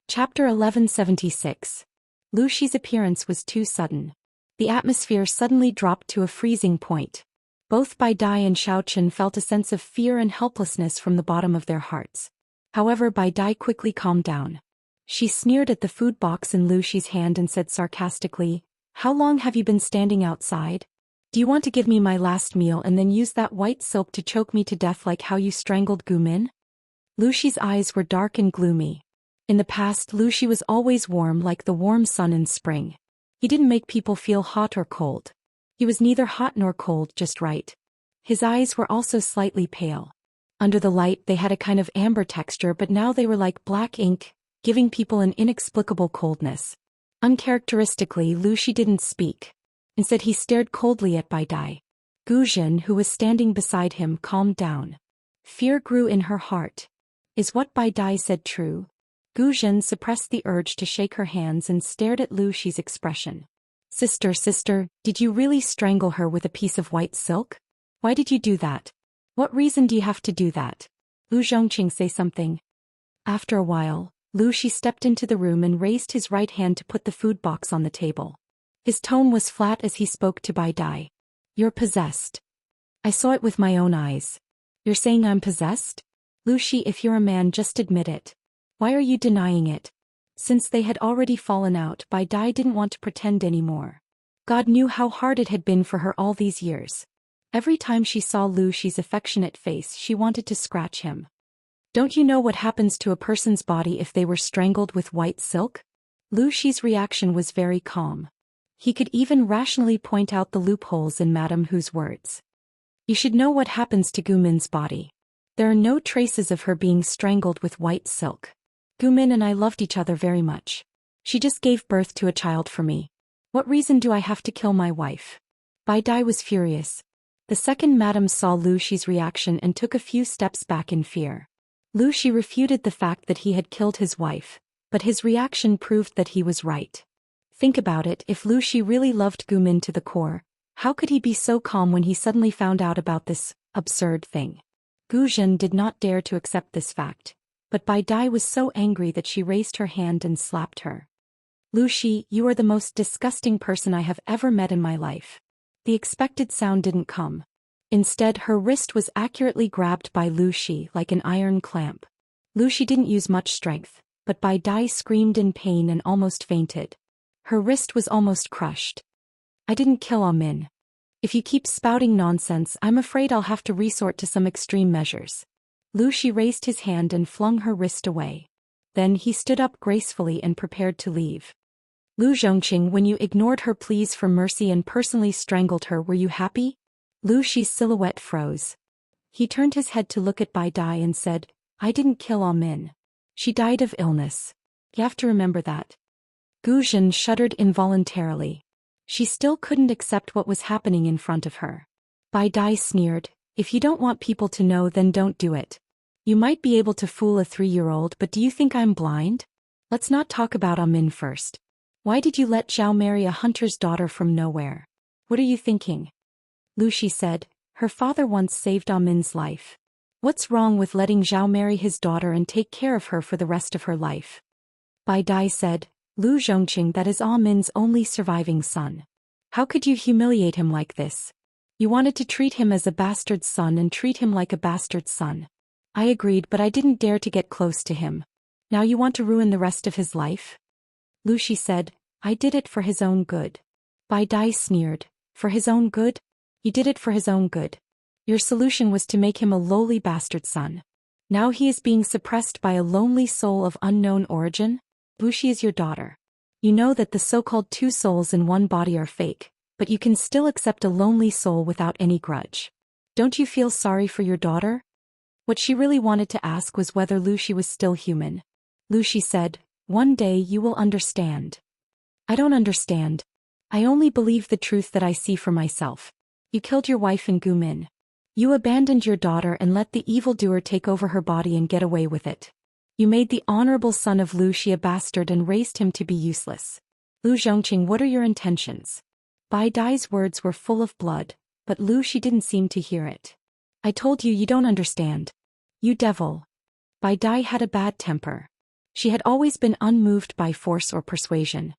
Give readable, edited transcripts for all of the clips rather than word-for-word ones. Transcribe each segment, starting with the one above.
Chapter 1176. Lu Shi's appearance was too sudden. The atmosphere suddenly dropped to a freezing point. Both Bai Dai and Xianxia felt a sense of fear and helplessness from the bottom of their hearts. However, Bai Dai quickly calmed down. She sneered at the food box in Lu Shi's hand and said sarcastically, "How long have you been standing outside? Do you want to give me my last meal and then use that white silk to choke me to death like how you strangled Gumin?" Lu Shi's eyes were dark and gloomy. In the past, Lu Shi was always warm like the warm sun in spring. He didn't make people feel hot or cold. He was neither hot nor cold, just right. His eyes were also slightly pale. Under the light they had a kind of amber texture, but now they were like black ink, giving people an inexplicable coldness. Uncharacteristically, Lu Shi didn't speak. Instead he stared coldly at Bai Dai. Gu Zhen, who was standing beside him, calmed down. Fear grew in her heart. Is what Bai Dai said true? Gu Zhen suppressed the urge to shake her hands and stared at Lu Shi's expression. Sister, did you really strangle her with a piece of white silk? Why did you do that? What reason do you have to do that? Lu Zhongqing, say something." After a while, Lu Shi stepped into the room and raised his right hand to put the food box on the table. His tone was flat as he spoke to Bai Dai. "You're possessed. I saw it with my own eyes. You're saying I'm possessed? Lu Shi, if you're a man, just admit it. Why are you denying it?" Since they had already fallen out, Bai Dai didn't want to pretend anymore. God knew how hard it had been for her all these years. Every time she saw Lu Shi's affectionate face, she wanted to scratch him. "Don't you know what happens to a person's body if they were strangled with white silk?" Lu Shi's reaction was very calm. He could even rationally point out the loopholes in Madame Hu's words. "You should know what happens to Gumin's body. There are no traces of her being strangled with white silk. Gumin and I loved each other very much. She just gave birth to a child for me. What reason do I have to kill my wife?" Bai Dai was furious. The second Madame saw Lu Shi's reaction and took a few steps back in fear. Lu Shi refuted the fact that he had killed his wife, but his reaction proved that he was right. Think about it, if Lu Shi really loved Gumin to the core, how could he be so calm when he suddenly found out about this absurd thing? Gu Zhen did not dare to accept this fact. But Bai Dai was so angry that she raised her hand and slapped her. "Lu Shi, you are the most disgusting person I have ever met in my life." The expected sound didn't come. Instead, her wrist was accurately grabbed by Lu Shi like an iron clamp. Lu Shi didn't use much strength, but Bai Dai screamed in pain and almost fainted. Her wrist was almost crushed. "I didn't kill Min. If you keep spouting nonsense, I'm afraid I'll have to resort to some extreme measures." Lu Shi raised his hand and flung her wrist away. Then he stood up gracefully and prepared to leave. "Lu Zhongqing, when you ignored her pleas for mercy and personally strangled her, were you happy?" Lu Shi's silhouette froze. He turned his head to look at Bai Dai and said, "I didn't kill Min. She died of illness. You have to remember that." Gu Zhen shuddered involuntarily. She still couldn't accept what was happening in front of her. Bai Dai sneered, "If you don't want people to know, then don't do it. You might be able to fool a 3-year-old, but do you think I'm blind? Let's not talk about Min first. Why did you let Zhao marry a hunter's daughter from nowhere? What are you thinking?" Lu Shi said, "Her father once saved Min's life. What's wrong with letting Zhao marry his daughter and take care of her for the rest of her life?" Bai Dai said, "Lu Zhongqing, that is Min's only surviving son. How could you humiliate him like this? You wanted to treat him as a bastard son and treat him like a bastard son. I agreed, but I didn't dare to get close to him. Now you want to ruin the rest of his life?" Lu Shi said, "I did it for his own good." Bai Dai sneered, "For his own good? You did it for his own good. Your solution was to make him a lowly bastard son. Now he is being suppressed by a lonely soul of unknown origin? Lu Shi is your daughter. You know that the so-called 2 souls in one body are fake, but you can still accept a lonely soul without any grudge. Don't you feel sorry for your daughter?" What she really wanted to ask was whether Lu Shi was still human. Lu Shi said, "One day you will understand." "I don't understand. I only believe the truth that I see for myself. You killed your wife and Gumin. You abandoned your daughter and let the evildoer take over her body and get away with it. You made the honorable son of Lu Shi a bastard and raised him to be useless. Lu Zhongqing, what are your intentions?" Bai Dai's words were full of blood, but Lu Shi didn't seem to hear it. "I told you you don't understand. You devil." Bai Dai had a bad temper. She had always been unmoved by force or persuasion.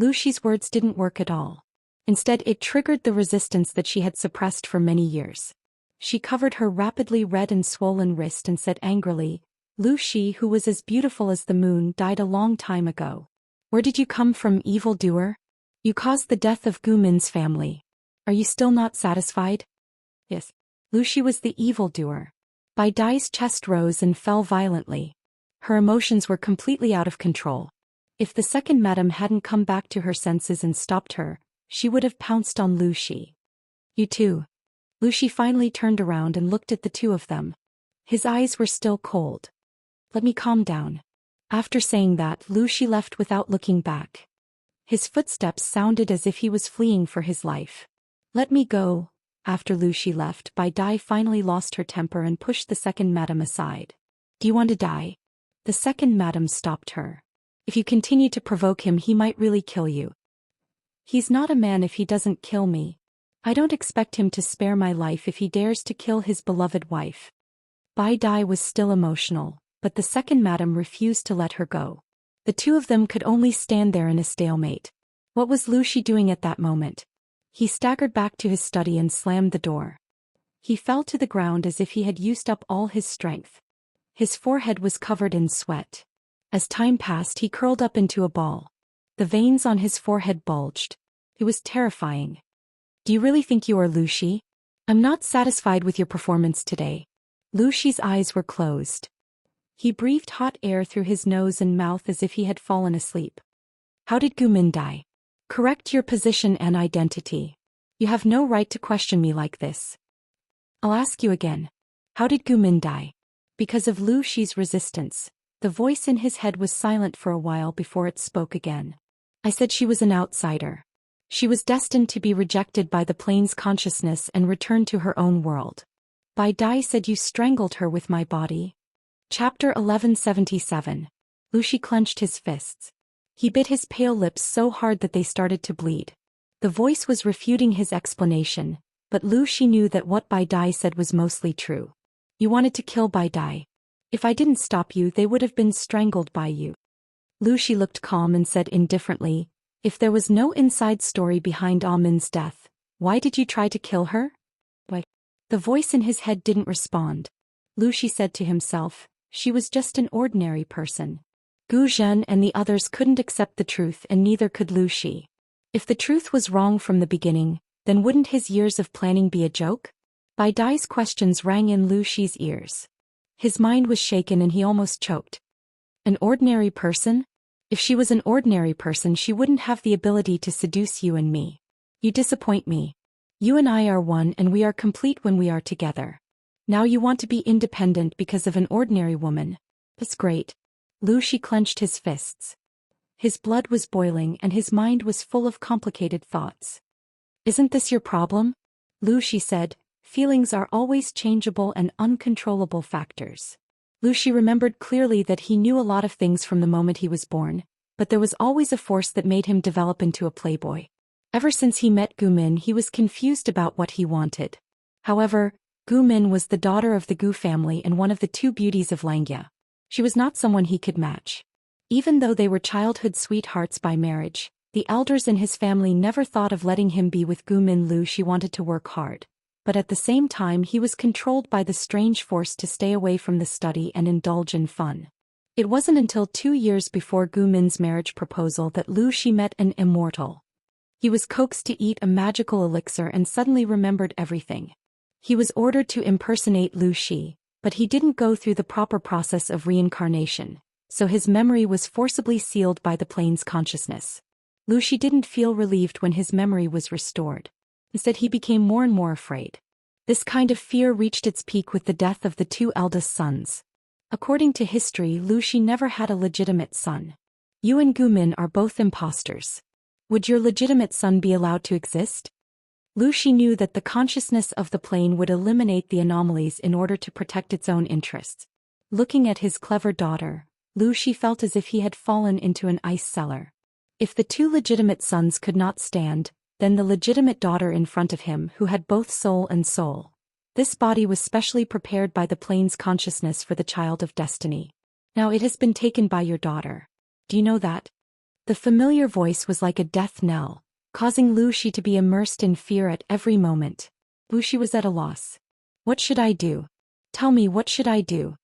Luxi's words didn't work at all. Instead, it triggered the resistance that she had suppressed for many years. She covered her rapidly red and swollen wrist and said angrily, "Luxi, who was as beautiful as the moon, died a long time ago. Where did you come from, evildoer? You caused the death of Gumin's family. Are you still not satisfied?" Yes. Luxi was the evildoer. Bai Dai's chest rose and fell violently. Her emotions were completely out of control. If the second madam hadn't come back to her senses and stopped her, she would have pounced on Luxi. "You too." Luxi finally turned around and looked at the two of them. His eyes were still cold. "Let me calm down." After saying that, Luxi left without looking back. His footsteps sounded as if he was fleeing for his life. "Let me go." After Luxi left, Bai Dai finally lost her temper and pushed the second madam aside. "Do you want to die?" The second madam stopped her. "If you continue to provoke him, he might really kill you." "He's not a man if he doesn't kill me. I don't expect him to spare my life if he dares to kill his beloved wife." Bai Dai was still emotional, but the second madam refused to let her go. The two of them could only stand there in a stalemate. What was Luxi doing at that moment? He staggered back to his study and slammed the door. He fell to the ground as if he had used up all his strength. His forehead was covered in sweat. As time passed, he curled up into a ball. The veins on his forehead bulged. It was terrifying. "Do you really think you are Luxi? I'm not satisfied with your performance today." Luxi's eyes were closed. He breathed hot air through his nose and mouth as if he had fallen asleep. "How did Gumin die? Correct your position and identity. You have no right to question me like this." "I'll ask you again. How did Gumin die?" Because of Luxi's resistance, the voice in his head was silent for a while before it spoke again. "I said she was an outsider. She was destined to be rejected by the plane's consciousness and return to her own world. Bai Dai said you strangled her with my body." Chapter 1177. Luxi clenched his fists. He bit his pale lips so hard that they started to bleed. The voice was refuting his explanation, but Luxi knew that what Bai Dai said was mostly true. "You wanted to kill Bai Dai. If I didn't stop you, they would have been strangled by you." Luxi looked calm and said indifferently, "If there was no inside story behind Min's death, why did you try to kill her?" "Why?" The voice in his head didn't respond. Luxi said to himself, "She was just an ordinary person." Zhou Xian and the others couldn't accept the truth, and neither could Luxi. If the truth was wrong from the beginning, then wouldn't his years of planning be a joke? Bai Dai's questions rang in Luxi's ears. His mind was shaken and he almost choked. An ordinary person? If she was an ordinary person, she wouldn't have the ability to seduce you and me. You disappoint me. You and I are one, and we are complete when we are together. Now you want to be independent because of an ordinary woman. That's great. Luxi clenched his fists. His blood was boiling and his mind was full of complicated thoughts. "Isn't this your problem?" Luxi said, "Feelings are always changeable and uncontrollable factors." Luxi remembered clearly that he knew a lot of things from the moment he was born, but there was always a force that made him develop into a playboy. Ever since he met Gumin, he was confused about what he wanted. However, Gumin was the daughter of the Gu family and one of the two beauties of Xianxia. She was not someone he could match. Even though they were childhood sweethearts by marriage, the elders in his family never thought of letting him be with Gumin. Luxi wanted to work hard, but at the same time he was controlled by the strange force to stay away from the study and indulge in fun. It wasn't until 2 years before Gumin's marriage proposal that Luxi met an immortal. He was coaxed to eat a magical elixir and suddenly remembered everything. He was ordered to impersonate Luxi, but he didn't go through the proper process of reincarnation, so his memory was forcibly sealed by the plane's consciousness. Luxi didn't feel relieved when his memory was restored. Instead, he became more and more afraid. This kind of fear reached its peak with the death of the 2 eldest sons. According to history, Luxi never had a legitimate son. You and Gumin are both imposters. Would your legitimate son be allowed to exist? Luxi knew that the consciousness of the plane would eliminate the anomalies in order to protect its own interests. Looking at his clever daughter, Luxi felt as if he had fallen into an ice cellar. If the 2 legitimate sons could not stand, then the legitimate daughter in front of him who had both soul and soul. This body was specially prepared by the plane's consciousness for the child of destiny. Now it has been taken by your daughter. Do you know that? The familiar voice was like a death knell, causing Lu Shi to be immersed in fear at every moment. Lu Shi was at a loss. What should I do? Tell me, what should I do?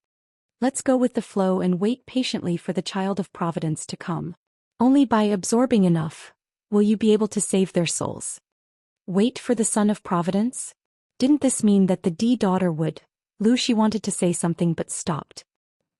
Let's go with the flow and wait patiently for the child of providence to come. Only by absorbing enough will you be able to save their souls. Wait for the son of providence? Didn't this mean that the daughter would? Lu Shi wanted to say something but stopped.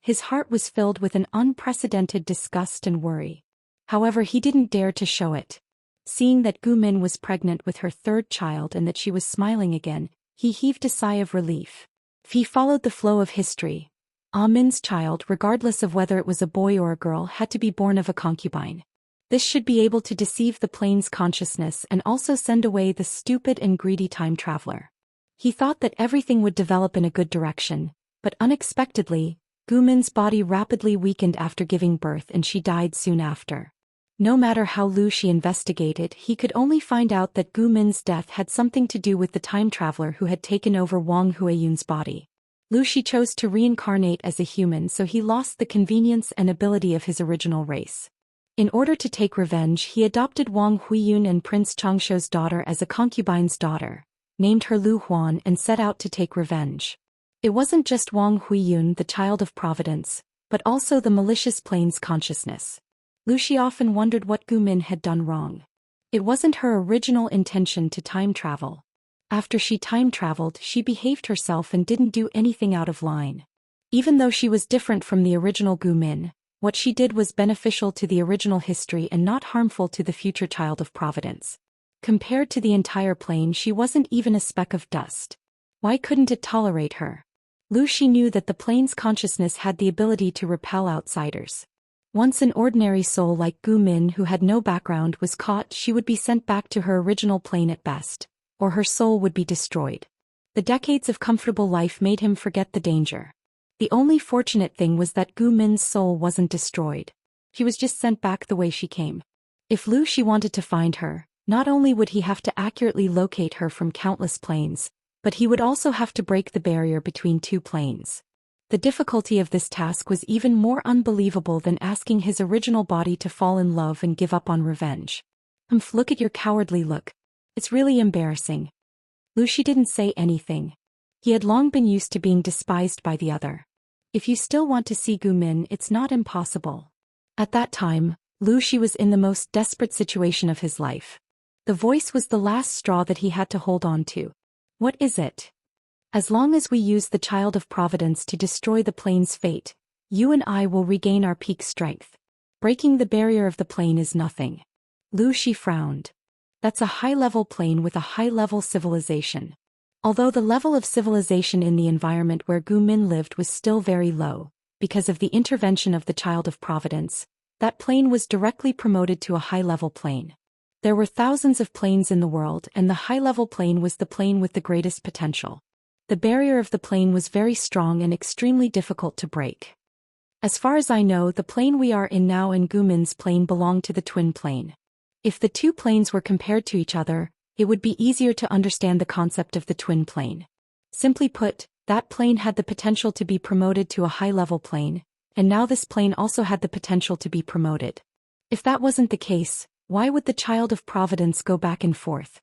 His heart was filled with an unprecedented disgust and worry. However, he didn't dare to show it. Seeing that Gu Min was pregnant with her third child and that she was smiling again, he heaved a sigh of relief. He followed the flow of history. Ah Min's child, regardless of whether it was a boy or a girl, had to be born of a concubine. This should be able to deceive the plane's consciousness and also send away the stupid and greedy time traveler. He thought that everything would develop in a good direction, but unexpectedly, Gu Min's body rapidly weakened after giving birth and she died soon after. No matter how Lu Shi investigated, he could only find out that Gu Min's death had something to do with the time traveler who had taken over Wang Huiyun's body. Lu Shi chose to reincarnate as a human, so he lost the convenience and ability of his original race. In order to take revenge, he adopted Wang Huiyun and Prince Changshuo's daughter as a concubine's daughter, named her Lu Huan, and set out to take revenge. It wasn't just Wang Huiyun, the child of providence, but also the malicious plane's consciousness. Lu Shi often wondered what Gu Min had done wrong. It wasn't her original intention to time travel. After she time traveled, she behaved herself and didn't do anything out of line. Even though she was different from the original Gu Min, what she did was beneficial to the original history and not harmful to the future child of providence. Compared to the entire plane, she wasn't even a speck of dust. Why couldn't it tolerate her? Lu Shi knew that the plane's consciousness had the ability to repel outsiders. Once an ordinary soul like Gu Min who had no background was caught, she would be sent back to her original plane at best, or her soul would be destroyed. The decades of comfortable life made him forget the danger. The only fortunate thing was that Gu Min's soul wasn't destroyed. She was just sent back the way she came. If Lu Shi wanted to find her, not only would he have to accurately locate her from countless planes, but he would also have to break the barrier between two planes. The difficulty of this task was even more unbelievable than asking his original body to fall in love and give up on revenge. Look at your cowardly look. It's really embarrassing. Lu Shi didn't say anything. He had long been used to being despised by the other. If you still want to see Gu Min, it's not impossible. At that time, Lu Shi was in the most desperate situation of his life. The voice was the last straw that he had to hold on to. What is it? As long as we use the child of providence to destroy the plane's fate, you and I will regain our peak strength. Breaking the barrier of the plane is nothing. Lu Shi frowned. That's a high-level plane with a high-level civilization. Although the level of civilization in the environment where Gu Min lived was still very low, because of the intervention of the child of providence, that plane was directly promoted to a high-level plane. There were thousands of planes in the world, and the high-level plane was the plane with the greatest potential. The barrier of the plane was very strong and extremely difficult to break. As far as I know, the plane we are in now and Gu Min's plane belong to the twin plane. If the two planes were compared to each other, it would be easier to understand the concept of the twin plane. Simply put, that plane had the potential to be promoted to a high-level plane, and now this plane also had the potential to be promoted. If that wasn't the case, why would the child of providence go back and forth?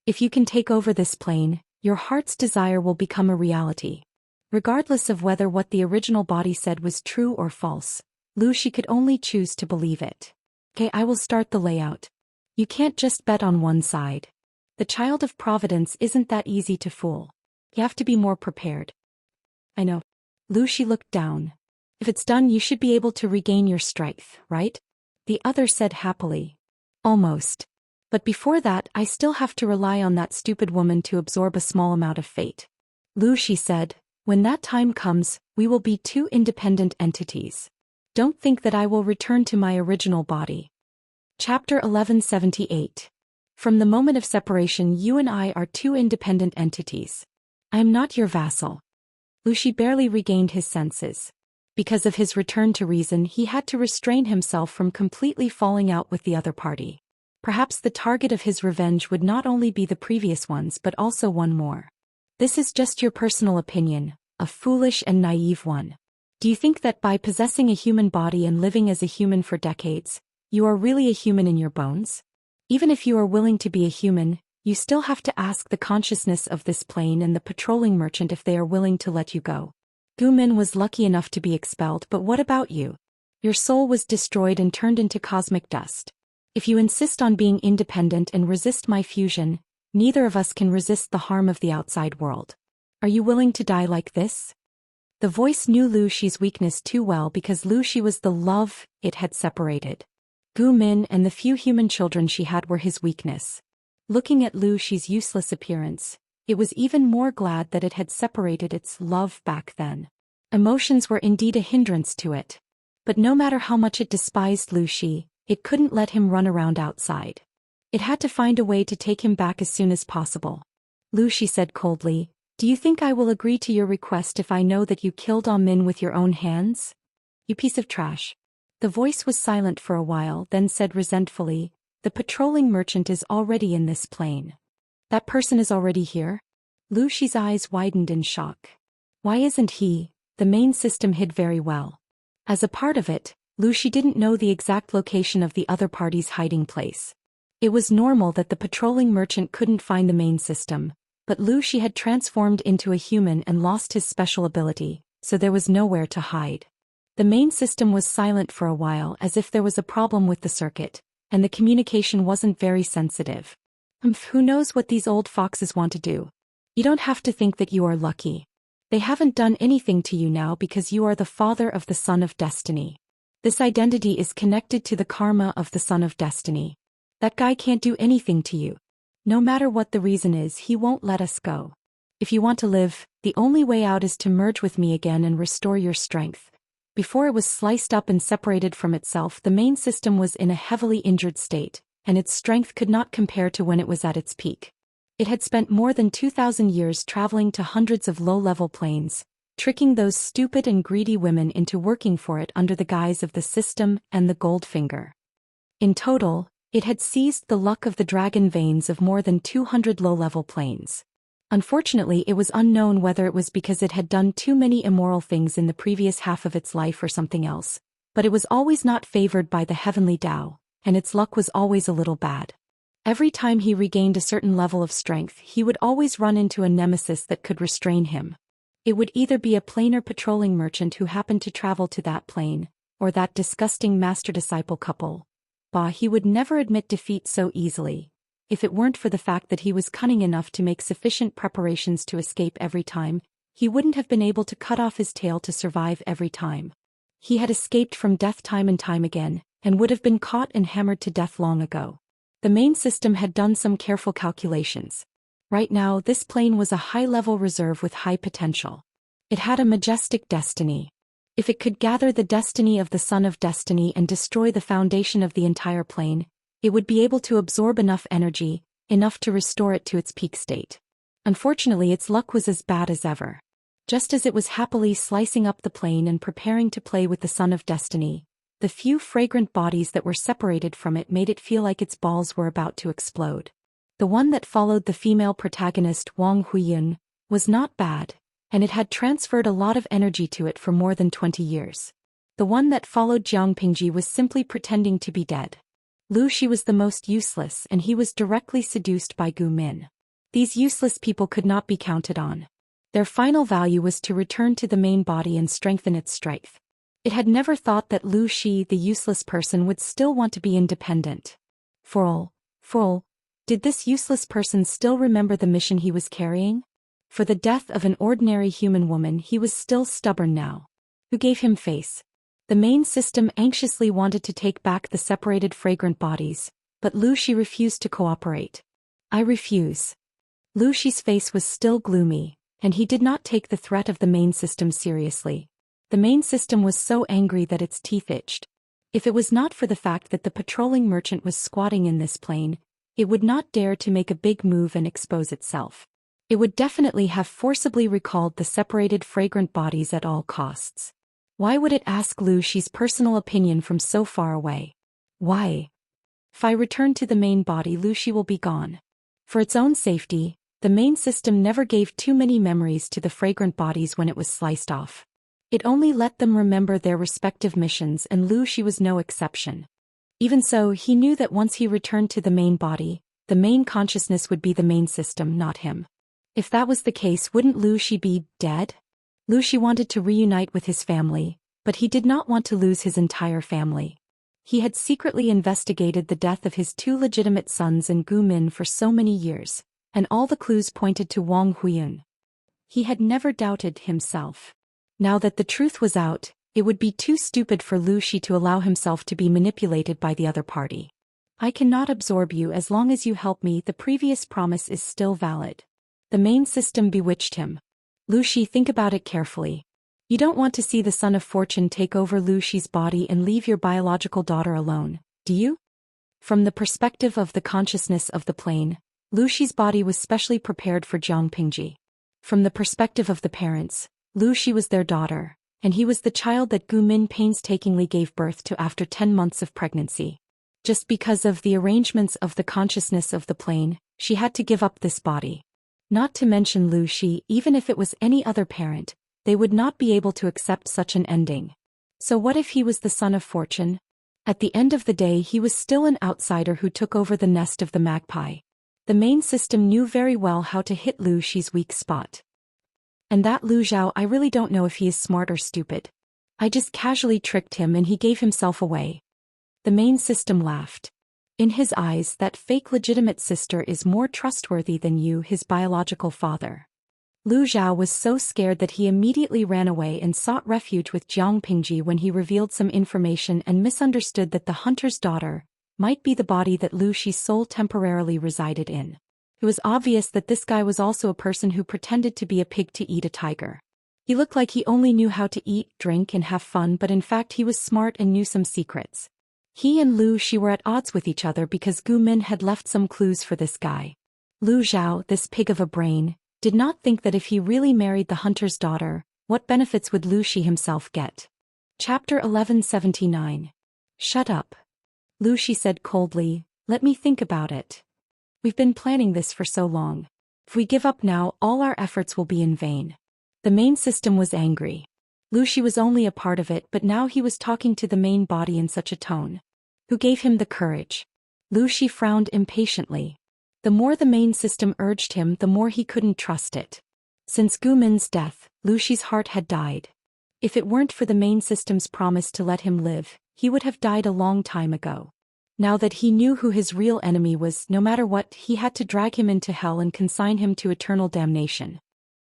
If you can take over this plane, your heart's desire will become a reality. Regardless of whether what the original body said was true or false, Lu Shi could only choose to believe it. Okay, I will start the layout. You can't just bet on one side. The child of providence isn't that easy to fool. You have to be more prepared. I know. Lu Shi looked down. If it's done, you should be able to regain your strength, right? The other said happily. Almost. But before that, I still have to rely on that stupid woman to absorb a small amount of fate. Lu Shi said, when that time comes, we will be two independent entities. Don't think that I will return to my original body. Chapter 1178. From the moment of separation, you and I are two independent entities. I am not your vassal. Lu Shi barely regained his senses. Because of his return to reason, he had to restrain himself from completely falling out with the other party. Perhaps the target of his revenge would not only be the previous ones but also one more. This is just your personal opinion, a foolish and naive one. Do you think that by possessing a human body and living as a human for decades, you are really a human in your bones? Even if you are willing to be a human, you still have to ask the consciousness of this plane and the patrolling merchant if they are willing to let you go. Gu Min was lucky enough to be expelled, but what about you? Your soul was destroyed and turned into cosmic dust. If you insist on being independent and resist my fusion, neither of us can resist the harm of the outside world. Are you willing to die like this? The voice knew Lu Shi's weakness too well because Lu Shi was the love it had separated. Gu Min and the few human children she had were his weakness. Looking at Lu Shi's useless appearance, it was even more glad that it had separated its love back then. Emotions were indeed a hindrance to it. But no matter how much it despised Lu Shi, it couldn't let him run around outside. It had to find a way to take him back as soon as possible. Lu Shi said coldly, "Do you think I will agree to your request if I know that you killed Ah Min with your own hands? You piece of trash." The voice was silent for a while, then said resentfully, "The patrolling merchant is already in this plane." "That person is already here?" Lu Shi's eyes widened in shock. "Why isn't he?" The main system hid very well. As a part of it, Lu Shi didn't know the exact location of the other party's hiding place. It was normal that the patrolling merchant couldn't find the main system, but Lu Shi had transformed into a human and lost his special ability, so there was nowhere to hide. The main system was silent for a while as if there was a problem with the circuit, and the communication wasn't very sensitive. Who knows what these old foxes want to do? You don't have to think that you are lucky. They haven't done anything to you now because you are the father of the Son of Destiny. This identity is connected to the karma of the Son of Destiny. That guy can't do anything to you. No matter what the reason is, he won't let us go. If you want to live, the only way out is to merge with me again and restore your strength. Before it was sliced up and separated from itself, the main system was in a heavily injured state, and its strength could not compare to when it was at its peak. It had spent more than 2,000 years traveling to hundreds of low-level planes, tricking those stupid and greedy women into working for it under the guise of the system and the gold finger. In total, it had seized the luck of the dragon veins of more than 200 low-level planes. Unfortunately, it was unknown whether it was because it had done too many immoral things in the previous half of its life or something else, but it was always not favored by the heavenly Tao, and its luck was always a little bad. Every time he regained a certain level of strength, he would always run into a nemesis that could restrain him. It would either be a planar patrolling merchant who happened to travel to that plane, or that disgusting master-disciple couple. He would never admit defeat so easily. If it weren't for the fact that he was cunning enough to make sufficient preparations to escape every time, he wouldn't have been able to cut off his tail to survive every time. He had escaped from death time and time again, and would have been caught and hammered to death long ago. The main system had done some careful calculations. Right now, this plane was a high-level reserve with high potential. It had a majestic destiny. If it could gather the destiny of the Son of Destiny and destroy the foundation of the entire plane, it would be able to absorb enough energy, enough to restore it to its peak state. Unfortunately, its luck was as bad as ever. Just as it was happily slicing up the plane and preparing to play with the Son of Destiny, the few fragrant bodies that were separated from it made it feel like its balls were about to explode. The one that followed the female protagonist Wang Huiyun was not bad, and it had transferred a lot of energy to it for more than 20 years. The one that followed Jiang Pingji was simply pretending to be dead. Lu Shi was the most useless, and he was directly seduced by Gu Min. These useless people could not be counted on. Their final value was to return to the main body and strengthen its strength. It had never thought that Lu Shi, the useless person, would still want to be independent. For all, did this useless person still remember the mission he was carrying? For the death of an ordinary human woman, he was still stubborn now. Who gave him face? The main system anxiously wanted to take back the separated fragrant bodies, but Lu Shi refused to cooperate. "I refuse." Lu Shi's face was still gloomy, and he did not take the threat of the main system seriously. The main system was so angry that its teeth itched. If it was not for the fact that the patrolling merchant was squatting in this plane, it would not dare to make a big move and expose itself. It would definitely have forcibly recalled the separated fragrant bodies at all costs. Why would it ask Lu Shi's personal opinion from so far away? Why? If I return to the main body, Lu Shi will be gone. For its own safety, the main system never gave too many memories to the fragrant bodies when it was sliced off. It only let them remember their respective missions, and Lu Xi was no exception. Even so, he knew that once he returned to the main body, the main consciousness would be the main system, not him. If that was the case, wouldn't Lu Xi be dead? Lu Xi wanted to reunite with his family, but he did not want to lose his entire family. He had secretly investigated the death of his two legitimate sons and Gu Min for so many years, and all the clues pointed to Wang Huiyun. He had never doubted himself. Now that the truth was out, it would be too stupid for Lu Xi to allow himself to be manipulated by the other party. I cannot absorb you as long as you help me. The previous promise is still valid. The main system bewitched him. Lu Xi, think about it carefully. You don't want to see the Son of Fortune take over Lu Xi's body and leave your biological daughter alone, do you? From the perspective of the consciousness of the plane, Lu Xi's body was specially prepared for Jiang Pingji. From the perspective of the parents, Lu Xi was their daughter, and he was the child that Gu Min painstakingly gave birth to after 10 months of pregnancy. Just because of the arrangements of the consciousness of the plane, she had to give up this body. Not to mention Lu Xi, even if it was any other parent, they would not be able to accept such an ending. So what if he was the Son of Fortune? At the end of the day, he was still an outsider who took over the nest of the magpie. The main system knew very well how to hit Lu Xi's weak spot. And that Lu Zhao, I really don't know if he is smart or stupid. I just casually tricked him and he gave himself away. The main system laughed. In his eyes, that fake legitimate sister is more trustworthy than you, his biological father. Lu Zhao was so scared that he immediately ran away and sought refuge with Jiang Pingji when he revealed some information and misunderstood that the hunter's daughter might be the body that Lu Xi's soul temporarily resided in. It was obvious that this guy was also a person who pretended to be a pig to eat a tiger. He looked like he only knew how to eat, drink and have fun, but in fact he was smart and knew some secrets. He and Lu Xi were at odds with each other because Gu Min had left some clues for this guy. Lu Zhao, this pig of a brain, did not think that if he really married the hunter's daughter, what benefits would Lu Xi himself get? Chapter 1179. Shut up. Lu Xi said coldly, let me think about it. We've been planning this for so long. If we give up now, all our efforts will be in vain. The main system was angry. Lu Xi was only a part of it, but now he was talking to the main body in such a tone. Who gave him the courage? Lu Xi frowned impatiently. The more the main system urged him, the more he couldn't trust it. Since Gu Min's death, Lu Xi's heart had died. If it weren't for the main system's promise to let him live, he would have died a long time ago. Now that he knew who his real enemy was, no matter what, he had to drag him into hell and consign him to eternal damnation.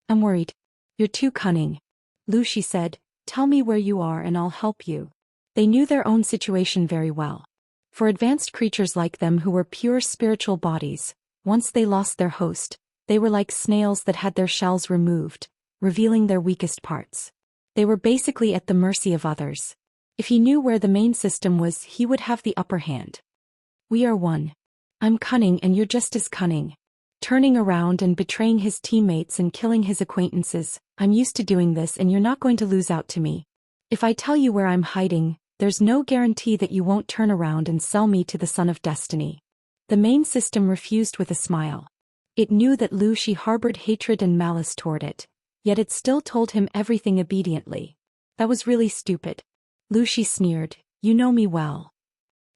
I'm worried. You're too cunning. Lu Xi said, tell me where you are and I'll help you. They knew their own situation very well. For advanced creatures like them who were pure spiritual bodies, once they lost their host, they were like snails that had their shells removed, revealing their weakest parts. They were basically at the mercy of others. If he knew where the main system was, he would have the upper hand. We are one. I'm cunning and you're just as cunning. Turning around and betraying his teammates and killing his acquaintances, I'm used to doing this and you're not going to lose out to me. If I tell you where I'm hiding, there's no guarantee that you won't turn around and sell me to the Son of Destiny. The main system refused with a smile. It knew that Lu Xi harbored hatred and malice toward it, yet it still told him everything obediently. That was really stupid. Lu Xi sneered, you know me well.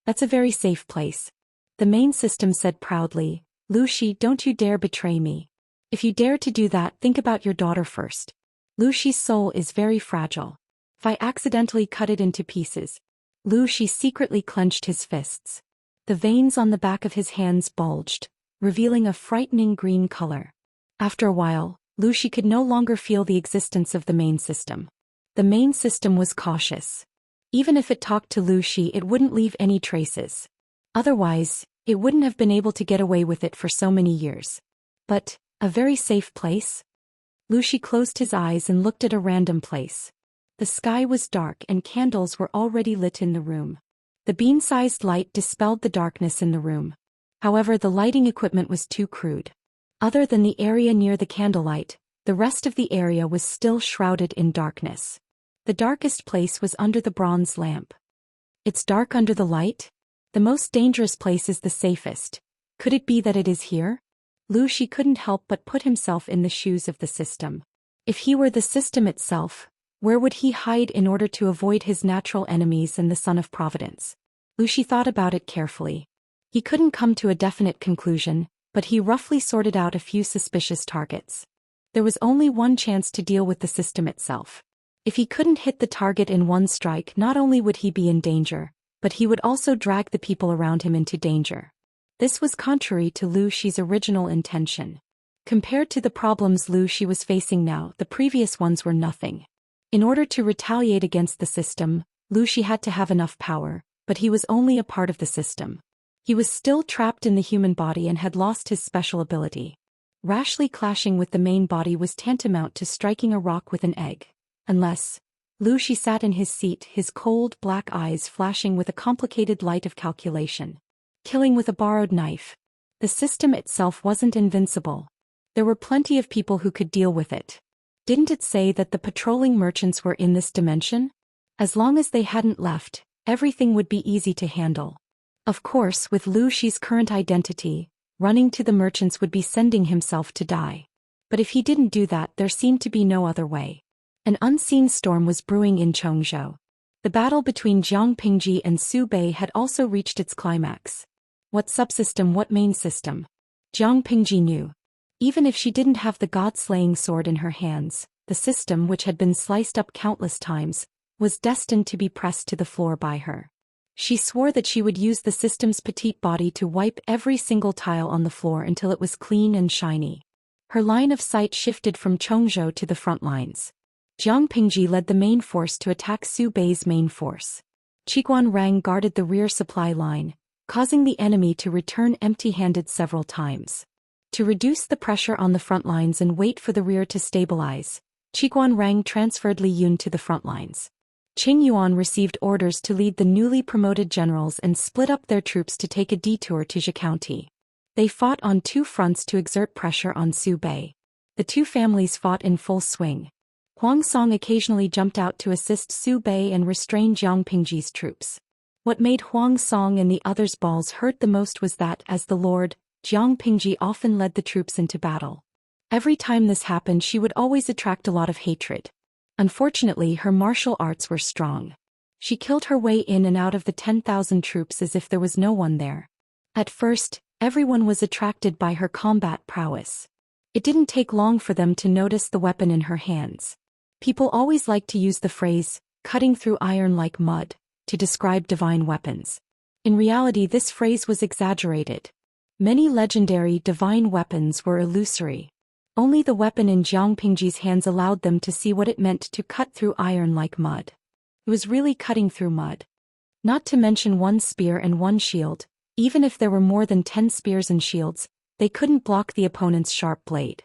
That's a very safe place. The main system said proudly, Lu Xi, don't you dare betray me. If you dare to do that, think about your daughter first. Lu Xi's soul is very fragile. If I accidentally cut it into pieces. Lu Xi secretly clenched his fists. The veins on the back of his hands bulged, revealing a frightening green color. After a while, Lu Xi could no longer feel the existence of the main system. The main system was cautious. Even if it talked to Lu Xi, it wouldn't leave any traces. Otherwise, it wouldn't have been able to get away with it for so many years. But, a very safe place? Lu Xi closed his eyes and looked at a random place. The sky was dark and candles were already lit in the room. The bean-sized light dispelled the darkness in the room. However, the lighting equipment was too crude. Other than the area near the candlelight, the rest of the area was still shrouded in darkness. The darkest place was under the bronze lamp. It's dark under the light? The most dangerous place is the safest. Could it be that it is here? Lu Xi couldn't help but put himself in the shoes of the system. If he were the system itself, Where would he hide in order to avoid his natural enemies and the Son of Providence? Lu Shi thought about it carefully. He couldn't come to a definite conclusion, but he roughly sorted out a few suspicious targets. There was only one chance to deal with the system itself. If he couldn't hit the target in one strike, not only would he be in danger, but he would also drag the people around him into danger. This was contrary to Lu Shi's original intention. Compared to the problems Lu Shi was facing now, the previous ones were nothing. In order to retaliate against the system, Lu Shi had to have enough power, but he was only a part of the system. He was still trapped in the human body and had lost his special ability. Rashly clashing with the main body was tantamount to striking a rock with an egg. Unless, Lu Shi sat in his seat, his cold black eyes flashing with a complicated light of calculation. Killing with a borrowed knife. The system itself wasn't invincible. There were plenty of people who could deal with it. Didn't it say that the patrolling merchants were in this dimension? As long as they hadn't left, everything would be easy to handle. Of course, with Lu Shi's current identity, running to the merchants would be sending himself to die. But if he didn't do that, there seemed to be no other way. An unseen storm was brewing in Chongzhou. The battle between Jiang Pingji and Su Bei had also reached its climax. What subsystem, what main system? Jiang Pingji knew. Even if she didn't have the god-slaying sword in her hands, the system, which had been sliced up countless times, was destined to be pressed to the floor by her. She swore that she would use the system's petite body to wipe every single tile on the floor until it was clean and shiny. Her line of sight shifted from Chongzhou to the front lines. Jiang Pingji led the main force to attack Su Bei's main force. Qiguan Rang guarded the rear supply line, causing the enemy to return empty-handed several times. To reduce the pressure on the front lines and wait for the rear to stabilize, Qiguan Rang transferred Li Yun to the front lines. Qing Yuan received orders to lead the newly promoted generals and split up their troops to take a detour to Zhou County. They fought on two fronts to exert pressure on Su Bei. The two families fought in full swing. Huang Song occasionally jumped out to assist Su Bei and restrain Jiang Pingji's troops. What made Huang Song and the others' balls hurt the most was that, as the Lord, Jiang Pingji often led the troops into battle. Every time this happened, she would always attract a lot of hatred. Unfortunately, her martial arts were strong. She killed her way in and out of the 10,000 troops as if there was no one there. At first, everyone was attracted by her combat prowess. It didn't take long for them to notice the weapon in her hands. People always like to use the phrase, cutting through iron like mud, to describe divine weapons. In reality, this phrase was exaggerated. Many legendary divine weapons were illusory. Only the weapon in Jiang Pingji's hands allowed them to see what it meant to cut through iron like mud. It was really cutting through mud. Not to mention one spear and one shield. Even if there were more than 10 spears and shields, they couldn't block the opponent's sharp blade.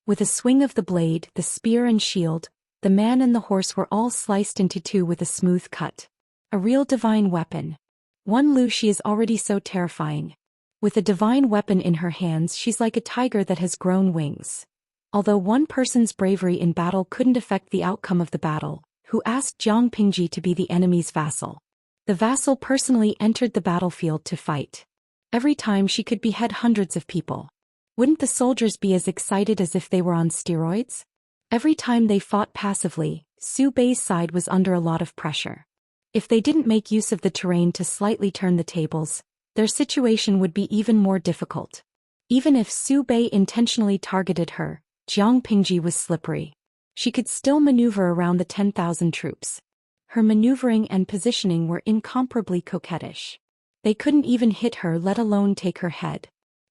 With a swing of the blade, the spear and shield, the man and the horse were all sliced into two with a smooth cut. A real divine weapon. One Lu Shi is already so terrifying. With a divine weapon in her hands, she's like a tiger that has grown wings. Although one person's bravery in battle couldn't affect the outcome of the battle, who asked Jiang Pingji to be the enemy's vassal. The vassal personally entered the battlefield to fight. Every time she could behead hundreds of people. Wouldn't the soldiers be as excited as if they were on steroids? Every time they fought passively, Su Bei's side was under a lot of pressure. If they didn't make use of the terrain to slightly turn the tables, their situation would be even more difficult. Even if Su Bei intentionally targeted her, Jiang Pingji was slippery. She could still maneuver around the 10,000 troops. Her maneuvering and positioning were incomparably coquettish. They couldn't even hit her, let alone take her head.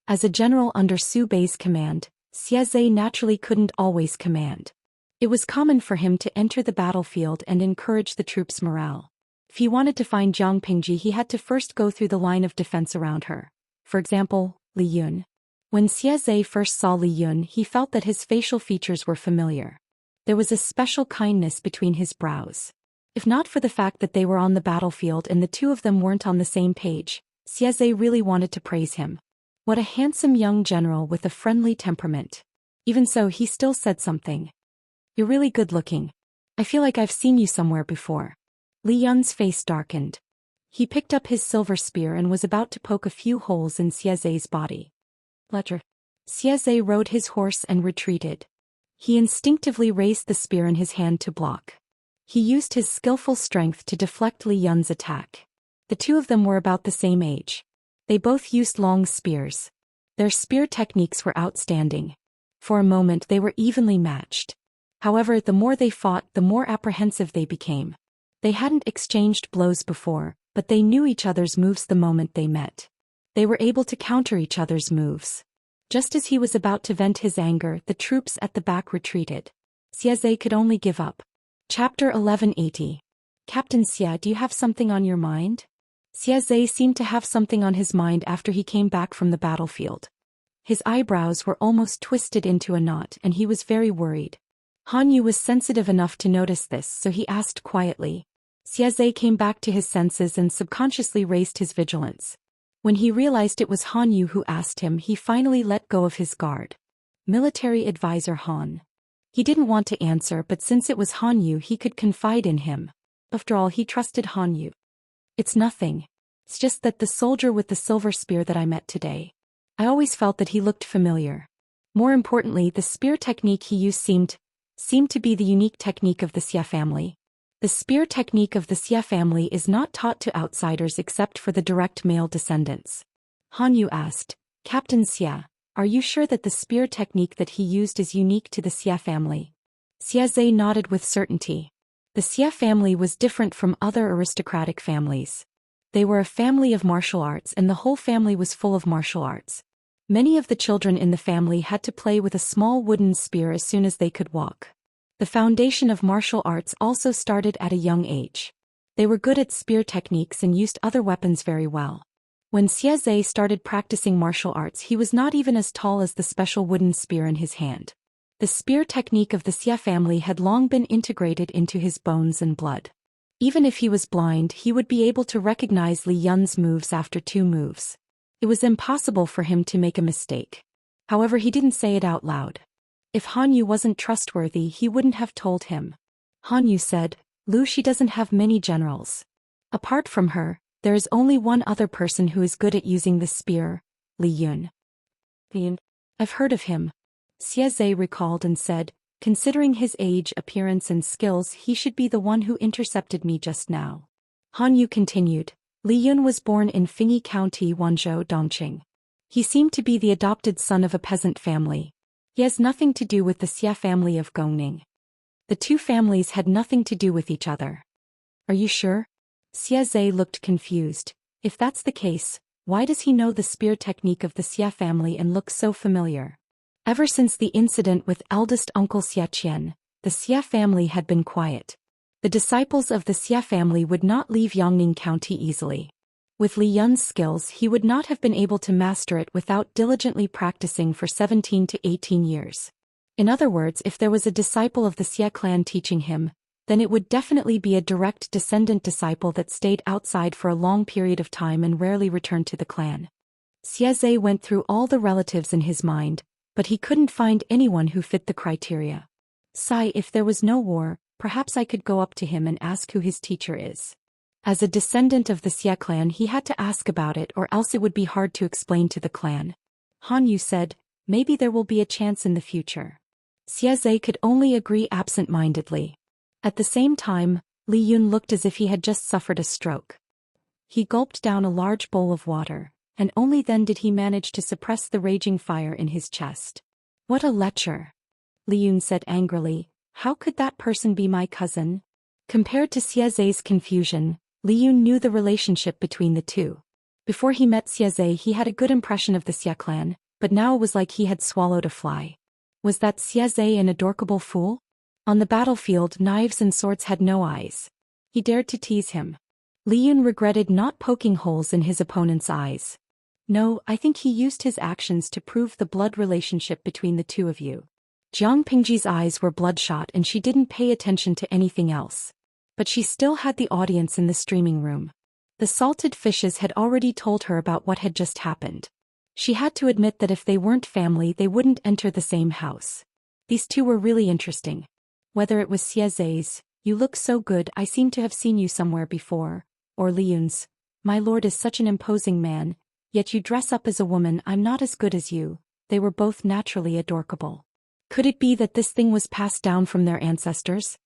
As a general under Su Bei's command, Xianxia naturally couldn't always command. It was common for him to enter the battlefield and encourage the troops' morale. If he wanted to find Jiang Pingji, he had to first go through the line of defense around her. For example, Li Yun. When Xianxia first saw Li Yun, he felt that his facial features were familiar. There was a special kindness between his brows. If not for the fact that they were on the battlefield and the two of them weren't on the same page, Xianxia really wanted to praise him. What a handsome young general with a friendly temperament. Even so, he still said something. "You're really good looking. I feel like I've seen you somewhere before." Li Yun's face darkened. He picked up his silver spear and was about to poke a few holes in Xianxia's body. Ledger. Xianxia rode his horse and retreated. He instinctively raised the spear in his hand to block. He used his skillful strength to deflect Li Yun's attack. The two of them were about the same age. They both used long spears. Their spear techniques were outstanding. For a moment they were evenly matched. However, the more they fought, the more apprehensive they became. They hadn't exchanged blows before, but they knew each other's moves the moment they met. They were able to counter each other's moves. Just as he was about to vent his anger, the troops at the back retreated. Xiaze could only give up. Chapter 1180. Captain Xia, do you have something on your mind? Xiaze seemed to have something on his mind after he came back from the battlefield. His eyebrows were almost twisted into a knot and he was very worried. Han Yu was sensitive enough to notice this, so he asked quietly. Xiaze came back to his senses and subconsciously raised his vigilance. When he realized it was Han Yu who asked him, he finally let go of his guard. Military advisor Han. He didn't want to answer, but since it was Han Yu, he could confide in him. After all, he trusted Han Yu. It's nothing. It's just that the soldier with the silver spear that I met today. I always felt that he looked familiar. More importantly, the spear technique he used seemed to be the unique technique of the Xia family. The spear technique of the Xia family is not taught to outsiders except for the direct male descendants. Han Yu asked, Captain Xia, are you sure that the spear technique that he used is unique to the Xia family? Xiaze nodded with certainty. The Xia family was different from other aristocratic families. They were a family of martial arts and the whole family was full of martial arts. Many of the children in the family had to play with a small wooden spear as soon as they could walk. The foundation of martial arts also started at a young age. They were good at spear techniques and used other weapons very well. When Xiaze started practicing martial arts, he was not even as tall as the special wooden spear in his hand. The spear technique of the Xia family had long been integrated into his bones and blood. Even if he was blind, he would be able to recognize Li Yun's moves after 2 moves. It was impossible for him to make a mistake. However, he didn't say it out loud. If Han Yu wasn't trustworthy, he wouldn't have told him. Han Yu said, Lu, she doesn't have many generals. Apart from her, there is only one other person who is good at using the spear, Li Yun. I've heard of him. Xiaze recalled and said, considering his age, appearance and skills, he should be the one who intercepted me just now. Han Yu continued, Li Yun was born in Fingyi County, Wanzhou, Dongqing. He seemed to be the adopted son of a peasant family. He has nothing to do with the Xia family of Gongning. The two families had nothing to do with each other. Are you sure? Xiaze looked confused. If that's the case, why does he know the spear technique of the Xia family and look so familiar? Ever since the incident with eldest uncle Xiaqian, the Xia family had been quiet. The disciples of the Xia family would not leave Yongning County easily. With Li Yun's skills, he would not have been able to master it without diligently practicing for 17 to 18 years. In other words, if there was a disciple of the Xia clan teaching him, then it would definitely be a direct descendant disciple that stayed outside for a long period of time and rarely returned to the clan. Xiaze went through all the relatives in his mind, but he couldn't find anyone who fit the criteria. Sigh, if there was no war, perhaps I could go up to him and ask who his teacher is. As a descendant of the Xia clan, he had to ask about it, or else it would be hard to explain to the clan. Han Yu said, maybe there will be a chance in the future. Xiaze could only agree absent-mindedly. At the same time, Li Yun looked as if he had just suffered a stroke. He gulped down a large bowl of water, and only then did he manage to suppress the raging fire in his chest. What a lecher! Li Yun said angrily, how could that person be my cousin? Compared to Xiaze's confusion, Li Yun knew the relationship between the two. Before he met Xiaze, he had a good impression of the Xia clan, but now it was like he had swallowed a fly. Was that Xiaze an adorable fool? On the battlefield, knives and swords had no eyes. He dared to tease him. Li Yun regretted not poking holes in his opponent's eyes. No, I think he used his actions to prove the blood relationship between the two of you. Jiang Pingji's eyes were bloodshot and she didn't pay attention to anything else. But she still had the audience in the streaming room. The salted fishes had already told her about what had just happened. She had to admit that if they weren't family, they wouldn't enter the same house. These two were really interesting. Whether it was Xiaze's, you look so good, I seem to have seen you somewhere before, or Li Yun's, my lord is such an imposing man, yet you dress up as a woman, I'm not as good as you, they were both naturally adorable. Could it be that this thing was passed down from their ancestors?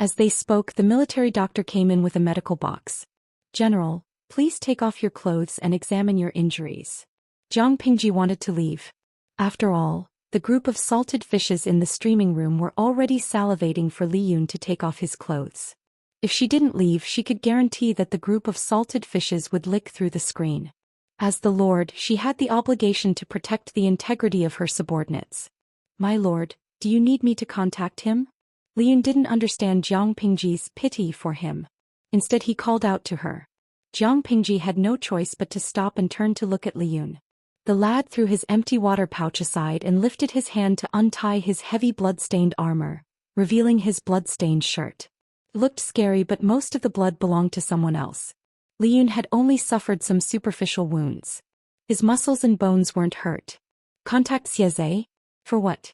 As they spoke, the military doctor came in with a medical box. "General, please take off your clothes and examine your injuries." Jiang Pingji wanted to leave. After all, the group of salted fishes in the streaming room were already salivating for Li Yun to take off his clothes. If she didn't leave, she could guarantee that the group of salted fishes would lick through the screen. As the lord, she had the obligation to protect the integrity of her subordinates. "My lord, do you need me to contact him?" Li Yun didn't understand Jiang Pingji's pity for him. Instead, he called out to her. Jiang Pingji had no choice but to stop and turn to look at Li Yun. The lad threw his empty water pouch aside and lifted his hand to untie his heavy blood-stained armor, revealing his blood-stained shirt. It looked scary, but most of the blood belonged to someone else. Li Yun had only suffered some superficial wounds. His muscles and bones weren't hurt. "Contact Xianxia? For what?"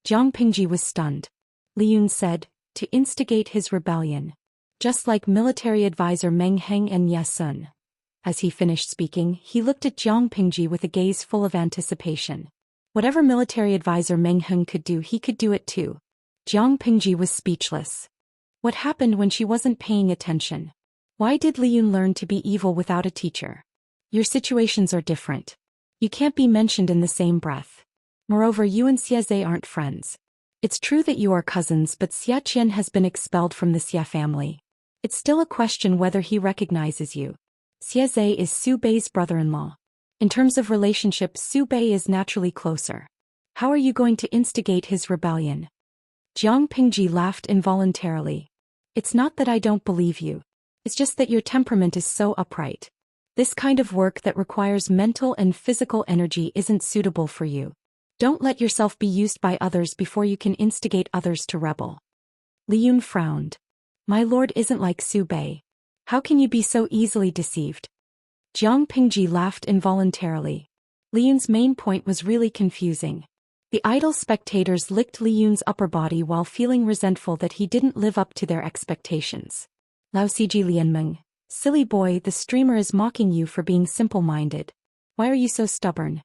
Jiang Pingji was stunned. Li Yun said, "To instigate his rebellion. Just like military advisor Meng Heng and Ye Sun." As he finished speaking, he looked at Jiang Pingji with a gaze full of anticipation. Whatever military advisor Meng Heng could do, he could do it too. Jiang Pingji was speechless. What happened when she wasn't paying attention? Why did Li Yun learn to be evil without a teacher? Your situations are different. You can't be mentioned in the same breath. Moreover, you and Xianxia aren't friends. It's true that you are cousins, but Xia Qian has been expelled from the Xia family. It's still a question whether he recognizes you. Xianxia is Su Bei's brother-in-law. In terms of relationship, Su Bei is naturally closer. How are you going to instigate his rebellion? Jiang Pingji laughed involuntarily. It's not that I don't believe you. It's just that your temperament is so upright. This kind of work that requires mental and physical energy isn't suitable for you. Don't let yourself be used by others before you can instigate others to rebel. Li Yun frowned. My lord isn't like Su Bei. How can you be so easily deceived? Jiang Pingji laughed involuntarily. Li Yun's main point was really confusing. The idle spectators licked Li Yun's upper body while feeling resentful that he didn't live up to their expectations. Lao Siji Lianmeng, silly boy, the streamer is mocking you for being simple-minded. Why are you so stubborn?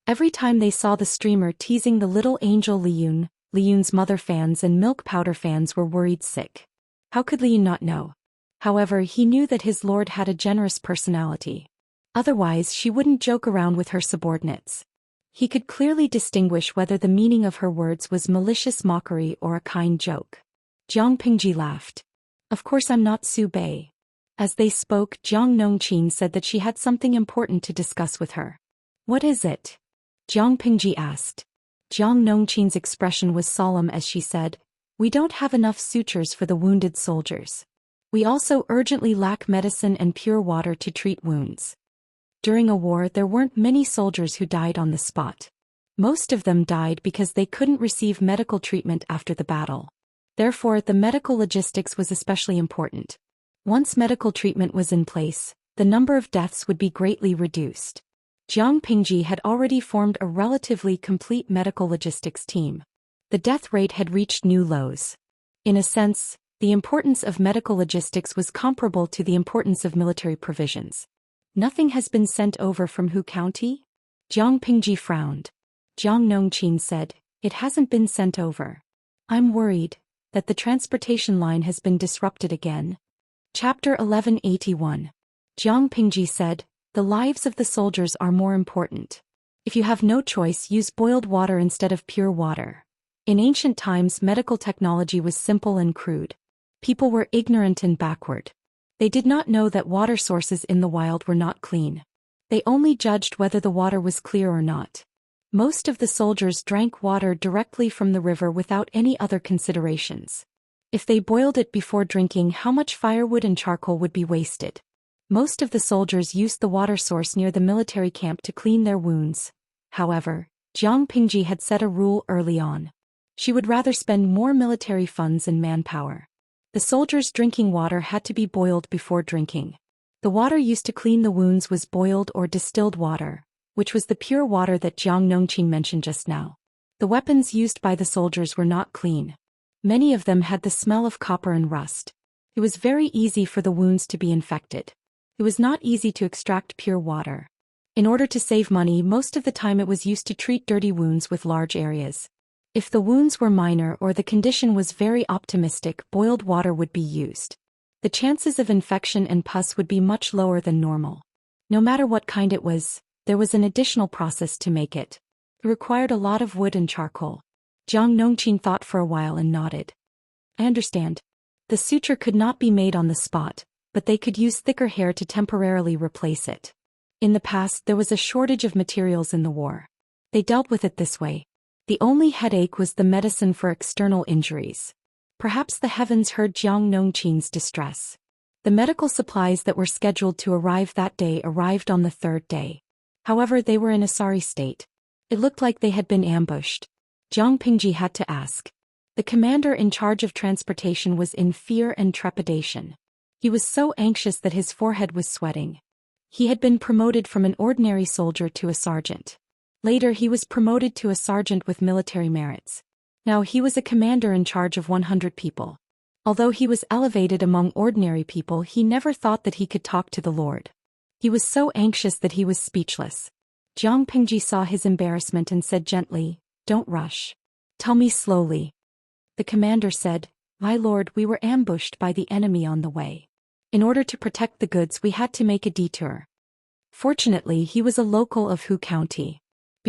Every time they saw the streamer teasing the little angel Li Yun's mother fans and milk powder fans were worried sick. How could Li Yun not know? However, he knew that his lord had a generous personality. Otherwise, she wouldn't joke around with her subordinates. He could clearly distinguish whether the meaning of her words was malicious mockery or a kind joke. Jiang Pingji laughed. Of course I'm not Su Bei. As they spoke, Jiang Nongqin said that she had something important to discuss with her. What is it? Jiang Pingji asked. Jiang Nongqin's expression was solemn as she said, We don't have enough sutures for the wounded soldiers. We also urgently lack medicine and pure water to treat wounds. During a war, there weren't many soldiers who died on the spot. Most of them died because they couldn't receive medical treatment after the battle. Therefore, the medical logistics was especially important. Once medical treatment was in place, the number of deaths would be greatly reduced. Jiang Pingji had already formed a relatively complete medical logistics team. The death rate had reached new lows. In a sense, the importance of medical logistics was comparable to the importance of military provisions. Nothing has been sent over from Hu County? Jiang Pingji frowned. Jiang Nongqin said, It hasn't been sent over. I'm worried that the transportation line has been disrupted again. Chapter 1181. Jiang Pingji said, The lives of the soldiers are more important. If you have no choice, use boiled water instead of pure water. In ancient times, medical technology was simple and crude. People were ignorant and backward. They did not know that water sources in the wild were not clean. They only judged whether the water was clear or not. Most of the soldiers drank water directly from the river without any other considerations. If they boiled it before drinking, how much firewood and charcoal would be wasted? Most of the soldiers used the water source near the military camp to clean their wounds. However, Jiang Pingji had set a rule early on. She would rather spend more military funds and manpower. The soldiers' drinking water had to be boiled before drinking. The water used to clean the wounds was boiled or distilled water, which was the pure water that Jiang Nongqin mentioned just now. The weapons used by the soldiers were not clean. Many of them had the smell of copper and rust. It was very easy for the wounds to be infected. It was not easy to extract pure water. In order to save money, most of the time it was used to treat dirty wounds with large areas. If the wounds were minor or the condition was very optimistic, boiled water would be used. The chances of infection and pus would be much lower than normal. No matter what kind it was, there was an additional process to make it. It required a lot of wood and charcoal. Jiang Nongqin thought for a while and nodded. I understand. The suture could not be made on the spot, but they could use thicker hair to temporarily replace it. In the past there was a shortage of materials in the war. They dealt with it this way. The only headache was the medicine for external injuries. Perhaps the heavens heard Jiang Nongqin's distress. The medical supplies that were scheduled to arrive that day arrived on the third day. However, they were in a sorry state. It looked like they had been ambushed. Jiang Pingji had to ask. The commander in charge of transportation was in fear and trepidation. He was so anxious that his forehead was sweating. He had been promoted from an ordinary soldier to a sergeant. Later he was promoted to a sergeant with military merits. Now he was a commander in charge of 100 people. Although he was elevated among ordinary people, he never thought that he could talk to the Lord. He was so anxious that he was speechless. Jiang Pingji saw his embarrassment and said gently, "Don't rush. Tell me slowly." The commander said, "My lord, we were ambushed by the enemy on the way. In order to protect the goods we had to make a detour." Fortunately he was a local of Hu County.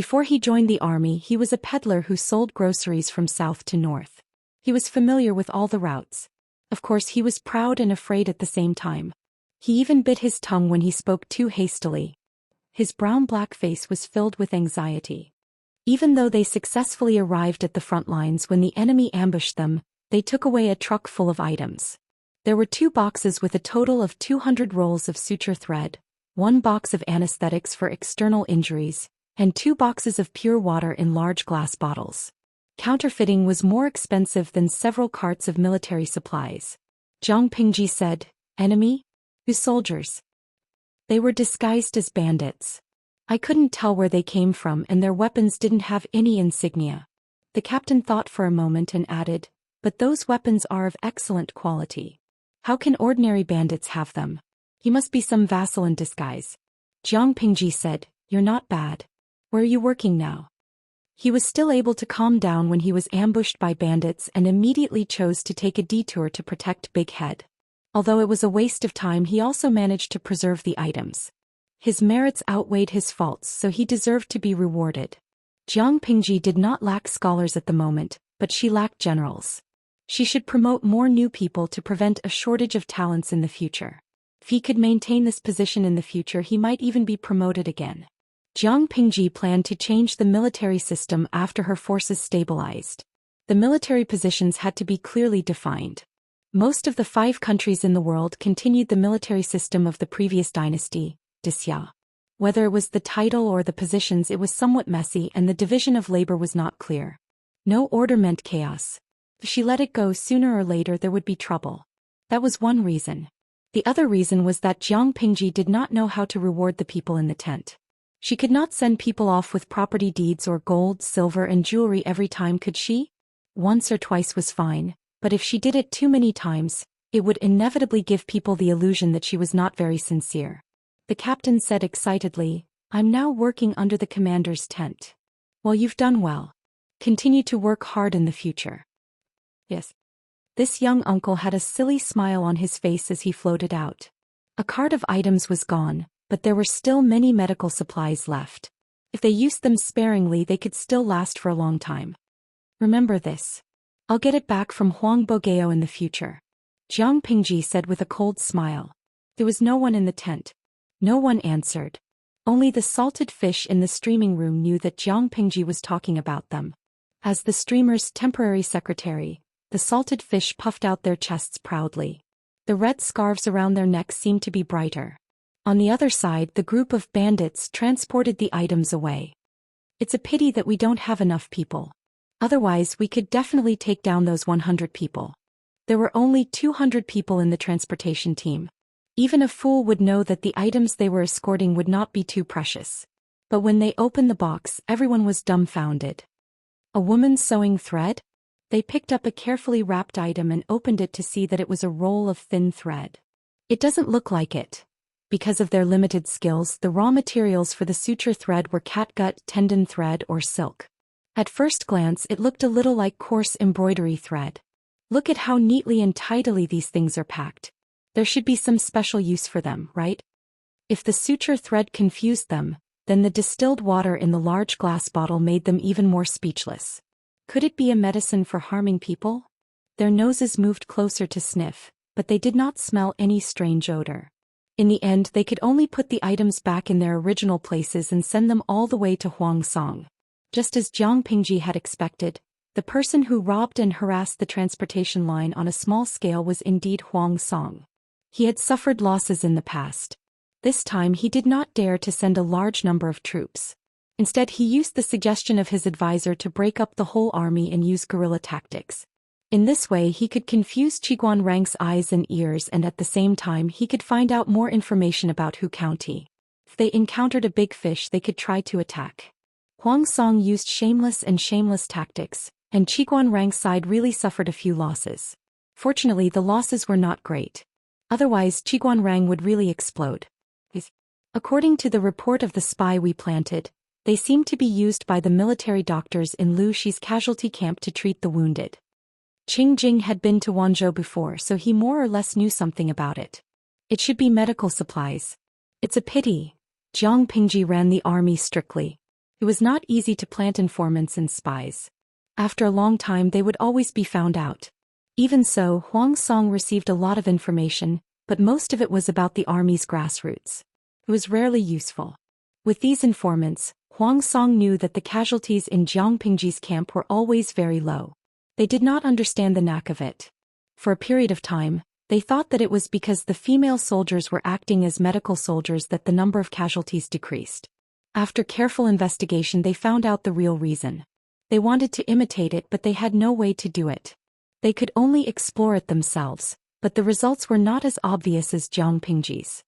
Before he joined the army he was a peddler who sold groceries from south to north. He was familiar with all the routes. Of course he was proud and afraid at the same time. He even bit his tongue when he spoke too hastily. His brown-black face was filled with anxiety. Even though they successfully arrived at the front lines when the enemy ambushed them, they took away a truck full of items. There were 2 boxes with a total of 200 rolls of suture thread, 1 box of anesthetics for external injuries, and 2 boxes of pure water in large glass bottles. Counterfeiting was more expensive than several carts of military supplies. Jiang Pingji said, "Enemy? Whose soldiers?" "They were disguised as bandits. I couldn't tell where they came from and their weapons didn't have any insignia." The captain thought for a moment and added, "But those weapons are of excellent quality. How can ordinary bandits have them? He must be some vassal in disguise." Jiang Pingji said, "You're not bad. Where are you working now?" He was still able to calm down when he was ambushed by bandits and immediately chose to take a detour to protect Big Head. Although it was a waste of time, he also managed to preserve the items. His merits outweighed his faults, so he deserved to be rewarded. Jiang Pingji did not lack scholars at the moment, but she lacked generals. She should promote more new people to prevent a shortage of talents in the future. If he could maintain this position in the future, he might even be promoted again. Jiang Pingji planned to change the military system after her forces stabilized. The military positions had to be clearly defined. Most of the 5 countries in the world continued the military system of the previous dynasty, Xia. Whether it was the title or the positions, it was somewhat messy and the division of labor was not clear. No order meant chaos. If she let it go, sooner or later there would be trouble. That was one reason. The other reason was that Jiang Pingji did not know how to reward the people in the tent. She could not send people off with property deeds or gold, silver and jewelry every time, could she? Once or twice was fine, but if she did it too many times, it would inevitably give people the illusion that she was not very sincere. The captain said excitedly, "I'm now working under the commander's tent." "Well, you've done well. Continue to work hard in the future." "Yes." This young uncle had a silly smile on his face as he floated out. A cart of items was gone, but there were still many medical supplies left. If they used them sparingly, they could still last for a long time. "Remember this. I'll get it back from Huang Bogeo in the future," Jiang Pingji said with a cold smile. There was no one in the tent. No one answered. Only the salted fish in the streaming room knew that Jiang Pingji was talking about them. As the streamer's temporary secretary, the salted fish puffed out their chests proudly. The red scarves around their necks seemed to be brighter. On the other side, the group of bandits transported the items away. "It's a pity that we don't have enough people. Otherwise we could definitely take down those 100 people." There were only 200 people in the transportation team. Even a fool would know that the items they were escorting would not be too precious. But when they opened the box, everyone was dumbfounded. A woman sewing thread? They picked up a carefully wrapped item and opened it to see that it was a roll of thin thread. It doesn't look like it. Because of their limited skills, the raw materials for the suture thread were catgut, tendon thread, or silk. At first glance it looked a little like coarse embroidery thread. Look at how neatly and tidily these things are packed. There should be some special use for them, right? If the suture thread confused them, then the distilled water in the large glass bottle made them even more speechless. Could it be a medicine for harming people? Their noses moved closer to sniff, but they did not smell any strange odor. In the end they could only put the items back in their original places and send them all the way to Huang Song. Just as Jiang Pingji had expected, the person who robbed and harassed the transportation line on a small scale was indeed Huang Song. He had suffered losses in the past. This time he did not dare to send a large number of troops. Instead he used the suggestion of his advisor to break up the whole army and use guerrilla tactics. In this way he could confuse Qiguan Rang's eyes and ears, and at the same time he could find out more information about Hu County. If they encountered a big fish they could try to attack. Huang Song used shameless tactics, and Qiguan Rang's side really suffered a few losses. Fortunately the losses were not great. Otherwise Qiguan Rang would really explode. According to the report of the spy we planted, they seemed to be used by the military doctors in Lu Shi's casualty camp to treat the wounded. Qing Jing had been to Wanzhou before, so he more or less knew something about it. It should be medical supplies. It's a pity. Jiang Pingji ran the army strictly. It was not easy to plant informants and spies. After a long time they would always be found out. Even so, Huang Song received a lot of information, but most of it was about the army's grassroots. It was rarely useful. With these informants, Huang Song knew that the casualties in Jiang Pingji's camp were always very low. They did not understand the knack of it. For a period of time, they thought that it was because the female soldiers were acting as medical soldiers that the number of casualties decreased. After careful investigation they found out the real reason. They wanted to imitate it, but they had no way to do it. They could only explore it themselves, but the results were not as obvious as Jiang Pingji's.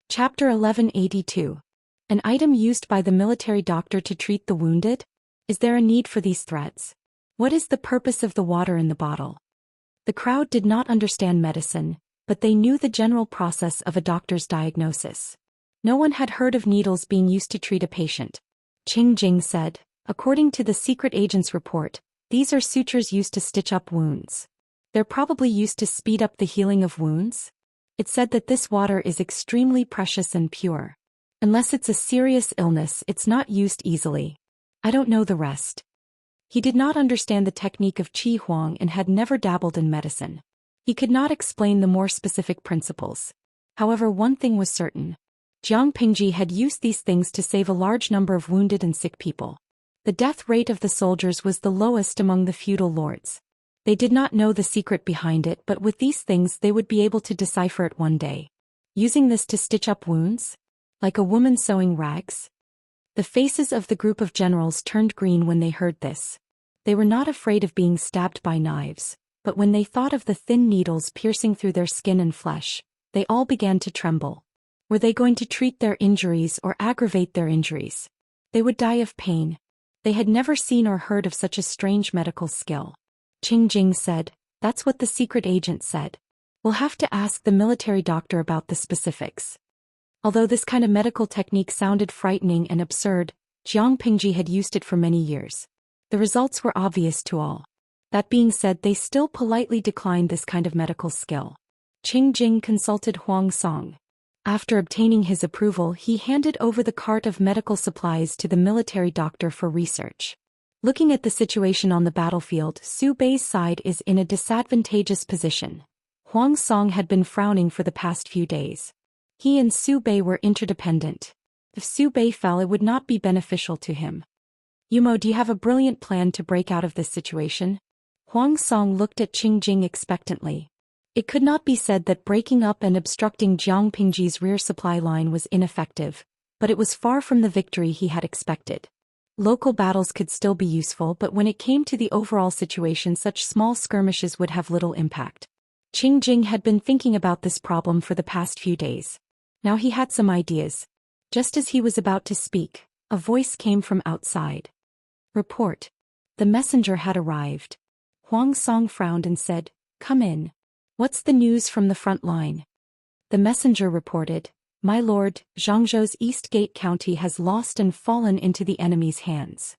Chapter 1182. An item used by the military doctor to treat the wounded? Is there a need for these threats? What is the purpose of the water in the bottle? The crowd did not understand medicine, but they knew the general process of a doctor's diagnosis. No one had heard of needles being used to treat a patient. Qing Jing said, according to the secret agent's report, these are sutures used to stitch up wounds. They're probably used to speed up the healing of wounds. It said that this water is extremely precious and pure. Unless it's a serious illness, it's not used easily. I don't know the rest. He did not understand the technique of Qi Huang and had never dabbled in medicine. He could not explain the more specific principles. However, one thing was certain. Jiang Pingji had used these things to save a large number of wounded and sick people. The death rate of the soldiers was the lowest among the feudal lords. They did not know the secret behind it, but with these things they would be able to decipher it one day. Using this to stitch up wounds? Like a woman sewing rags? The faces of the group of generals turned green when they heard this. They were not afraid of being stabbed by knives, but when they thought of the thin needles piercing through their skin and flesh, they all began to tremble. Were they going to treat their injuries or aggravate their injuries? They would die of pain. They had never seen or heard of such a strange medical skill. Qing Jing said, that's what the secret agent said. We'll have to ask the military doctor about the specifics. Although this kind of medical technique sounded frightening and absurd, Jiang Pingji had used it for many years. The results were obvious to all. That being said, they still politely declined this kind of medical skill. Qing Jing consulted Huang Song. After obtaining his approval, he handed over the cart of medical supplies to the military doctor for research. Looking at the situation on the battlefield, Su Bei's side is in a disadvantageous position. Huang Song had been frowning for the past few days. He and Su Bei were interdependent. If Su Bei fell, it would not be beneficial to him. Yumo, do you have a brilliant plan to break out of this situation? Huang Song looked at Qing Jing expectantly. It could not be said that breaking up and obstructing Jiang Pingji's rear supply line was ineffective, but it was far from the victory he had expected. Local battles could still be useful, but when it came to the overall situation, such small skirmishes would have little impact. Qing Jing had been thinking about this problem for the past few days. Now he had some ideas. Just as he was about to speak, a voice came from outside. Report. The messenger had arrived. Huang Song frowned and said, come in. What's the news from the front line? The messenger reported, my lord, Zhangzhou's East Gate County has lost and fallen into the enemy's hands.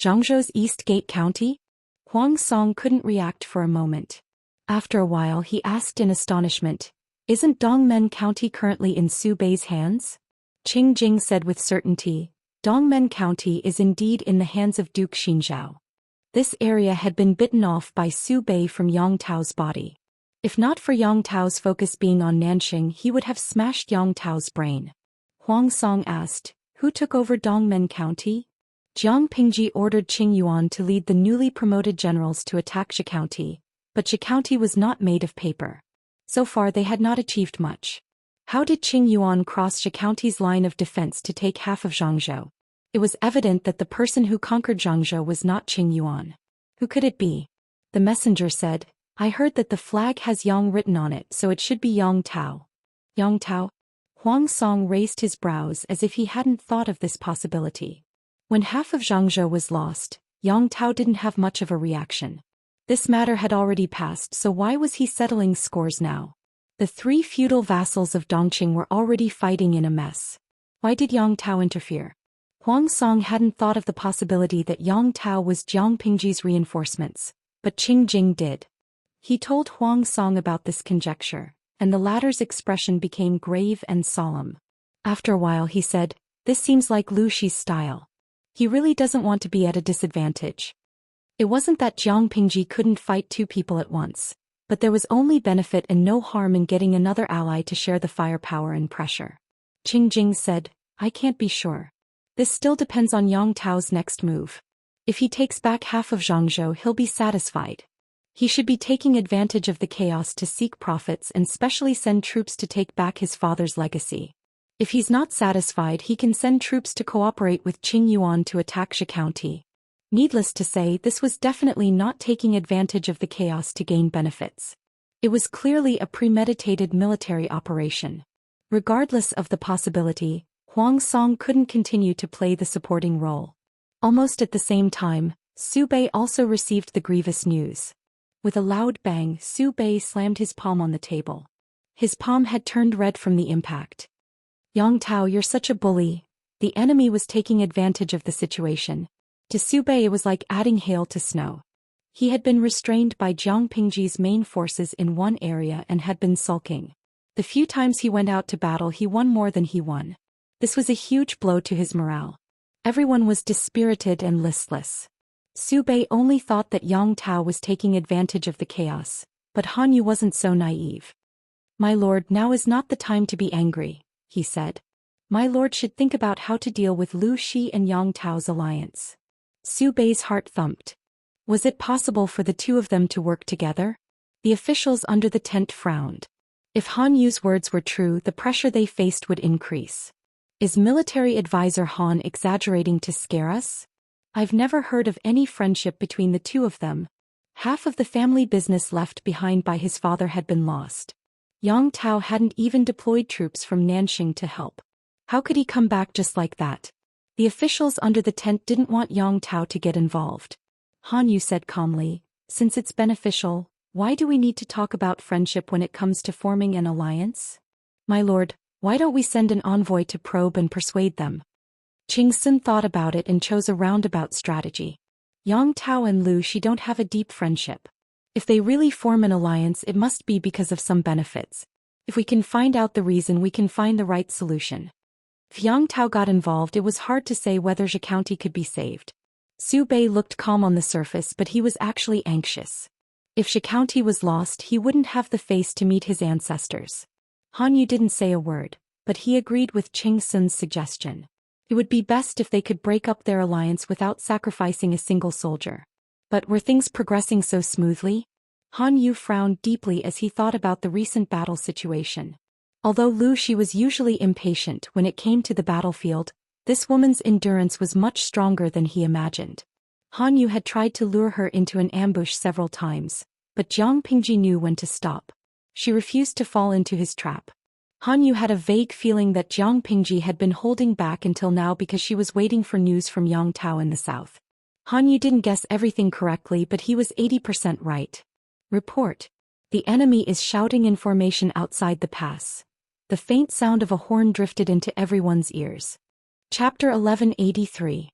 Zhangzhou's East Gate County? Huang Song couldn't react for a moment. After a while he asked in astonishment, "Isn't Dongmen County currently in Su Bei's hands?" Qing Jing said with certainty, "Dongmen County is indeed in the hands of Duke Xinzhao. This area had been bitten off by Su Bei from Yang Tao's body. If not for Yang Tao's focus being on Nanxing, he would have smashed Yang Tao's brain." Huang Song asked, "Who took over Dongmen County?" Jiang Pingji ordered Qing Yuan to lead the newly promoted generals to attack Zhe County, but Zhe County was not made of paper. So far they had not achieved much. How did Qing Yuan cross Zhe County's line of defense to take half of Zhangzhou? It was evident that the person who conquered Zhangzhou was not Qing Yuan. Who could it be? The messenger said, "I heard that the flag has Yang written on it, so it should be Yang Tao." Yang Tao? Huang Song raised his brows as if he hadn't thought of this possibility. When half of Zhangzhou was lost, Yang Tao didn't have much of a reaction. This matter had already passed, so why was he settling scores now? The three feudal vassals of Dongqing were already fighting in a mess. Why did Yang Tao interfere? Huang Song hadn't thought of the possibility that Yang Tao was Jiang Pingji's reinforcements, but Qing Jing did. He told Huang Song about this conjecture, and the latter's expression became grave and solemn. After a while he said, "This seems like Lu Shi's style. He really doesn't want to be at a disadvantage." It wasn't that Jiang Pingji couldn't fight two people at once, but there was only benefit and no harm in getting another ally to share the firepower and pressure. Qing Jing said, "I can't be sure. This still depends on Yang Tao's next move. If he takes back half of Zhangzhou, he'll be satisfied. He should be taking advantage of the chaos to seek profits and specially send troops to take back his father's legacy. If he's not satisfied, he can send troops to cooperate with Qing Yuan to attack Zhe County." Needless to say, this was definitely not taking advantage of the chaos to gain benefits. It was clearly a premeditated military operation. Regardless of the possibility, Huang Song couldn't continue to play the supporting role. Almost at the same time, Su Bei also received the grievous news. With a loud bang, Su Bei slammed his palm on the table. His palm had turned red from the impact. "Yang Tao, you're such a bully." The enemy was taking advantage of the situation. To Su Bei it was like adding hail to snow. He had been restrained by Jiang Pingji's main forces in one area and had been sulking. The few times he went out to battle he won more than he won. This was a huge blow to his morale. Everyone was dispirited and listless. Su Bei only thought that Yang Tao was taking advantage of the chaos, but Han Yu wasn't so naive. "My lord, now is not the time to be angry," he said. "My lord should think about how to deal with Lu Shi and Yang Tao's alliance." Su Bei's heart thumped. Was it possible for the two of them to work together? The officials under the tent frowned. If Han Yu's words were true, the pressure they faced would increase. Is military advisor Han exaggerating to scare us? I've never heard of any friendship between the two of them. Half of the family business left behind by his father had been lost. Yang Tao hadn't even deployed troops from Nanxing to help. How could he come back just like that? The officials under the tent didn't want Yang Tao to get involved. Han Yu said calmly, "Since it's beneficial, why do we need to talk about friendship when it comes to forming an alliance? My lord, why don't we send an envoy to probe and persuade them?" Qing Sun thought about it and chose a roundabout strategy. Yang Tao and Lu Shi don't have a deep friendship. If they really form an alliance, it must be because of some benefits. If we can find out the reason, we can find the right solution. If Yang Tao got involved, it was hard to say whether Zhe County could be saved. Su Bei looked calm on the surface, but he was actually anxious. If Zhe County was lost, he wouldn't have the face to meet his ancestors. Han Yu didn't say a word, but he agreed with Qing Sun's suggestion. It would be best if they could break up their alliance without sacrificing a single soldier. But were things progressing so smoothly? Han Yu frowned deeply as he thought about the recent battle situation. Although Lu Shi was usually impatient when it came to the battlefield, this woman's endurance was much stronger than he imagined. Han Yu had tried to lure her into an ambush several times, but Jiang Pingji knew when to stop. She refused to fall into his trap. Han Yu had a vague feeling that Jiang Pingji had been holding back until now because she was waiting for news from Yang Tao in the south. Han Yu didn't guess everything correctly, but he was 80% right. Report. The enemy is shouting in formation outside the pass. The faint sound of a horn drifted into everyone's ears. Chapter 1183.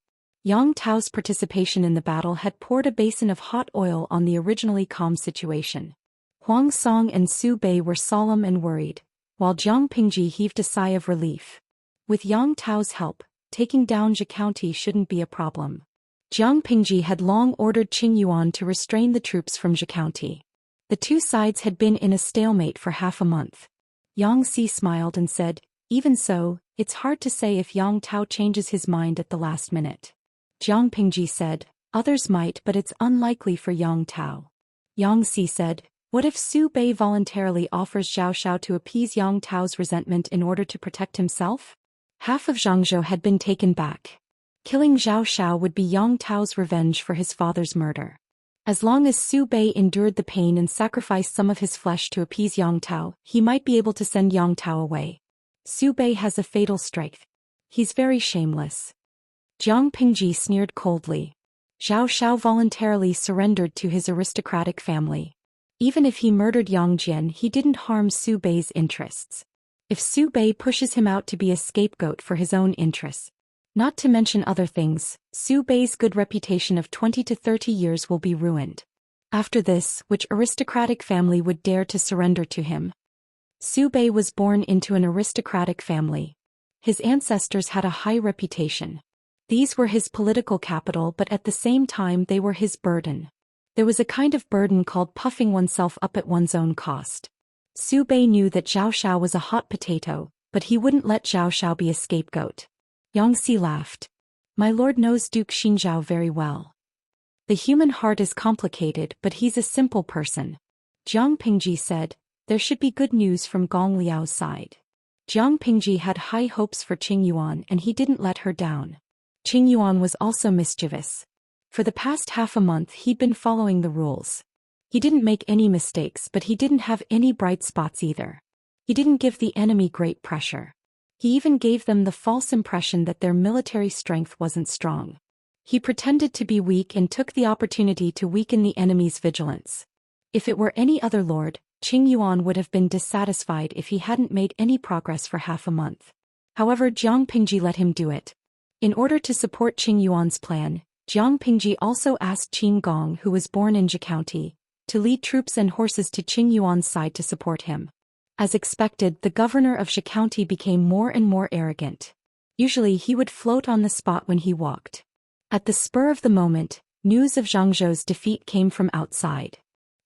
Yang Tao's participation in the battle had poured a basin of hot oil on the originally calm situation. Huang Song and Su Bei were solemn and worried, while Jiang Pingji heaved a sigh of relief. With Yang Tao's help, taking down Zhou County shouldn't be a problem. Jiang Pingji had long ordered Qing Yuan to restrain the troops from Zhou County. The two sides had been in a stalemate for half a month. Yang Si smiled and said, "Even so, it's hard to say if Yang Tao changes his mind at the last minute." Jiang Pingji said, "Others might, but it's unlikely for Yang Tao." Yang Si said, "What if Su Bei voluntarily offers Zhao Xiao to appease Yang Tao's resentment in order to protect himself?" Half of Zhangzhou had been taken back. Killing Zhao Xiao would be Yang Tao's revenge for his father's murder. As long as Su Bei endured the pain and sacrificed some of his flesh to appease Yang Tao, he might be able to send Yang Tao away. Su Bei has a fatal strike. He's very shameless. Jiang Pingji sneered coldly. Zhao Xiao voluntarily surrendered to his aristocratic family. Even if he murdered Yang Jian, he didn't harm Su Bei's interests. If Su Bei pushes him out to be a scapegoat for his own interests, not to mention other things, Su Bei's good reputation of 20 to 30 years will be ruined. After this, which aristocratic family would dare to surrender to him? Su Bei was born into an aristocratic family. His ancestors had a high reputation. These were his political capital, but at the same time they were his burden. There was a kind of burden called puffing oneself up at one's own cost. Su Bei knew that Zhao Xiao was a hot potato, but he wouldn't let Zhao Xiao be a scapegoat. Yang Si laughed. "My lord knows Duke Xinzhao very well. The human heart is complicated, but he's a simple person." Jiang Pingji said, "There should be good news from Gong Liao's side." Jiang Pingji had high hopes for Qing Yuan and he didn't let her down. Qing Yuan was also mischievous. For the past half a month he'd been following the rules. He didn't make any mistakes, but he didn't have any bright spots either. He didn't give the enemy great pressure. He even gave them the false impression that their military strength wasn't strong. He pretended to be weak and took the opportunity to weaken the enemy's vigilance. If it were any other lord, Qing Yuan would have been dissatisfied if he hadn't made any progress for half a month. However, Jiang Pingji let him do it. In order to support Qing Yuan's plan, Jiang Pingji also asked Qin Gong, who was born in Zhou County, to lead troops and horses to Qing Yuan's side to support him. As expected, the governor of Zhou County became more and more arrogant. Usually he would float on the spot when he walked. At the spur of the moment, news of Zhangzhou's defeat came from outside.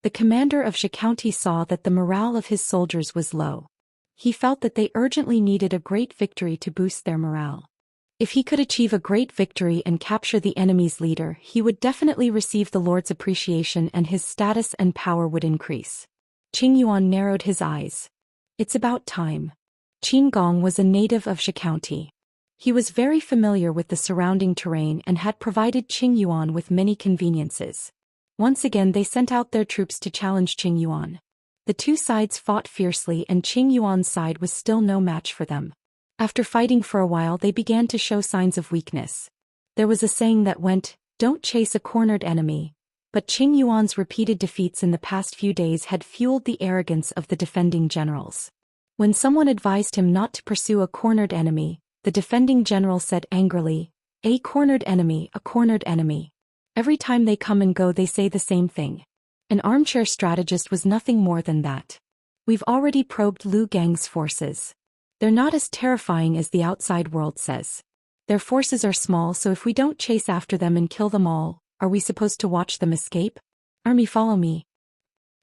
The commander of Zhou County saw that the morale of his soldiers was low. He felt that they urgently needed a great victory to boost their morale. If he could achieve a great victory and capture the enemy's leader, he would definitely receive the Lord's appreciation and his status and power would increase. Qing Yuan narrowed his eyes. It's about time. Qin Gong was a native of Zhou County. He was very familiar with the surrounding terrain and had provided Qing Yuan with many conveniences. Once again they sent out their troops to challenge Qing Yuan. The two sides fought fiercely and Qing Yuan's side was still no match for them. After fighting for a while they began to show signs of weakness. There was a saying that went, "Don't chase a cornered enemy," but Qing Yuan's repeated defeats in the past few days had fueled the arrogance of the defending generals. When someone advised him not to pursue a cornered enemy, the defending general said angrily, "A cornered enemy, a cornered enemy." Every time they come and go they say the same thing. An armchair strategist was nothing more than that. We've already probed Lu Gang's forces. They're not as terrifying as the outside world says. Their forces are small, so if we don't chase after them and kill them all, are we supposed to watch them escape? Army, follow me.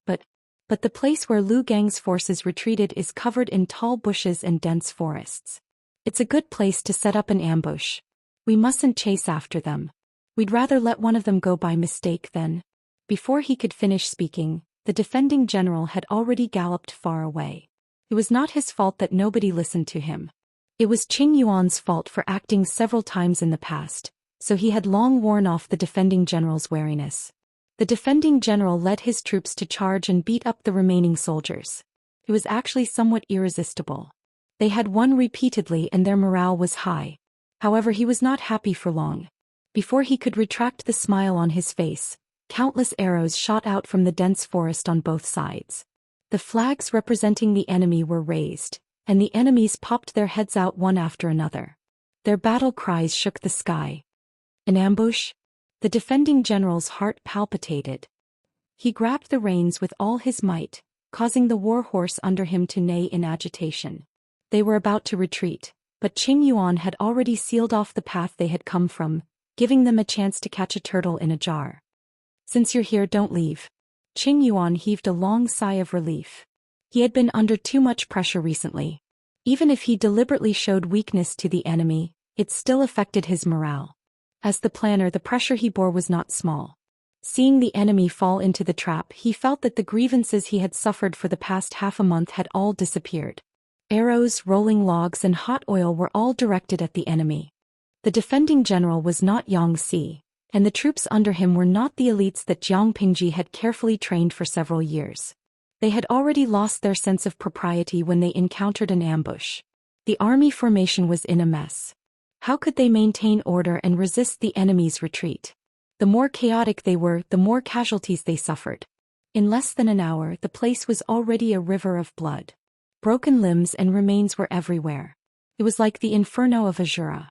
But the place where Lu Gang's forces retreated is covered in tall bushes and dense forests. It's a good place to set up an ambush. We mustn't chase after them. We'd rather let one of them go by mistake than... Before he could finish speaking, the defending general had already galloped far away. It was not his fault that nobody listened to him. It was Qing Yuan's fault for acting several times in the past, so he had long worn off the defending general's wariness. The defending general led his troops to charge and beat up the remaining soldiers. It was actually somewhat irresistible. They had won repeatedly and their morale was high. However, he was not happy for long. Before he could retract the smile on his face, countless arrows shot out from the dense forest on both sides. The flags representing the enemy were raised, and the enemies popped their heads out one after another. Their battle cries shook the sky. An ambush? The defending general's heart palpitated. He grabbed the reins with all his might, causing the war horse under him to neigh in agitation. They were about to retreat, but Qing Yuan had already sealed off the path they had come from, giving them a chance to catch a turtle in a jar. Since you're here, don't leave. Qing Yuan heaved a long sigh of relief. He had been under too much pressure recently. Even if he deliberately showed weakness to the enemy, it still affected his morale. As the planner, the pressure he bore was not small. Seeing the enemy fall into the trap, he felt that the grievances he had suffered for the past half a month had all disappeared. Arrows, rolling logs, and hot oil were all directed at the enemy. The defending general was not Yang Si, and the troops under him were not the elites that Jiang Pingji had carefully trained for several years. They had already lost their sense of propriety when they encountered an ambush. The army formation was in a mess. How could they maintain order and resist the enemy's retreat? The more chaotic they were, the more casualties they suffered. In less than an hour, the place was already a river of blood. Broken limbs and remains were everywhere. It was like the inferno of Azura.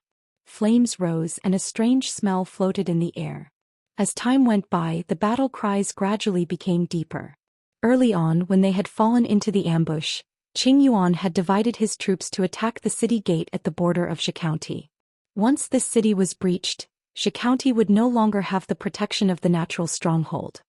Flames rose and a strange smell floated in the air. As time went by, the battle cries gradually became deeper. Early on, when they had fallen into the ambush, Qing Yuan had divided his troops to attack the city gate at the border of Shi County. Once this city was breached, Shi County would no longer have the protection of the natural stronghold.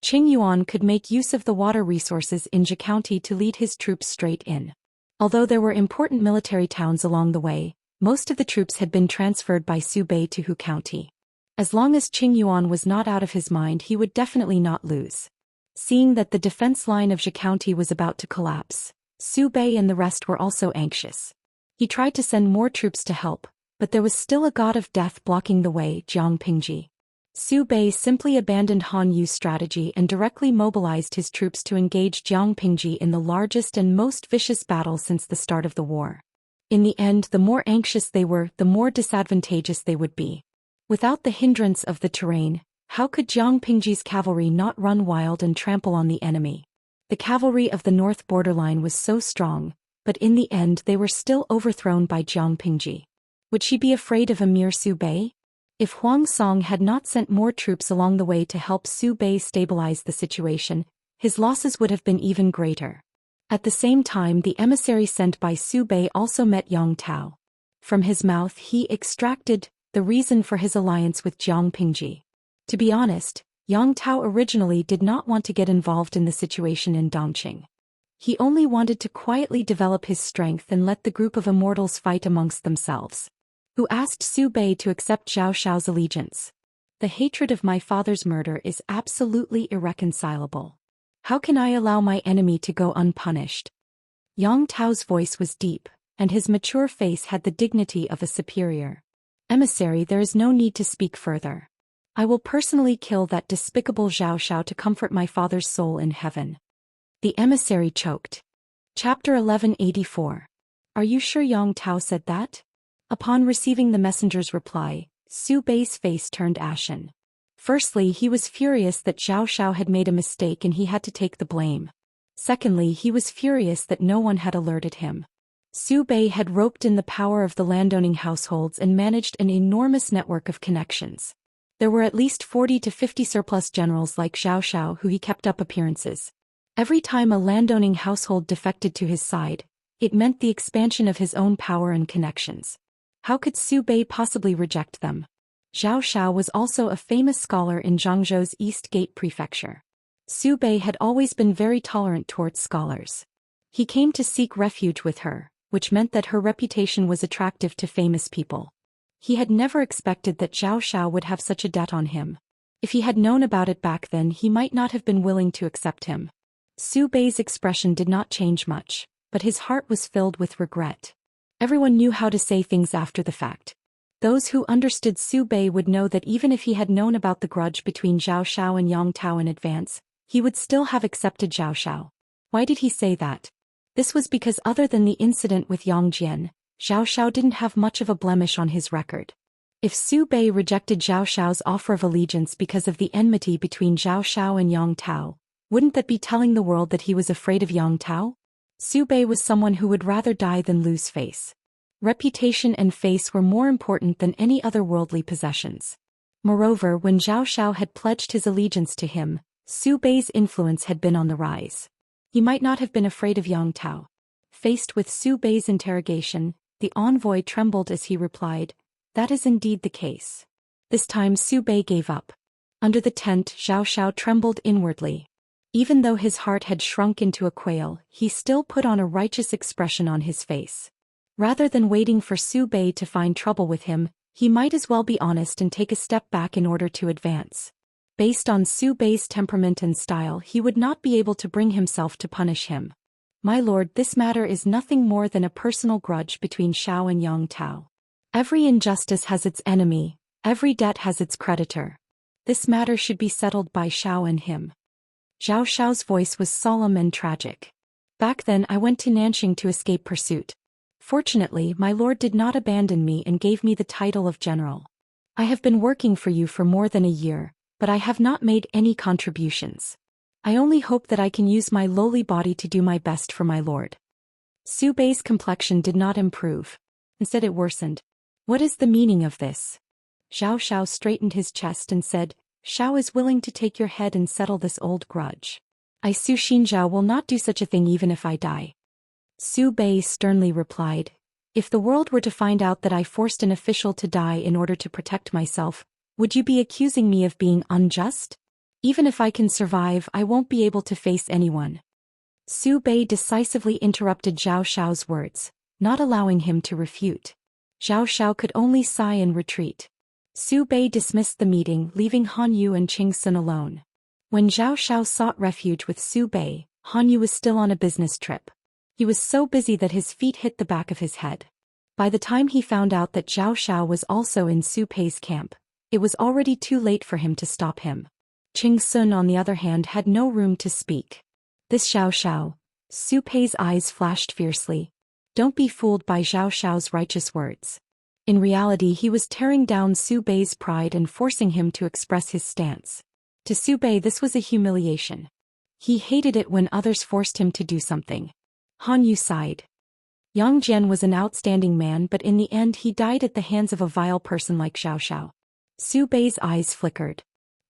Qing Yuan could make use of the water resources in Zhou County to lead his troops straight in. Although there were important military towns along the way, most of the troops had been transferred by Su Bei to Hu County. As long as Qing Yuan was not out of his mind, he would definitely not lose. Seeing that the defense line of Zhou County was about to collapse, Su Bei and the rest were also anxious. He tried to send more troops to help, but there was still a god of death blocking the way, Jiang Pingji. Su Bei simply abandoned Han Yu's strategy and directly mobilized his troops to engage Jiang Pingji in the largest and most vicious battle since the start of the war. In the end, the more anxious they were, the more disadvantageous they would be. Without the hindrance of the terrain, how could Jiang Pingji's cavalry not run wild and trample on the enemy? The cavalry of the north borderline was so strong, but in the end they were still overthrown by Jiang Pingji. Would she be afraid of a mere Su Bei? If Huang Song had not sent more troops along the way to help Su Bei stabilize the situation, his losses would have been even greater. At the same time, the emissary sent by Su Bei also met Yang Tao. From his mouth he extracted the reason for his alliance with Jiang Pingji. To be honest, Yang Tao originally did not want to get involved in the situation in Dongqing. He only wanted to quietly develop his strength and let the group of immortals fight amongst themselves. Who asked Su Bei to accept Zhao Xiao's allegiance? The hatred of my father's murder is absolutely irreconcilable. How can I allow my enemy to go unpunished? Yang Tao's voice was deep, and his mature face had the dignity of a superior. Emissary, there is no need to speak further. I will personally kill that despicable Zhao Xiao to comfort my father's soul in heaven. The emissary choked. Chapter 1184. Are you sure Yang Tao said that? Upon receiving the messenger's reply, Su Bei's face turned ashen. Firstly, he was furious that Zhao Xiao had made a mistake and he had to take the blame. Secondly, he was furious that no one had alerted him. Su Bei had roped in the power of the landowning households and managed an enormous network of connections. There were at least 40 to 50 surplus generals like Zhao Xiao who he kept up appearances. Every time a landowning household defected to his side, it meant the expansion of his own power and connections. How could Su Bei possibly reject them? Zhao Xiao was also a famous scholar in Zhangzhou's East Gate Prefecture. Su Bei had always been very tolerant towards scholars. He came to seek refuge with her, which meant that her reputation was attractive to famous people. He had never expected that Zhao Xiao would have such a debt on him. If he had known about it back then, he might not have been willing to accept him. Su Bei's expression did not change much, but his heart was filled with regret. Everyone knew how to say things after the fact. Those who understood Su Bei would know that even if he had known about the grudge between Zhao Xiao and Yang Tao in advance, he would still have accepted Zhao Xiao. Why did he say that? This was because other than the incident with Yang Jian, Zhao Xiao didn't have much of a blemish on his record. If Su Bei rejected Zhao Xiao's offer of allegiance because of the enmity between Zhao Xiao and Yang Tao, wouldn't that be telling the world that he was afraid of Yang Tao? Su Bei was someone who would rather die than lose face. Reputation and face were more important than any other worldly possessions. Moreover, when Zhao Xiao had pledged his allegiance to him, Su Bei's influence had been on the rise. He might not have been afraid of Yang Tao. Faced with Su Bei's interrogation, the envoy trembled as he replied, "That is indeed the case." This time Su Bei gave up. Under the tent, Zhao Xiao trembled inwardly. Even though his heart had shrunk into a quail, he still put on a righteous expression on his face. Rather than waiting for Su Bei to find trouble with him, he might as well be honest and take a step back in order to advance. Based on Su Bei's temperament and style, he would not be able to bring himself to punish him. "My lord, this matter is nothing more than a personal grudge between Xiao and Yang Tao. Every injustice has its enemy, every debt has its creditor. This matter should be settled by Xiao and him." Zhao Xiao's voice was solemn and tragic. "Back then I went to Nanxing to escape pursuit. Fortunately, my lord did not abandon me and gave me the title of general. I have been working for you for more than a year, but I have not made any contributions. I only hope that I can use my lowly body to do my best for my lord." Su Bei's complexion did not improve. Instead it worsened. "What is the meaning of this?" Zhao Xiao straightened his chest and said, "Xiao is willing to take your head and settle this old grudge. I, Su Xinjiao, will not do such a thing even if I die." Su Bei sternly replied, "If the world were to find out that I forced an official to die in order to protect myself, would you be accusing me of being unjust? Even if I can survive, I won't be able to face anyone." Su Bei decisively interrupted Zhao Xiao's words, not allowing him to refute. Zhao Xiao could only sigh and retreat. Su Bei dismissed the meeting, leaving Han Yu and Qing Sun alone. When Zhao Xiao sought refuge with Su Bei, Han Yu was still on a business trip. He was so busy that his feet hit the back of his head. By the time he found out that Zhao Xiao was also in Su Bei's camp, it was already too late for him to stop him. Qing Sun, on the other hand, had no room to speak. "This Zhao Xiao," Su Bei's eyes flashed fiercely. "Don't be fooled by Zhao Xiao's righteous words." In reality, he was tearing down Su Bei's pride and forcing him to express his stance. To Su Bei, this was a humiliation. He hated it when others forced him to do something. Han Yu sighed. Yang Jian was an outstanding man, but in the end he died at the hands of a vile person like Zhao Xiao. Su Bei's eyes flickered.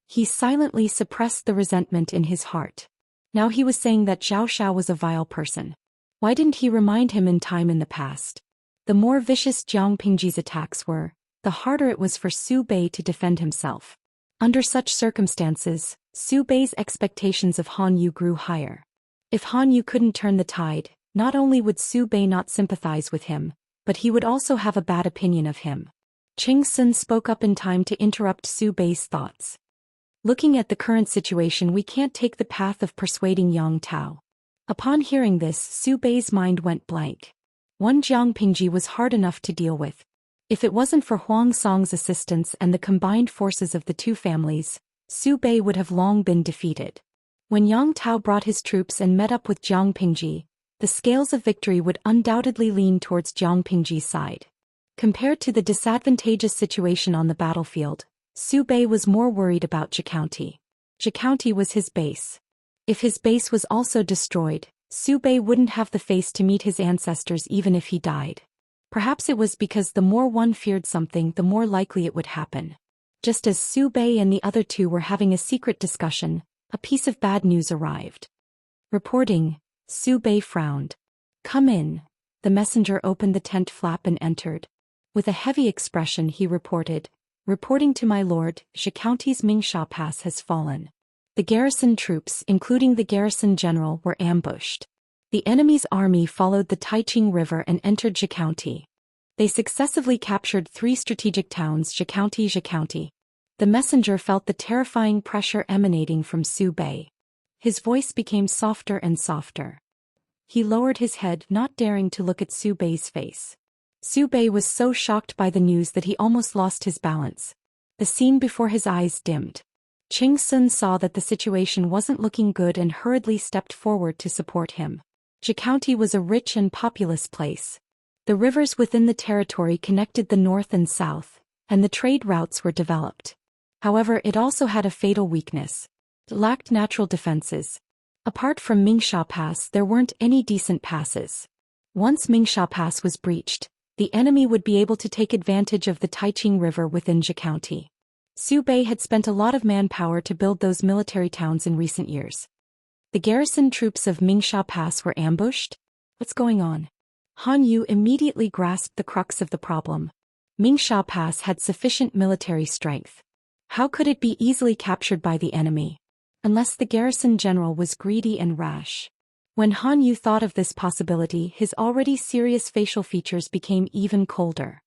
He silently suppressed the resentment in his heart. Now he was saying that Zhao Xiao was a vile person. Why didn't he remind him in time in the past? The more vicious Jiang Pingji's attacks were, the harder it was for Su Bei to defend himself. Under such circumstances, Su Bei's expectations of Han Yu grew higher. If Han Yu couldn't turn the tide, not only would Su Bei not sympathize with him, but he would also have a bad opinion of him. Qing Sun spoke up in time to interrupt Su Bei's thoughts. "Looking at the current situation, we can't take the path of persuading Yang Tao." Upon hearing this, Su Bei's mind went blank. One Jiang Pingji was hard enough to deal with. If it wasn't for Huang Song's assistance and the combined forces of the two families, Su Bei would have long been defeated. When Yang Tao brought his troops and met up with Jiang Pingji, the scales of victory would undoubtedly lean towards Jiang Pingji's side. Compared to the disadvantageous situation on the battlefield, Su Bei was more worried about Zhe County. Zhe County was his base. If his base was also destroyed, Su Bei wouldn't have the face to meet his ancestors even if he died. Perhaps it was because the more one feared something, the more likely it would happen. Just as Su Bei and the other two were having a secret discussion, a piece of bad news arrived. Reporting, Su Bei frowned. "Come in." The messenger opened the tent flap and entered. With a heavy expression he reported, "Reporting to my lord, Zhe County's Mingsha Pass has fallen. The garrison troops, including the garrison general, were ambushed. The enemy's army followed the Taiqing River and entered Zhe County. They successively captured 3 strategic towns, Zhe County, Zhe County." The messenger felt the terrifying pressure emanating from Su Bei. His voice became softer and softer. He lowered his head, not daring to look at Su Bei's face. Su Bei was so shocked by the news that he almost lost his balance. The scene before his eyes dimmed. Qing Sun saw that the situation wasn't looking good and hurriedly stepped forward to support him. Zhe County was a rich and populous place. The rivers within the territory connected the north and south, and the trade routes were developed. However, it also had a fatal weakness. It lacked natural defenses. Apart from Mingsha Pass, there weren't any decent passes. Once Mingsha Pass was breached, the enemy would be able to take advantage of the Taiqing River within Zhe County. Su Bei had spent a lot of manpower to build those military towns in recent years. The garrison troops of Mingsha Pass were ambushed? What's going on? Han Yu immediately grasped the crux of the problem. Mingsha Pass had sufficient military strength. How could it be easily captured by the enemy? Unless the garrison general was greedy and rash. When Han Yu thought of this possibility, his already serious facial features became even colder.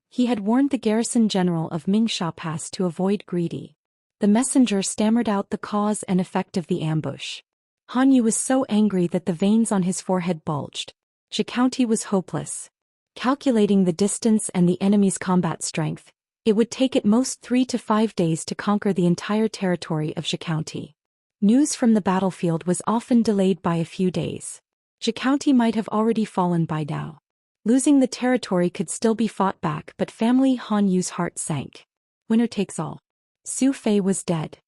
He had warned the garrison general of Mingsha Pass to avoid greedy. The messenger stammered out the cause and effect of the ambush. Han Yu was so angry that the veins on his forehead bulged. Xianxia was hopeless. Calculating the distance and the enemy's combat strength, it would take at most 3 to 5 days to conquer the entire territory of Xianxia. News from the battlefield was often delayed by a few days. Xianxia might have already fallen by now. Losing the territory could still be fought back, but family Han Yu's heart sank. Winner takes all. Su Fei was dead.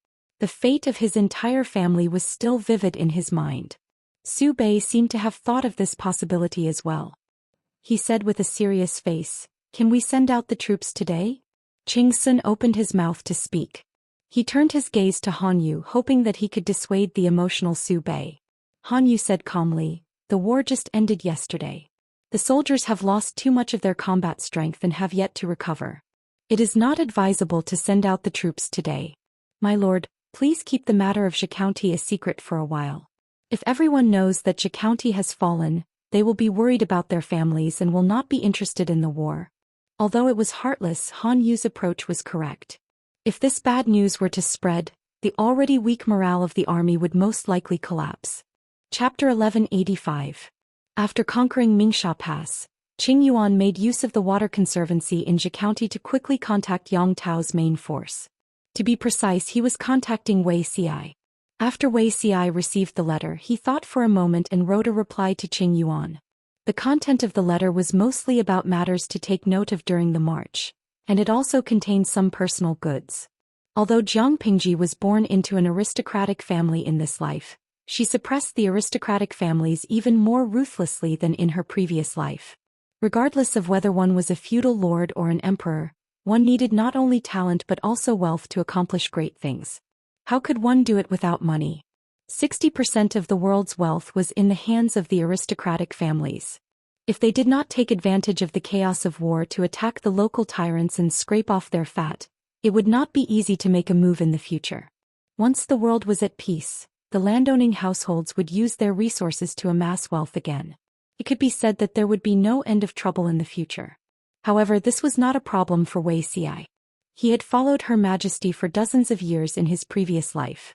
The fate of his entire family was still vivid in his mind. Su Bei seemed to have thought of this possibility as well. He said with a serious face, "Can we send out the troops today?" Qing Sun opened his mouth to speak. He turned his gaze to Han Yu, hoping that he could dissuade the emotional Su Bei. Han Yu said calmly, "The war just ended yesterday. The soldiers have lost too much of their combat strength and have yet to recover. It is not advisable to send out the troops today. My lord, please keep the matter of Xianxia a secret for a while. If everyone knows that Xianxia has fallen, they will be worried about their families and will not be interested in the war." Although it was heartless, Han Yu's approach was correct. If this bad news were to spread, the already weak morale of the army would most likely collapse. Chapter 1185. After conquering Mingsha Pass, Qing Yuan made use of the water conservancy in Xianxia to quickly contact Yang Tao's main force. To be precise, he was contacting Wei Xi. After Wei Xi received the letter, he thought for a moment and wrote a reply to Qing Yuan. The content of the letter was mostly about matters to take note of during the march, and it also contained some personal goods. Although Jiang Pingji was born into an aristocratic family in this life, she suppressed the aristocratic families even more ruthlessly than in her previous life. Regardless of whether one was a feudal lord or an emperor, one needed not only talent but also wealth to accomplish great things. How could one do it without money? 60% of the world's wealth was in the hands of the aristocratic families. If they did not take advantage of the chaos of war to attack the local tyrants and scrape off their fat, it would not be easy to make a move in the future. Once the world was at peace, the landowning households would use their resources to amass wealth again. It could be said that there would be no end of trouble in the future. However, this was not a problem for Wei Xi. He had followed Her Majesty for dozens of years in his previous life.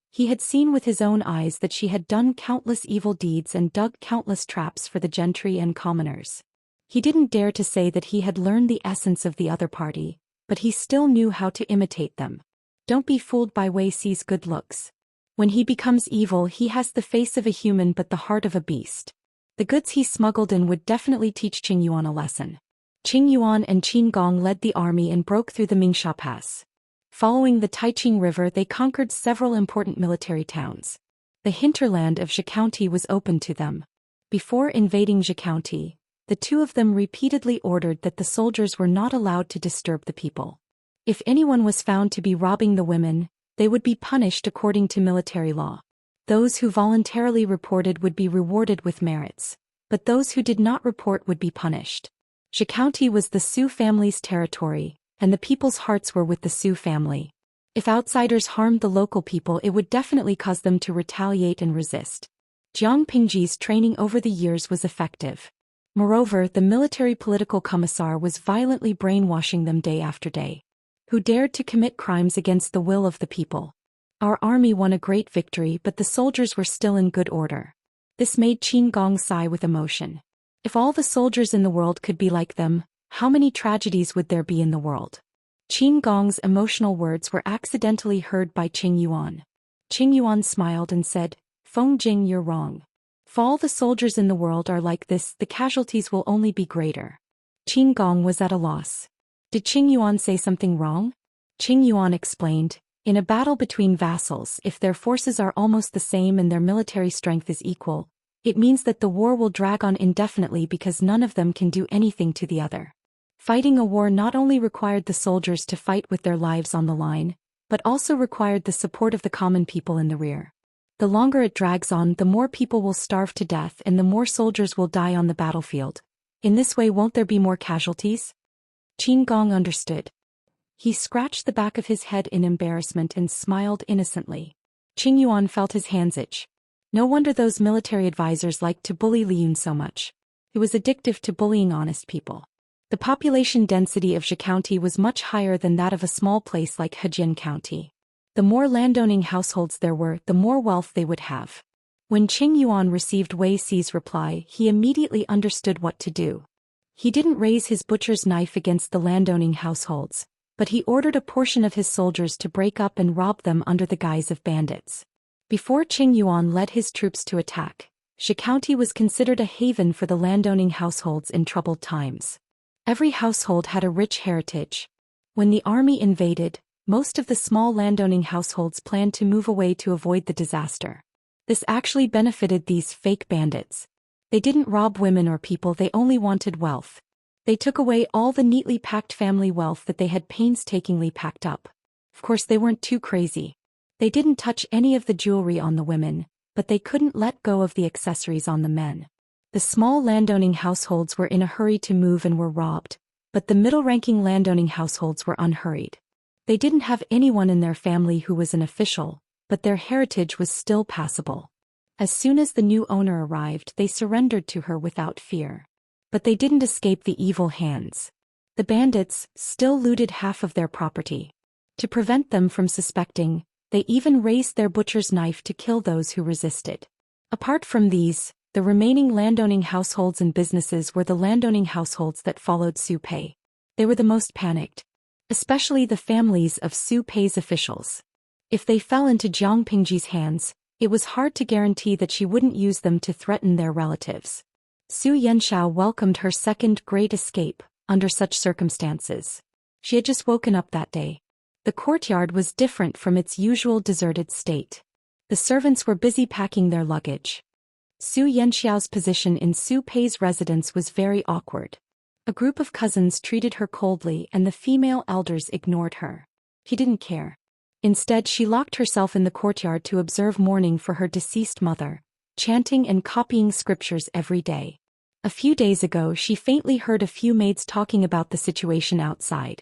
He had seen with his own eyes that she had done countless evil deeds and dug countless traps for the gentry and commoners. He didn't dare to say that he had learned the essence of the other party, but he still knew how to imitate them. Don't be fooled by Wei Xi's good looks. When he becomes evil, he has the face of a human but the heart of a beast. The goods he smuggled in would definitely teach Qing Yuan a lesson. Qing Yuan and Qin Gong led the army and broke through the Mingsha Pass. Following the Taiqing River, they conquered several important military towns. The hinterland of Xianxia was open to them. Before invading Xianxia, the two of them repeatedly ordered that the soldiers were not allowed to disturb the people. If anyone was found to be robbing the women, they would be punished according to military law. Those who voluntarily reported would be rewarded with merits, but those who did not report would be punished. Xianxia was the Su family's territory, and the people's hearts were with the Su family. If outsiders harmed the local people, it would definitely cause them to retaliate and resist. Jiang Pingji's training over the years was effective. Moreover, the military political commissar was violently brainwashing them day after day. Who dared to commit crimes against the will of the people? Our army won a great victory, but the soldiers were still in good order. This made Qin Gong sigh with emotion. If all the soldiers in the world could be like them, how many tragedies would there be in the world? Qin Gong's emotional words were accidentally heard by Qing Yuan. Qing Yuan smiled and said, "Feng Jing, you're wrong. If all the soldiers in the world are like this, the casualties will only be greater." Qin Gong was at a loss. Did Qing Yuan say something wrong? Qing Yuan explained, in a battle between vassals, if their forces are almost the same and their military strength is equal, it means that the war will drag on indefinitely because none of them can do anything to the other. Fighting a war not only required the soldiers to fight with their lives on the line, but also required the support of the common people in the rear. The longer it drags on, the more people will starve to death and the more soldiers will die on the battlefield. In this way, won't there be more casualties? Qin Gong understood. He scratched the back of his head in embarrassment and smiled innocently. Qing Yuan felt his hands itch. No wonder those military advisors liked to bully Li Yun so much. It was addictive to bullying honest people. The population density of Zhe County was much higher than that of a small place like Hejian County. The more landowning households there were, the more wealth they would have. When Qing Yuan received Wei Si's reply, he immediately understood what to do. He didn't raise his butcher's knife against the landowning households, but he ordered a portion of his soldiers to break up and rob them under the guise of bandits. Before Qing Yuan led his troops to attack, Zhe County was considered a haven for the landowning households in troubled times. Every household had a rich heritage. When the army invaded, most of the small landowning households planned to move away to avoid the disaster. This actually benefited these fake bandits. They didn't rob women or people, they only wanted wealth. They took away all the neatly packed family wealth that they had painstakingly packed up. Of course, they weren't too crazy. They didn't touch any of the jewelry on the women, but they couldn't let go of the accessories on the men. The small landowning households were in a hurry to move and were robbed, but the middle-ranking landowning households were unhurried. They didn't have anyone in their family who was an official, but their heritage was still passable. As soon as the new owner arrived, they surrendered to her without fear. But they didn't escape the evil hands. The bandits still looted half of their property. To prevent them from suspecting, they even raised their butcher's knife to kill those who resisted. Apart from these, the remaining landowning households and businesses were the landowning households that followed Su Pei. They were the most panicked, especially the families of Su Pei's officials. If they fell into Jiang Pingji's hands, it was hard to guarantee that she wouldn't use them to threaten their relatives. Su Yanxiao welcomed her second great escape under such circumstances. She had just woken up that day. The courtyard was different from its usual deserted state. The servants were busy packing their luggage. Su Yanxiao's position in Su Pei's residence was very awkward. A group of cousins treated her coldly and the female elders ignored her. She didn't care. Instead, she locked herself in the courtyard to observe mourning for her deceased mother, chanting and copying scriptures every day. A few days ago, she faintly heard a few maids talking about the situation outside.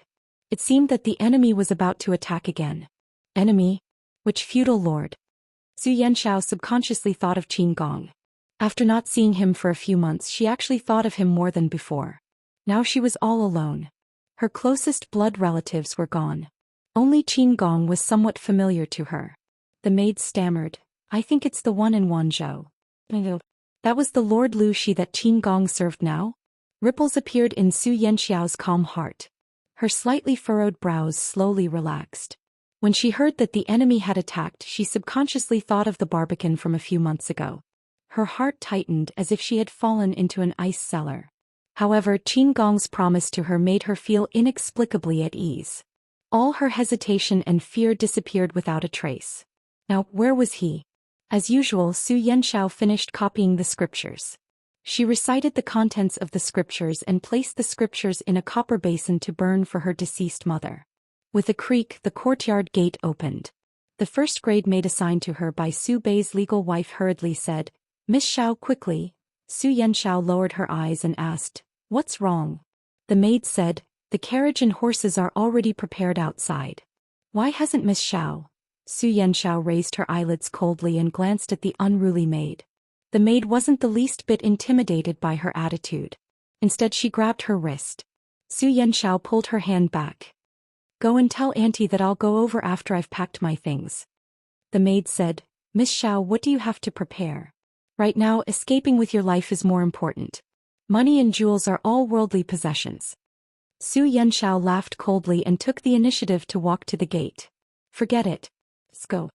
It seemed that the enemy was about to attack again. Enemy? Which feudal lord? Su Yanxiao subconsciously thought of Qin Gong. After not seeing him for a few months, she actually thought of him more than before. Now she was all alone. Her closest blood relatives were gone. Only Qin Gong was somewhat familiar to her. The maid stammered, "I think it's the one in Wanzhou." That was the Lord Lu Shi that Qin Gong served now? Ripples appeared in Su Yanxiao's calm heart. Her slightly furrowed brows slowly relaxed. When she heard that the enemy had attacked, she subconsciously thought of the barbican from a few months ago. Her heart tightened as if she had fallen into an ice cellar. However, Qin Gong's promise to her made her feel inexplicably at ease. All her hesitation and fear disappeared without a trace. Now, where was he? As usual, Su Yanxiao finished copying the scriptures. She recited the contents of the scriptures and placed the scriptures in a copper basin to burn for her deceased mother. With a creak, the courtyard gate opened. The first grade maid assigned to her by Su Bei's legal wife hurriedly said, "Miss Xiao, quickly." Su Yanxiao lowered her eyes and asked, "What's wrong?" The maid said, "The carriage and horses are already prepared outside." "Why hasn't Miss Xiao?" Su Yanxiao raised her eyelids coldly and glanced at the unruly maid. The maid wasn't the least bit intimidated by her attitude. Instead, she grabbed her wrist. Su Yanxiao pulled her hand back. "Go and tell Auntie that I'll go over after I've packed my things." The maid said, "Miss Xiao, what do you have to prepare? Right now, escaping with your life is more important. Money and jewels are all worldly possessions." Su Yanxiao laughed coldly and took the initiative to walk to the gate. "Forget it. Let's go."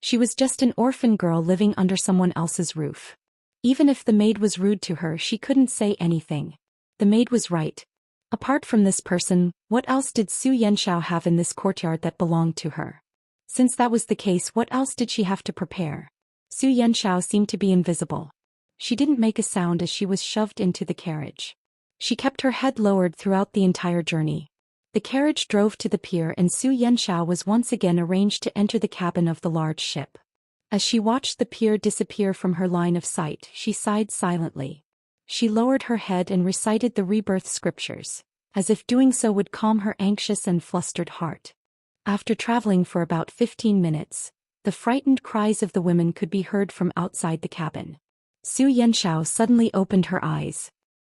She was just an orphan girl living under someone else's roof. Even if the maid was rude to her, she couldn't say anything. The maid was right. Apart from this person, what else did Su Yanxiao have in this courtyard that belonged to her? Since that was the case, what else did she have to prepare? Su Yanxiao seemed to be invisible. She didn't make a sound as she was shoved into the carriage. She kept her head lowered throughout the entire journey. The carriage drove to the pier and Xianxia was once again arranged to enter the cabin of the large ship. As she watched the pier disappear from her line of sight, she sighed silently. She lowered her head and recited the rebirth scriptures, as if doing so would calm her anxious and flustered heart. After traveling for about 15 minutes, the frightened cries of the women could be heard from outside the cabin. Xianxia suddenly opened her eyes.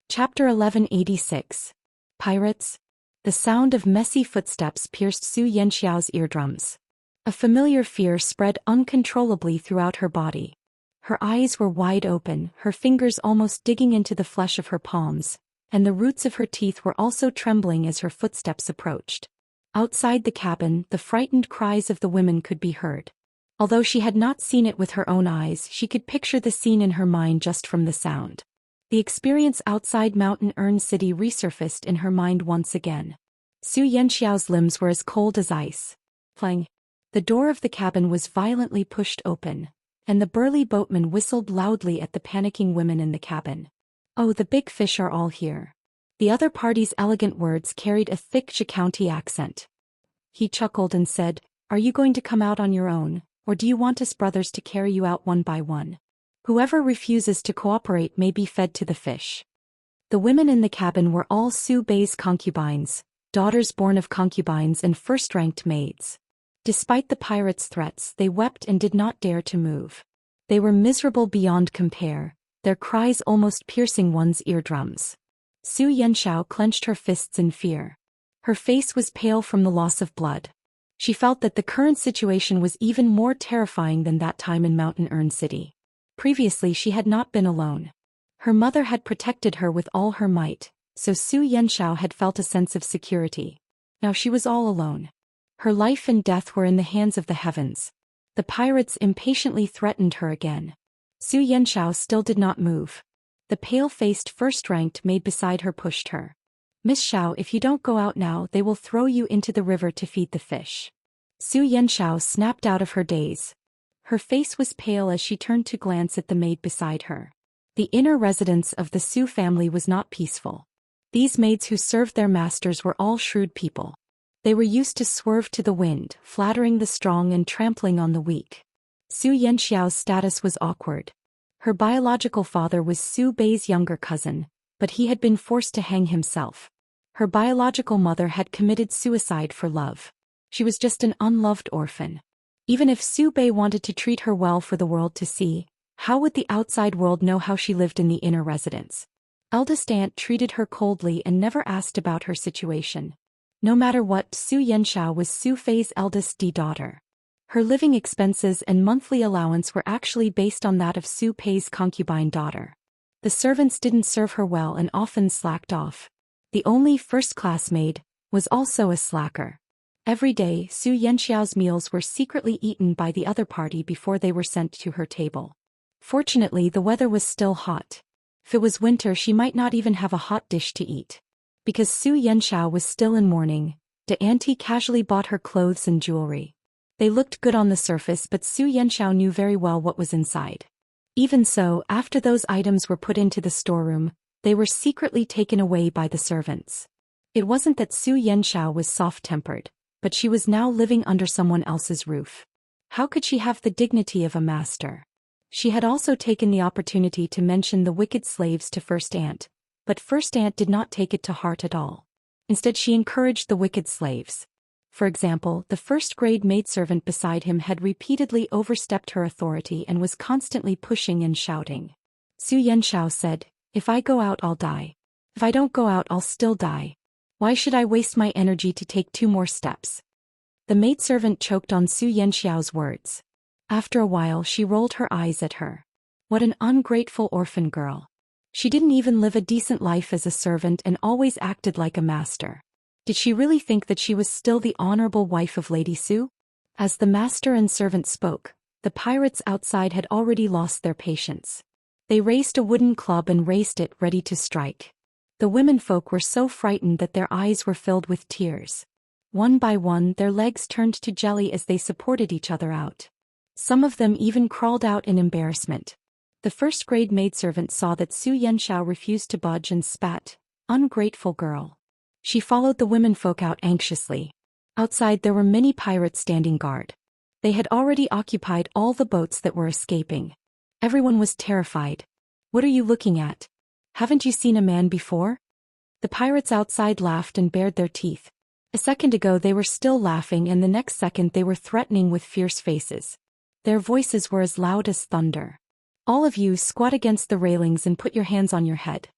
Chapter 1186. Pirates? The sound of messy footsteps pierced Xianxia's eardrums. A familiar fear spread uncontrollably throughout her body. Her eyes were wide open, her fingers almost digging into the flesh of her palms, and the roots of her teeth were also trembling as her footsteps approached. Outside the cabin, the frightened cries of the women could be heard. Although she had not seen it with her own eyes, she could picture the scene in her mind just from the sound. The experience outside Mountain Urn City resurfaced in her mind once again. Xianxiao's limbs were as cold as ice. Clang. The door of the cabin was violently pushed open, and the burly boatman whistled loudly at the panicking women in the cabin. "Oh, the big fish are all here." The other party's elegant words carried a thick Zhou accent. He chuckled and said, "Are you going to come out on your own, or do you want us brothers to carry you out one by one? Whoever refuses to cooperate may be fed to the fish." The women in the cabin were all Su Bei's concubines, daughters born of concubines and first-ranked maids. Despite the pirates' threats, they wept and did not dare to move. They were miserable beyond compare, their cries almost piercing one's eardrums. Xianxia clenched her fists in fear. Her face was pale from the loss of blood. She felt that the current situation was even more terrifying than that time in Mountain Urn City. Previously she had not been alone. Her mother had protected her with all her might, so Xianxia had felt a sense of security. Now she was all alone. Her life and death were in the hands of the heavens. The pirates impatiently threatened her again. Xianxia still did not move. The pale-faced first-ranked maid beside her pushed her. "Miss Xiao, if you don't go out now, they will throw you into the river to feed the fish." Xianxia snapped out of her daze. Her face was pale as she turned to glance at the maid beside her. The inner residence of the Su family was not peaceful. These maids who served their masters were all shrewd people. They were used to swerve to the wind, flattering the strong and trampling on the weak. Xianxiao's status was awkward. Her biological father was Su Bei's younger cousin, but he had been forced to hang himself. Her biological mother had committed suicide for love. She was just an unloved orphan. Even if Su Bei wanted to treat her well for the world to see, how would the outside world know how she lived in the inner residence? Eldest aunt treated her coldly and never asked about her situation. No matter what, Xianxia was Su Fei's eldest daughter. Her living expenses and monthly allowance were actually based on that of Su Pei's concubine daughter. The servants didn't serve her well and often slacked off. The only first-class maid was also a slacker. Every day, Xianxiao's meals were secretly eaten by the other party before they were sent to her table. Fortunately, the weather was still hot. If it was winter, she might not even have a hot dish to eat. Because Xianxia was still in mourning, the auntie casually bought her clothes and jewelry. They looked good on the surface, but Xianxia knew very well what was inside. Even so, after those items were put into the storeroom, they were secretly taken away by the servants. It wasn't that Xianxia was soft-tempered, but she was now living under someone else's roof. How could she have the dignity of a master? She had also taken the opportunity to mention the wicked slaves to First Aunt, but First Aunt did not take it to heart at all. Instead, she encouraged the wicked slaves. For example, the first-grade maidservant beside him had repeatedly overstepped her authority and was constantly pushing and shouting. Xianxia said, "If I go out, I'll die. If I don't go out, I'll still die. Why should I waste my energy to take 2 more steps?" The maidservant choked on Xianxiao's words. After a while, she rolled her eyes at her. What an ungrateful orphan girl. She didn't even live a decent life as a servant and always acted like a master. Did she really think that she was still the honorable wife of Lady Su? As the master and servant spoke, the pirates outside had already lost their patience. They raised a wooden club and raised it, ready to strike. The womenfolk were so frightened that their eyes were filled with tears. One by one, their legs turned to jelly as they supported each other out. Some of them even crawled out in embarrassment. The first-grade maidservant saw that Xianxia refused to budge and spat, Ungrateful girl. She followed the womenfolk out anxiously. Outside there were many pirates standing guard. They had already occupied all the boats that were escaping. Everyone was terrified. What are you looking at? Haven't you seen a man before? The pirates outside laughed and bared their teeth. A second ago they were still laughing, and the next second they were threatening with fierce faces. Their voices were as loud as thunder. All of you squat against the railings and put your hands on your head.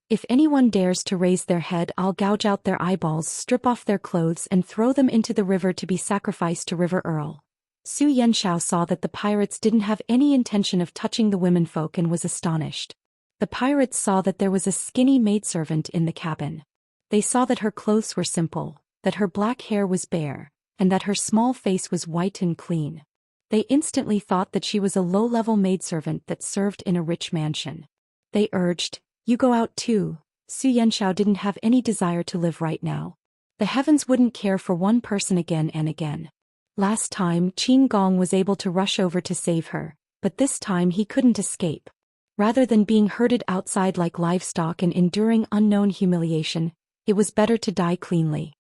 If anyone dares to raise their head, I'll gouge out their eyeballs, strip off their clothes, and throw them into the river to be sacrificed to River Earl. Xianxia saw that the pirates didn't have any intention of touching the womenfolk and was astonished. The pirates saw that there was a skinny maidservant in the cabin. They saw that her clothes were simple, that her black hair was bare, and that her small face was white and clean. They instantly thought that she was a low-level maidservant that served in a rich mansion. They urged, "You go out too." Xianxia didn't have any desire to live right now. The heavens wouldn't care for one person again and again. Last time, Qin Gong was able to rush over to save her, but this time he couldn't escape. Rather than being herded outside like livestock and enduring unknown humiliation, it was better to die cleanly.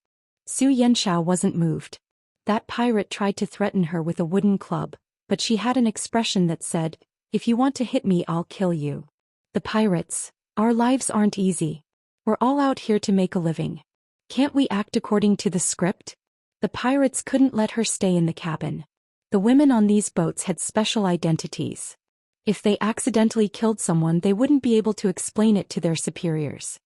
Xianxia wasn't moved. That pirate tried to threaten her with a wooden club, but she had an expression that said, "If you want to hit me, I'll kill you." The pirates, "Our lives aren't easy. We're all out here to make a living. Can't we act according to the script?" The pirates couldn't let her stay in the cabin. The women on these boats had special identities. If they accidentally killed someone, they wouldn't be able to explain it to their superiors.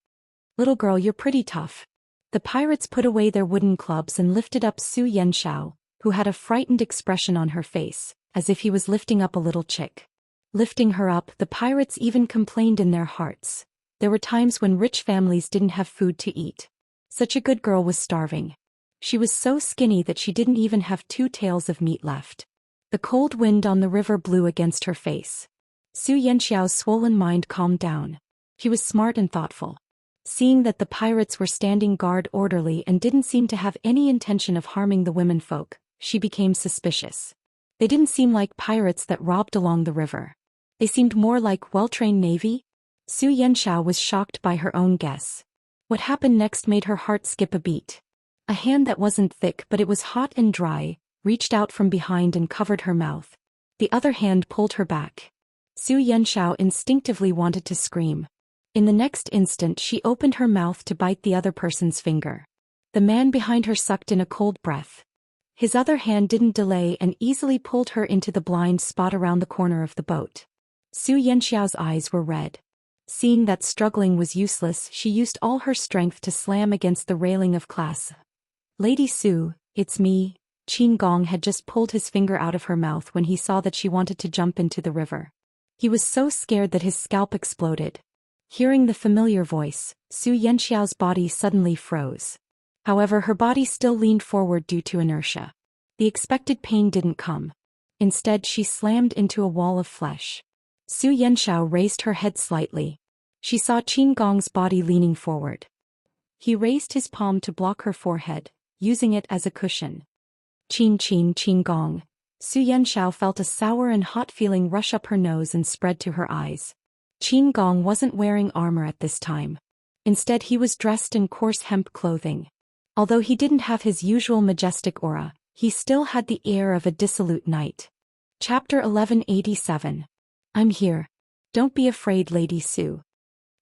"Little girl, you're pretty tough." The pirates put away their wooden clubs and lifted up Xianxia, who had a frightened expression on her face, as if he was lifting up a little chick. Lifting her up, the pirates even complained in their hearts. There were times when rich families didn't have food to eat. Such a good girl was starving. She was so skinny that she didn't even have 2 taels of meat left. The cold wind on the river blew against her face. Xianxiao's swollen mind calmed down. She was smart and thoughtful. Seeing that the pirates were standing guard orderly and didn't seem to have any intention of harming the womenfolk, she became suspicious. They didn't seem like pirates that robbed along the river. They seemed more like well-trained navy. Xianxia was shocked by her own guess. What happened next made her heart skip a beat. A hand that wasn't thick but it was hot and dry, reached out from behind and covered her mouth. The other hand pulled her back. Xianxia instinctively wanted to scream. In the next instant she opened her mouth to bite the other person's finger. The man behind her sucked in a cold breath. His other hand didn't delay and easily pulled her into the blind spot around the corner of the boat. Xianxiao's eyes were red. Seeing that struggling was useless, she used all her strength to slam against the railing of class. "Lady Su, it's me." Qin Gong had just pulled his finger out of her mouth when he saw that she wanted to jump into the river. He was so scared that his scalp exploded. Hearing the familiar voice, Xianxiao's body suddenly froze. However, her body still leaned forward due to inertia. The expected pain didn't come. Instead, she slammed into a wall of flesh. Xianxia raised her head slightly. She saw Qin Gong's body leaning forward. He raised his palm to block her forehead, using it as a cushion. Qin Gong. Xianxia felt a sour and hot feeling rush up her nose and spread to her eyes. Qin Gong wasn't wearing armor at this time. Instead, he was dressed in coarse hemp clothing. Although he didn't have his usual majestic aura, he still had the air of a dissolute knight. Chapter 1187. "I'm here. Don't be afraid, Lady Su."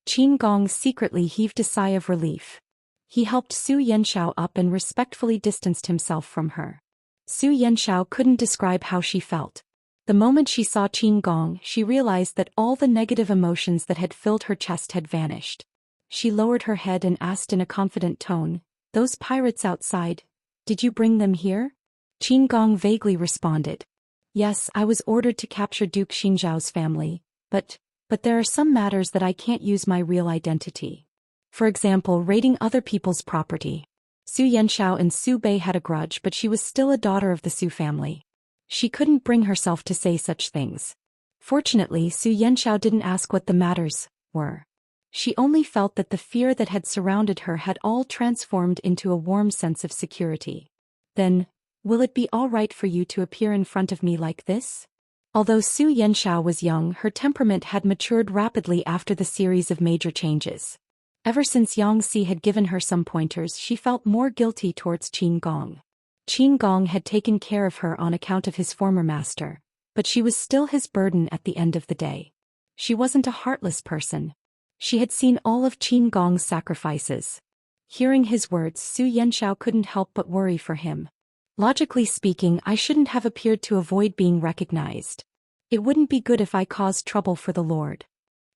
Qin Gong secretly heaved a sigh of relief. He helped Xianxia up and respectfully distanced himself from her. Xianxia couldn't describe how she felt. The moment she saw Qin Gong, she realized that all the negative emotions that had filled her chest had vanished. She lowered her head and asked in a confident tone, "Those pirates outside, did you bring them here?" Qin Gong vaguely responded, "Yes, I was ordered to capture Duke Xinzhao's family, but there are some matters that I can't use my real identity. For example, raiding other people's property." Xianxia and Su Bei had a grudge, but she was still a daughter of the Su family. She couldn't bring herself to say such things. Fortunately, Xianxia didn't ask what the matters were. She only felt that the fear that had surrounded her had all transformed into a warm sense of security. "Then, will it be all right for you to appear in front of me like this?" Although Xianxia was young, her temperament had matured rapidly after the series of major changes. Ever since Xianxia had given her some pointers, she felt more guilty towards Qin Gong. Qin Gong had taken care of her on account of his former master, but she was still his burden at the end of the day. She wasn't a heartless person. She had seen all of Qin Gong's sacrifices. Hearing his words, Xu Yanxiao couldn't help but worry for him. Logically speaking, I shouldn't have appeared to avoid being recognized. It wouldn't be good if I caused trouble for the Lord.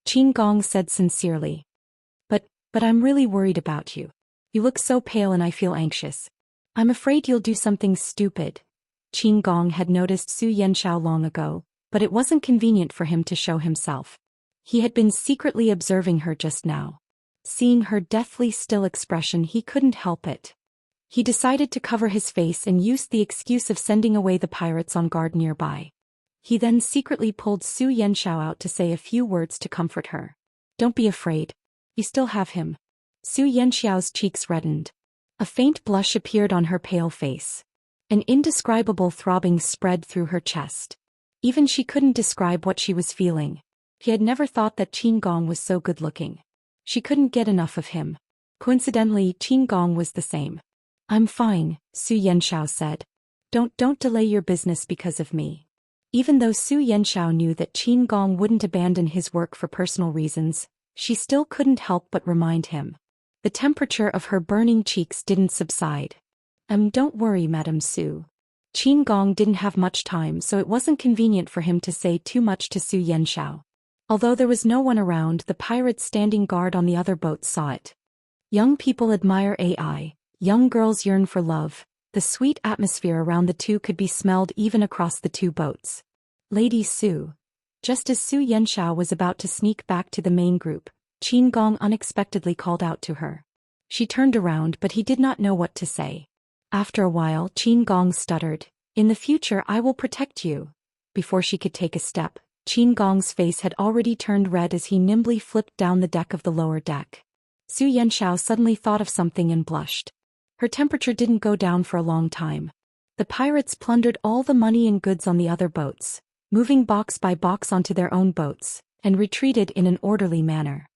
Qin Gong said sincerely. But I'm really worried about you. You look so pale and I feel anxious. I'm afraid you'll do something stupid. Qin Gong had noticed Xu Yanxiao long ago, but it wasn't convenient for him to show himself. He had been secretly observing her just now. Seeing her deathly still expression, he couldn't help it. He decided to cover his face and used the excuse of sending away the pirates on guard nearby. He then secretly pulled Xu Yanxiao out to say a few words to comfort her. Don't be afraid. You still have him. Xu Yanxiao's cheeks reddened. A faint blush appeared on her pale face. An indescribable throbbing spread through her chest. Even she couldn't describe what she was feeling. He had never thought that Qin Gong was so good-looking. She couldn't get enough of him. Coincidentally, Qin Gong was the same. I'm fine, Xu Yanxiao said. Don't delay your business because of me. Even though Xu Yanxiao knew that Qin Gong wouldn't abandon his work for personal reasons, she still couldn't help but remind him. The temperature of her burning cheeks didn't subside. Don't worry, Madame Xu. Qin Gong didn't have much time, so it wasn't convenient for him to say too much to Xu Yanxiao. Although there was no one around, the pirates standing guard on the other boats saw it. Young people admire AI, young girls yearn for love. The sweet atmosphere around the two could be smelled even across the two boats. Lady Xu. Just as Xu Yanxiao was about to sneak back to the main group, Qin Gong unexpectedly called out to her. She turned around, but he did not know what to say. After a while, Qin Gong stuttered, "In the future I will protect you." Before she could take a step, Qin Gong's face had already turned red as he nimbly flipped down the deck of the lower deck. Xu Yanxiao suddenly thought of something and blushed. Her temperature didn't go down for a long time. The pirates plundered all the money and goods on the other boats, moving box by box onto their own boats, and retreated in an orderly manner.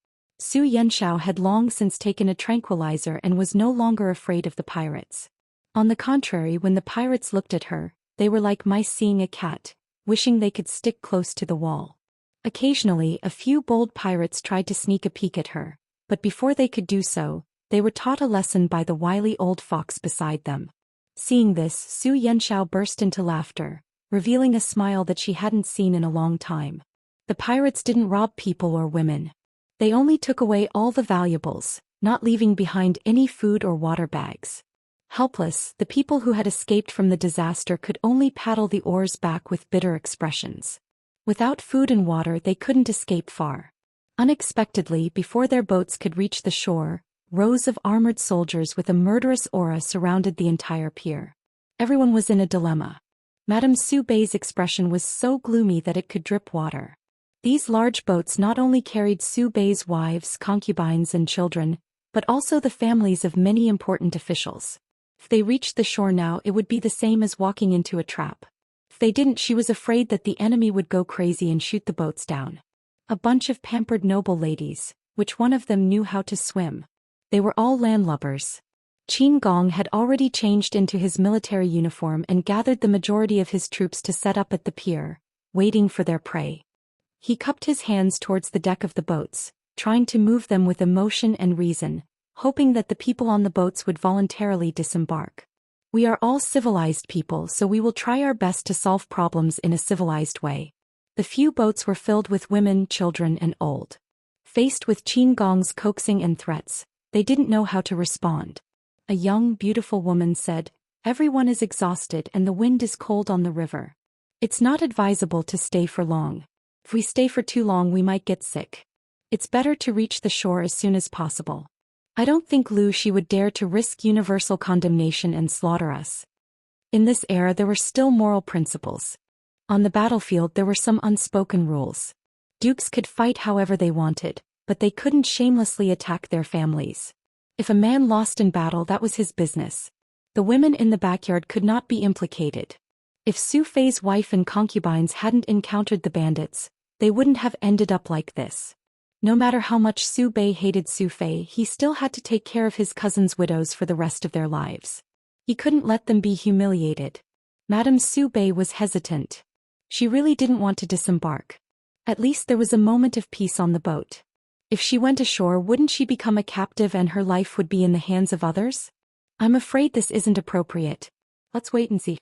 Xu Yanxiao had long since taken a tranquilizer and was no longer afraid of the pirates. On the contrary, when the pirates looked at her, they were like mice seeing a cat, wishing they could stick close to the wall. Occasionally, a few bold pirates tried to sneak a peek at her, but before they could do so, they were taught a lesson by the wily old fox beside them. Seeing this, Xu Yanxiao burst into laughter, revealing a smile that she hadn't seen in a long time. The pirates didn't rob people or women. They only took away all the valuables, not leaving behind any food or water bags. Helpless, the people who had escaped from the disaster could only paddle the oars back with bitter expressions. Without food and water, they couldn't escape far. Unexpectedly, before their boats could reach the shore, rows of armored soldiers with a murderous aura surrounded the entire pier. Everyone was in a dilemma. Madame Xu Bei's expression was so gloomy that it could drip water. These large boats not only carried Xu Bei's wives, concubines and children, but also the families of many important officials. If they reached the shore now, it would be the same as walking into a trap. If they didn't, she was afraid that the enemy would go crazy and shoot the boats down. A bunch of pampered noble ladies, which one of them knew how to swim. They were all landlubbers. Qin Gong had already changed into his military uniform and gathered the majority of his troops to set up at the pier, waiting for their prey. He cupped his hands towards the deck of the boats, trying to move them with emotion and reason, hoping that the people on the boats would voluntarily disembark. We are all civilized people, so we will try our best to solve problems in a civilized way. The few boats were filled with women, children and old. Faced with Qin Gong's coaxing and threats, they didn't know how to respond. A young, beautiful woman said, "Everyone is exhausted and the wind is cold on the river. It's not advisable to stay for long. If we stay for too long, we might get sick. It's better to reach the shore as soon as possible. I don't think Lu Shi would dare to risk universal condemnation and slaughter us." In this era there were still moral principles. On the battlefield there were some unspoken rules. Dukes could fight however they wanted, but they couldn't shamelessly attack their families. If a man lost in battle, that was his business. The women in the backyard could not be implicated. If Xu Fei's wife and concubines hadn't encountered the bandits, they wouldn't have ended up like this. No matter how much Su Bei hated Su Fei, he still had to take care of his cousin's widows for the rest of their lives. He couldn't let them be humiliated. Madame Su Bei was hesitant. She really didn't want to disembark. At least there was a moment of peace on the boat. If she went ashore, wouldn't she become a captive and her life would be in the hands of others? I'm afraid this isn't appropriate. Let's wait and see.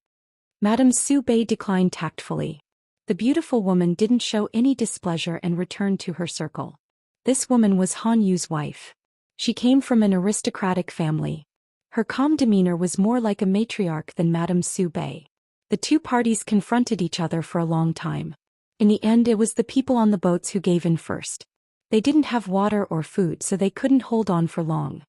Madame Su Bei declined tactfully. The beautiful woman didn't show any displeasure and returned to her circle. This woman was Han Yu's wife. She came from an aristocratic family. Her calm demeanor was more like a matriarch than Madame Su Bei. The two parties confronted each other for a long time. In the end, it was the people on the boats who gave in first. They didn't have water or food, so they couldn't hold on for long.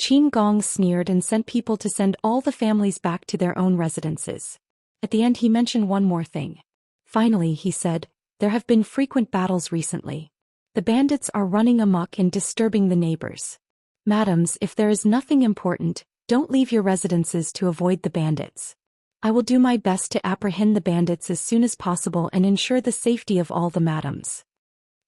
Qin Gong sneered and sent people to send all the families back to their own residences. At the end, he mentioned one more thing. Finally, he said, there have been frequent battles recently. The bandits are running amok and disturbing the neighbors. Madams, if there is nothing important, don't leave your residences to avoid the bandits. I will do my best to apprehend the bandits as soon as possible and ensure the safety of all the madams.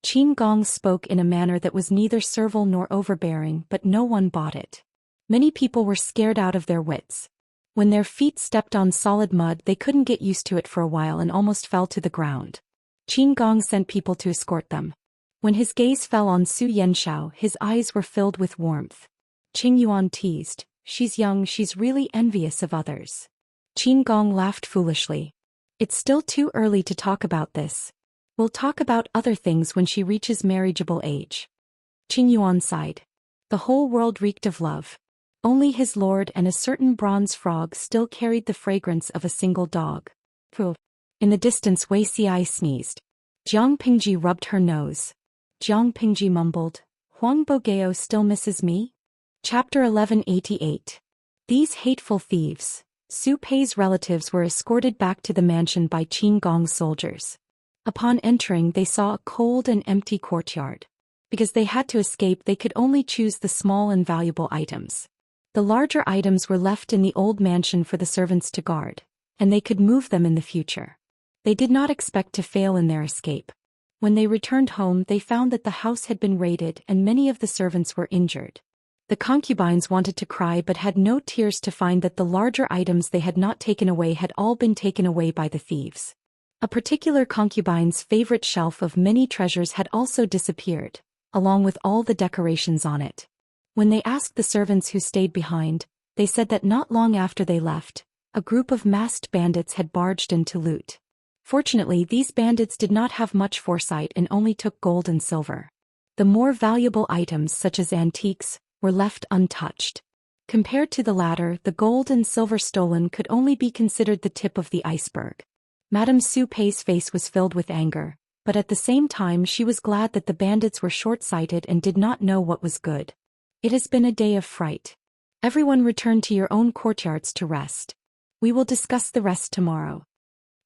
Qin Gong spoke in a manner that was neither servile nor overbearing, but no one bought it. Many people were scared out of their wits. When their feet stepped on solid mud, they couldn't get used to it for a while and almost fell to the ground. Qin Gong sent people to escort them. When his gaze fell on Su Yanxiao, his eyes were filled with warmth. Qing Yuan teased, she's young, she's really envious of others. Qin Gong laughed foolishly. It's still too early to talk about this. We'll talk about other things when she reaches marriageable age. Qing Yuan sighed. The whole world reeked of love. Only his lord and a certain bronze frog still carried the fragrance of a single dog. Pooh. In the distance, Wei Xiai sneezed. Jiang Pingji rubbed her nose. Jiang Pingji mumbled, Huang Bogeo still misses me? Chapter 1188. These hateful thieves. Su Pei's relatives were escorted back to the mansion by Qin Gong's soldiers. Upon entering, they saw a cold and empty courtyard. Because they had to escape, they could only choose the small and valuable items. The larger items were left in the old mansion for the servants to guard, and they could move them in the future. They did not expect to fail in their escape. When they returned home, they found that the house had been raided and many of the servants were injured. The concubines wanted to cry but had no tears to find that the larger items they had not taken away had all been taken away by the thieves. A particular concubine's favorite shelf of many treasures had also disappeared, along with all the decorations on it. When they asked the servants who stayed behind, they said that not long after they left, a group of masked bandits had barged in to loot. Fortunately, these bandits did not have much foresight and only took gold and silver. The more valuable items, such as antiques, were left untouched. Compared to the latter, the gold and silver stolen could only be considered the tip of the iceberg. Madame Su Pei's face was filled with anger, but at the same time she was glad that the bandits were short-sighted and did not know what was good. It has been a day of fright. Everyone return to your own courtyards to rest. We will discuss the rest tomorrow.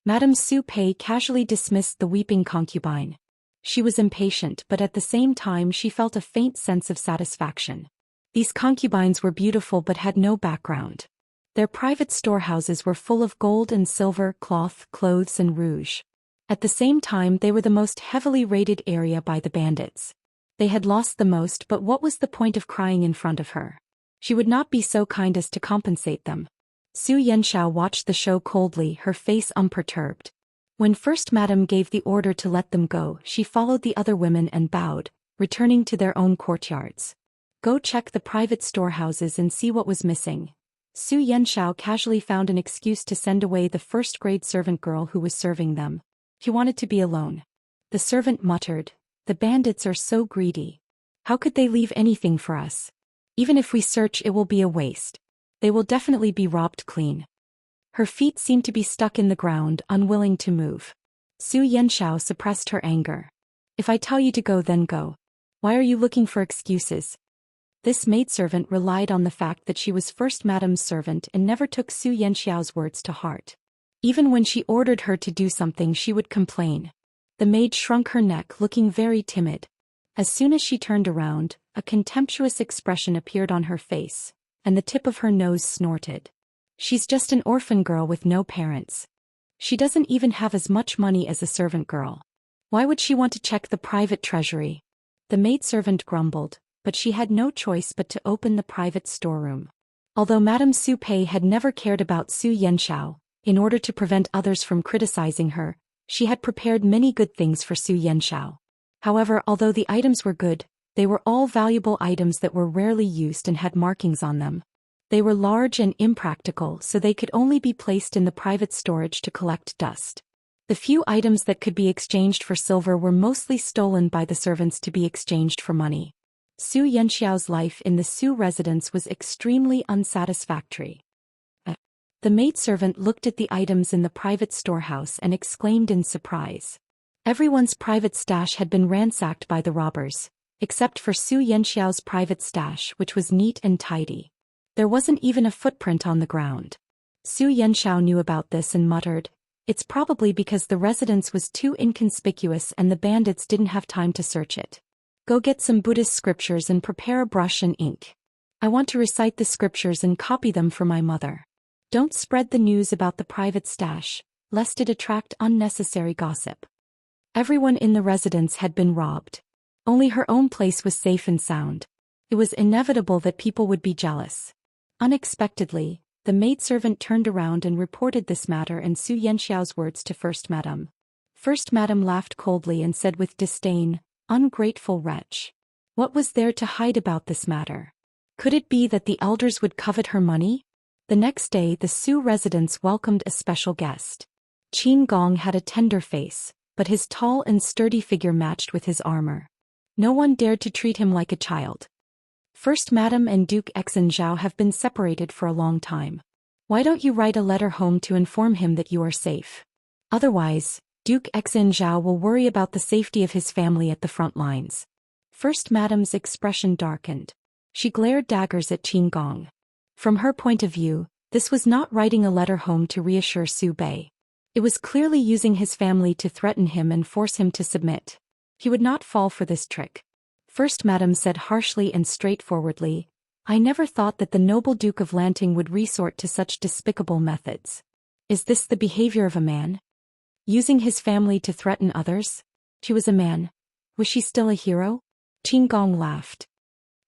Madame Su Pei casually dismissed the weeping concubine. She was impatient, but at the same time she felt a faint sense of satisfaction. These concubines were beautiful but had no background. Their private storehouses were full of gold and silver, cloth, clothes and rouge. At the same time, they were the most heavily raided area by the bandits. They had lost the most, but what was the point of crying in front of her? She would not be so kind as to compensate them. Su Yanxiao watched the show coldly, her face unperturbed. When First Madame gave the order to let them go, she followed the other women and bowed, returning to their own courtyards. Go check the private storehouses and see what was missing. Su Yanxiao casually found an excuse to send away the first-grade servant girl who was serving them. He wanted to be alone. The servant muttered, "The bandits are so greedy. How could they leave anything for us? Even if we search, it will be a waste. They will definitely be robbed clean." Her feet seemed to be stuck in the ground, unwilling to move. Su Yanxiao suppressed her anger. "If I tell you to go, then go. Why are you looking for excuses?" This maidservant relied on the fact that she was First Madame's servant and never took Su Yanxiao's words to heart. Even when she ordered her to do something, she would complain. The maid shrunk her neck, looking very timid. As soon as she turned around, a contemptuous expression appeared on her face, and the tip of her nose snorted. "She's just an orphan girl with no parents. She doesn't even have as much money as a servant girl. Why would she want to check the private treasury? The maidservant grumbled, but she had no choice but to open the private storeroom. Although Madame Su Pei had never cared about Su Yanxiao, in order to prevent others from criticizing her, she had prepared many good things for Su Yanxiao. However, although the items were good, they were all valuable items that were rarely used and had markings on them. They were large and impractical, so they could only be placed in the private storage to collect dust. The few items that could be exchanged for silver were mostly stolen by the servants to be exchanged for money. Su Yanxiao's life in the Su residence was extremely unsatisfactory. The maidservant looked at the items in the private storehouse and exclaimed in surprise. Everyone's private stash had been ransacked by the robbers, except for Su Yanxiao's private stash, which was neat and tidy. There wasn't even a footprint on the ground. Su Yanxiao knew about this and muttered, "It's probably because the residence was too inconspicuous and the bandits didn't have time to search it. Go get some Buddhist scriptures and prepare a brush and ink. I want to recite the scriptures and copy them for my mother. Don't spread the news about the private stash, lest it attract unnecessary gossip." Everyone in the residence had been robbed. Only her own place was safe and sound. It was inevitable that people would be jealous. Unexpectedly, the maidservant turned around and reported this matter and Su Yanxiao's words to First Madam. First Madam laughed coldly and said with disdain, "Ungrateful wretch. What was there to hide about this matter? Could it be that the elders would covet her money?" The next day the Su residence welcomed a special guest. Qin Gong had a tender face, but his tall and sturdy figure matched with his armor. No one dared to treat him like a child. First Madam and Duke Xianxia have been separated for a long time. Why don't you write a letter home to inform him that you are safe? Otherwise, Duke Xianxia will worry about the safety of his family at the front lines. First Madam's expression darkened. She glared daggers at Qin Gong. From her point of view, this was not writing a letter home to reassure Su Bei. It was clearly using his family to threaten him and force him to submit. He would not fall for this trick. First Madam said harshly and straightforwardly, "I never thought that the noble Duke of Lanting would resort to such despicable methods. Is this the behavior of a man? Using his family to threaten others? She was a man. Was she still a hero?" Qin Gong laughed.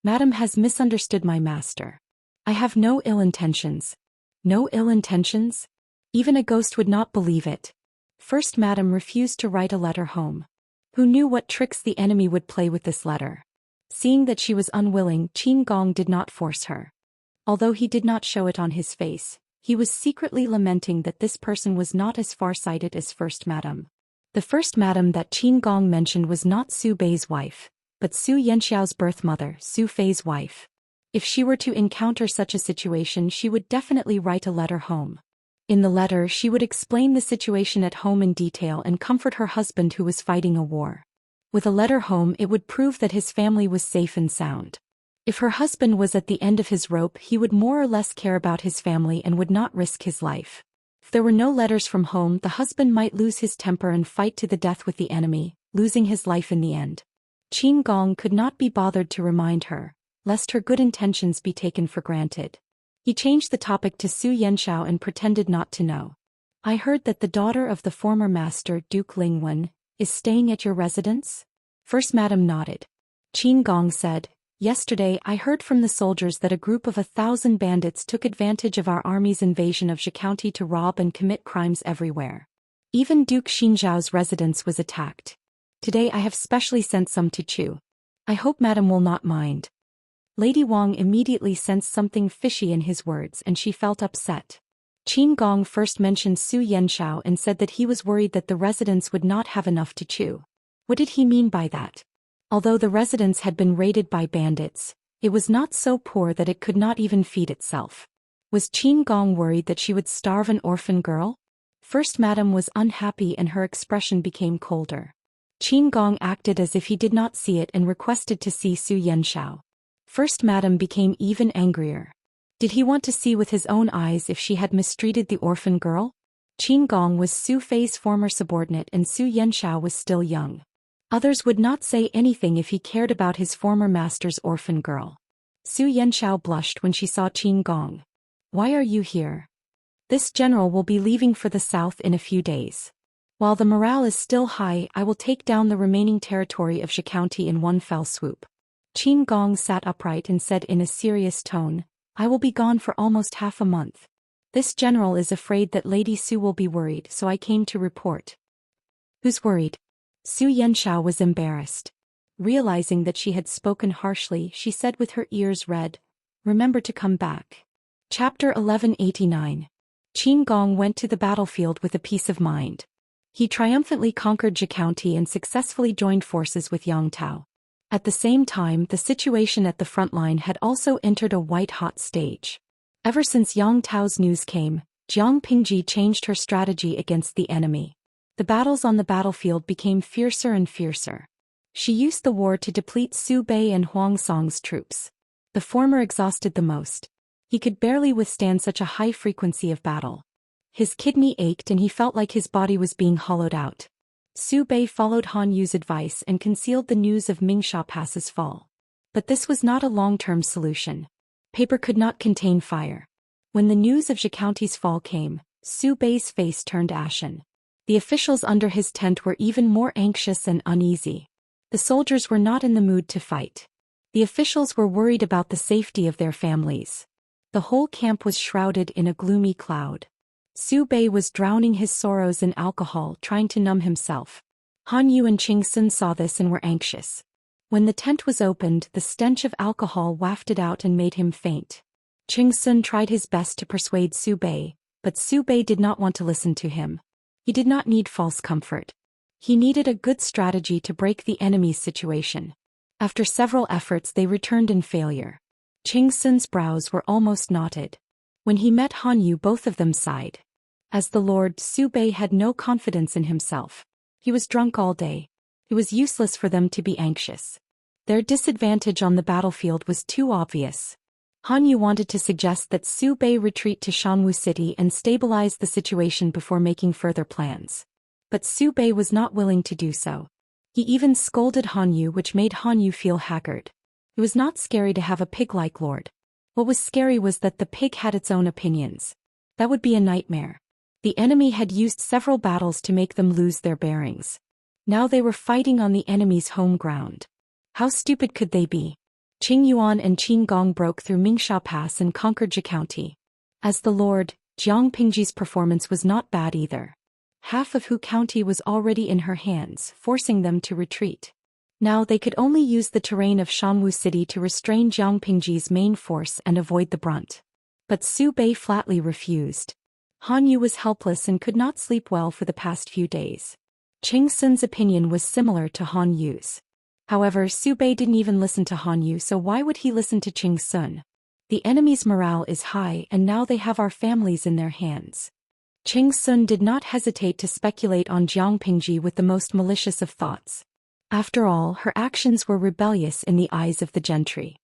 "Madam has misunderstood my master. I have no ill intentions." "No ill intentions?" Even a ghost would not believe it. First Madam refused to write a letter home. Who knew what tricks the enemy would play with this letter? Seeing that she was unwilling, Qin Gong did not force her. Although he did not show it on his face, he was secretly lamenting that this person was not as far-sighted as First Madam. The First Madam that Qin Gong mentioned was not Su Bei's wife, but Su Yanxiao's birth mother, Su Fei's wife. If she were to encounter such a situation, she would definitely write a letter home. In the letter, she would explain the situation at home in detail and comfort her husband who was fighting a war. With a letter home, it would prove that his family was safe and sound. If her husband was at the end of his rope, he would more or less care about his family and would not risk his life. If there were no letters from home, the husband might lose his temper and fight to the death with the enemy, losing his life in the end. Qin Gong could not be bothered to remind her, lest her good intentions be taken for granted. He changed the topic to Su Yanxiao and pretended not to know. "I heard that the daughter of the former master, Duke Lingwen, is staying at your residence?" First Madam nodded. Qin Gong said, "Yesterday I heard from the soldiers that a group of 1,000 bandits took advantage of our army's invasion of Zhe County to rob and commit crimes everywhere. Even Duke Xinzhao's residence was attacked. Today I have specially sent some to Chu. I hope Madam will not mind." Lady Wang immediately sensed something fishy in his words and she felt upset. Qin Gong first mentioned Su Yanxiao and said that he was worried that the residents would not have enough to chew. What did he mean by that? Although the residence had been raided by bandits, it was not so poor that it could not even feed itself. Was Qin Gong worried that she would starve an orphan girl? First Madam was unhappy and her expression became colder. Qin Gong acted as if he did not see it and requested to see Su Yanxiao. First Madam became even angrier. Did he want to see with his own eyes if she had mistreated the orphan girl? Qin Gong was Su Fei's former subordinate and Su Yanxiao was still young. Others would not say anything if he cared about his former master's orphan girl. Su Yanxiao blushed when she saw Qin Gong. "Why are you here?" "This general will be leaving for the south in a few days. While the morale is still high, I will take down the remaining territory of Zhou County in one fell swoop. Qin Gong sat upright and said in a serious tone, I will be gone for almost half a month. This general is afraid that Lady Su will be worried, so I came to report. Who's worried? Su Yanxiao was embarrassed. Realizing that she had spoken harshly, she said with her ears red, Remember to come back. Chapter 1189. Qin Gong went to the battlefield with a peace of mind. He triumphantly conquered Zhou County and successfully joined forces with Yang Tao. At the same time, the situation at the front line had also entered a white-hot stage. Ever since Yang Tao's news came, Jiang Pingji changed her strategy against the enemy. The battles on the battlefield became fiercer and fiercer. She used the war to deplete Su Bei and Huang Song's troops. The former exhausted the most. He could barely withstand such a high frequency of battle. His kidney ached and he felt like his body was being hollowed out. Su Bei followed Han Yu's advice and concealed the news of Mingsha Pass's fall. But this was not a long-term solution. Paper could not contain fire. When the news of Zhou County's fall came, Su Bei's face turned ashen. The officials under his tent were even more anxious and uneasy. The soldiers were not in the mood to fight. The officials were worried about the safety of their families. The whole camp was shrouded in a gloomy cloud. Su Bei was drowning his sorrows in alcohol, trying to numb himself. Han Yu and Qing Sun saw this and were anxious. When the tent was opened, the stench of alcohol wafted out and made him faint. Qing Sun tried his best to persuade Su Bei, but Su Bei did not want to listen to him. He did not need false comfort. He needed a good strategy to break the enemy's situation. After several efforts, they returned in failure. Qing Sun's brows were almost knotted. When he met Han Yu, both of them sighed. As the Lord, Su Bei had no confidence in himself. He was drunk all day. It was useless for them to be anxious. Their disadvantage on the battlefield was too obvious. Han Yu wanted to suggest that Su Bei retreat to Shanwu City and stabilize the situation before making further plans. But Su Bei was not willing to do so. He even scolded Han Yu, which made Han Yu feel haggard. It was not scary to have a pig-like lord. What was scary was that the pig had its own opinions. That would be a nightmare. The enemy had used several battles to make them lose their bearings. Now they were fighting on the enemy's home ground. How stupid could they be? Qing Yuan and Qin Gong broke through Mingsha Pass and conquered Zhou County. As the Lord, Jiang Pingji's performance was not bad either. Half of Hu County was already in her hands, forcing them to retreat. Now they could only use the terrain of Shanwu City to restrain Jiang Pingji's main force and avoid the brunt. But Su Bei flatly refused. Han Yu was helpless and could not sleep well for the past few days. Qing Sun's opinion was similar to Han Yu's. However, Su Bei didn't even listen to Han Yu, so why would he listen to Qing Sun? The enemy's morale is high and now they have our families in their hands. Qing Sun did not hesitate to speculate on Jiang Pingji with the most malicious of thoughts. After all, her actions were rebellious in the eyes of the gentry.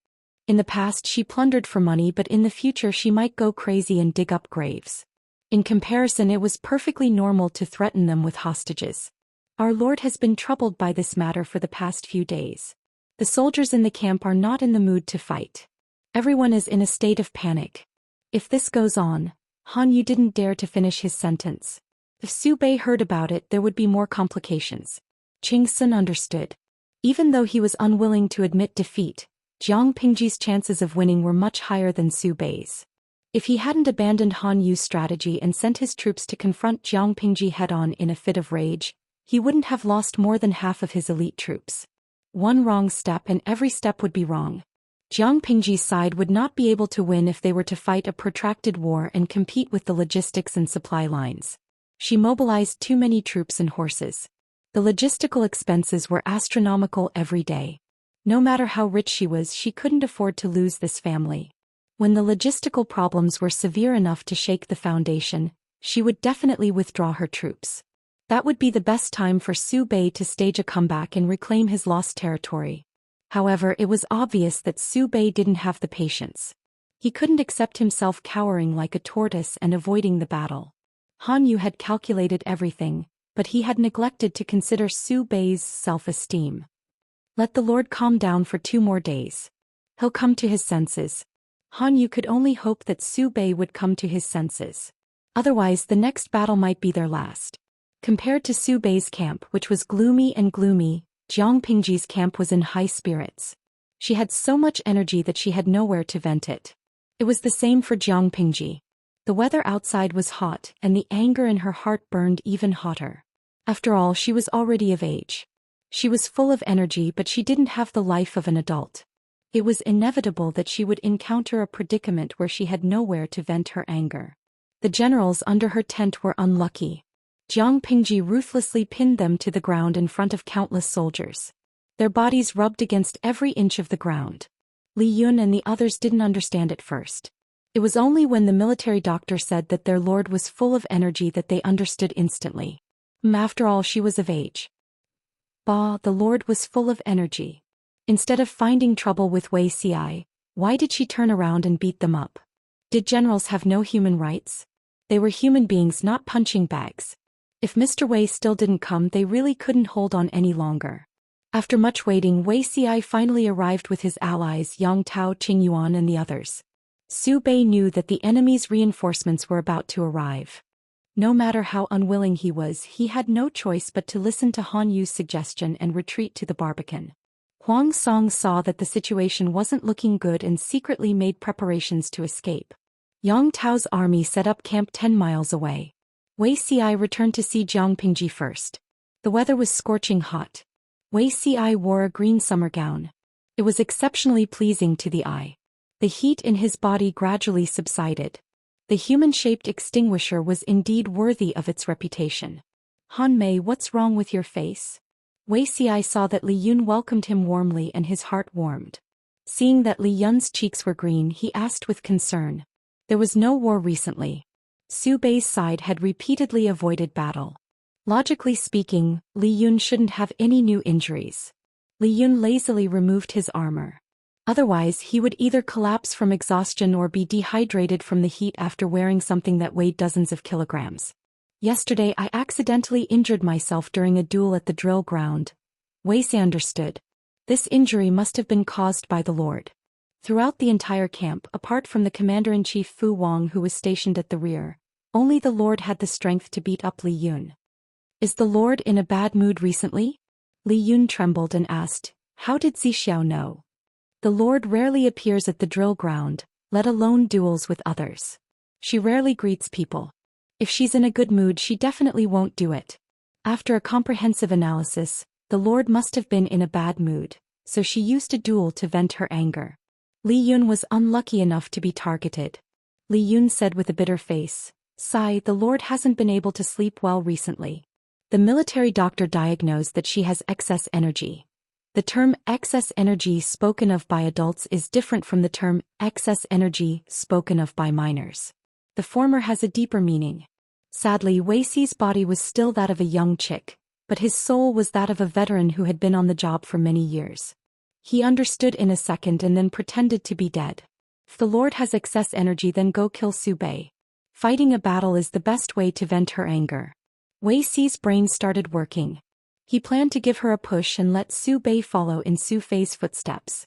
In the past she plundered for money, but in the future she might go crazy and dig up graves. In comparison, it was perfectly normal to threaten them with hostages. Our Lord has been troubled by this matter for the past few days. The soldiers in the camp are not in the mood to fight. Everyone is in a state of panic. If this goes on, Han Yu didn't dare to finish his sentence. If Su Bei heard about it, there would be more complications. Qing Sun understood. Even though he was unwilling to admit defeat, Jiang Pingji's chances of winning were much higher than Su Bei's. If he hadn't abandoned Han Yu's strategy and sent his troops to confront Jiang Pingji head-on in a fit of rage, he wouldn't have lost more than half of his elite troops. One wrong step and every step would be wrong. Jiang Pingji's side would not be able to win if they were to fight a protracted war and compete with the logistics and supply lines. She mobilized too many troops and horses. The logistical expenses were astronomical every day. No matter how rich she was, she couldn't afford to lose this family. When the logistical problems were severe enough to shake the foundation, she would definitely withdraw her troops. That would be the best time for Su Bei to stage a comeback and reclaim his lost territory. However, it was obvious that Su Bei didn't have the patience. He couldn't accept himself cowering like a tortoise and avoiding the battle. Han Yu had calculated everything, but he had neglected to consider Su Bei's self-esteem. Let the Lord calm down for 2 more days. He'll come to his senses. Han Yu could only hope that Su Bei would come to his senses. Otherwise, the next battle might be their last. Compared to Su Bei's camp, which was gloomy, Jiang Pingji's camp was in high spirits. She had so much energy that she had nowhere to vent it. It was the same for Jiang Pingji. The weather outside was hot, and the anger in her heart burned even hotter. After all, she was already of age. She was full of energy, but she didn't have the life of an adult. It was inevitable that she would encounter a predicament where she had nowhere to vent her anger. The generals under her tent were unlucky. Jiang Pingji ruthlessly pinned them to the ground in front of countless soldiers. Their bodies rubbed against every inch of the ground. Li Yun and the others didn't understand at first. It was only when the military doctor said that their lord was full of energy that they understood instantly. After all, she was of age. The lord was full of energy. Instead of finding trouble with Wei Xi, why did she turn around and beat them up? Did generals have no human rights? They were human beings, not punching bags. If Mr. Wei still didn't come, they really couldn't hold on any longer. After much waiting, Wei Xi finally arrived with his allies Yang Tao, Qing Yuan and the others. Su Bei knew that the enemy's reinforcements were about to arrive. No matter how unwilling he was, he had no choice but to listen to Han Yu's suggestion and retreat to the Barbican. Huang Song saw that the situation wasn't looking good and secretly made preparations to escape. Yang Tao's army set up camp 10 miles away. Wei Xi returned to see Jiang Pingji first. The weather was scorching hot. Wei Xi wore a green summer gown. It was exceptionally pleasing to the eye. The heat in his body gradually subsided. The human-shaped extinguisher was indeed worthy of its reputation. Han Mei, what's wrong with your face? Wei Xi saw that Li Yun welcomed him warmly and his heart warmed. Seeing that Li Yun's cheeks were green, he asked with concern. There was no war recently. Su Bei's side had repeatedly avoided battle. Logically speaking, Li Yun shouldn't have any new injuries. Li Yun lazily removed his armor. Otherwise, he would either collapse from exhaustion or be dehydrated from the heat after wearing something that weighed dozens of kilograms. Yesterday I accidentally injured myself during a duel at the drill ground. Wei Xi understood. This injury must have been caused by the Lord. Throughout the entire camp, apart from the commander-in-chief Fu Wang who was stationed at the rear, only the Lord had the strength to beat up Li Yun. Is the Lord in a bad mood recently? Li Yun trembled and asked, how did Zixiao know? The Lord rarely appears at the drill ground, let alone duels with others. She rarely greets people. If she's in a good mood, she definitely won't do it. After a comprehensive analysis, the Lord must have been in a bad mood, so she used a duel to vent her anger. Li Yun was unlucky enough to be targeted. Li Yun said with a bitter face, "Sigh, the Lord hasn't been able to sleep well recently. The military doctor diagnosed that she has excess energy. The term excess energy spoken of by adults is different from the term excess energy spoken of by minors. The former has a deeper meaning." Sadly, Wei Xi's body was still that of a young chick, but his soul was that of a veteran who had been on the job for many years. He understood in a second and then pretended to be dead. If the Lord has excess energy, then go kill Su Bei. Fighting a battle is the best way to vent her anger. Wei Xi's brain started working. He planned to give her a push and let Su Bei follow in Su Fei's footsteps.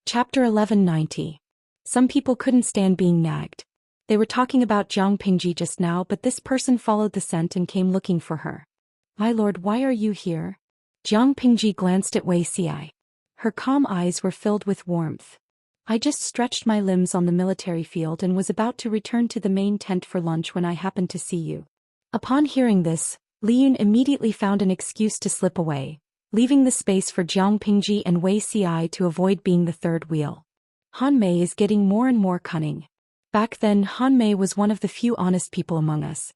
Chapter 1190. Some people couldn't stand being nagged. They were talking about Jiang Pingji just now, but this person followed the scent and came looking for her. "My lord, why are you here?" Jiang Pingji glanced at Wei Xi. Her calm eyes were filled with warmth. "I just stretched my limbs on the military field and was about to return to the main tent for lunch when I happened to see you." Upon hearing this, Li Yun immediately found an excuse to slip away, leaving the space for Jiang Pingji and Wei Xi to avoid being the third wheel. Han Mei is getting more and more cunning. Back then, Han Mei was one of the few honest people among us.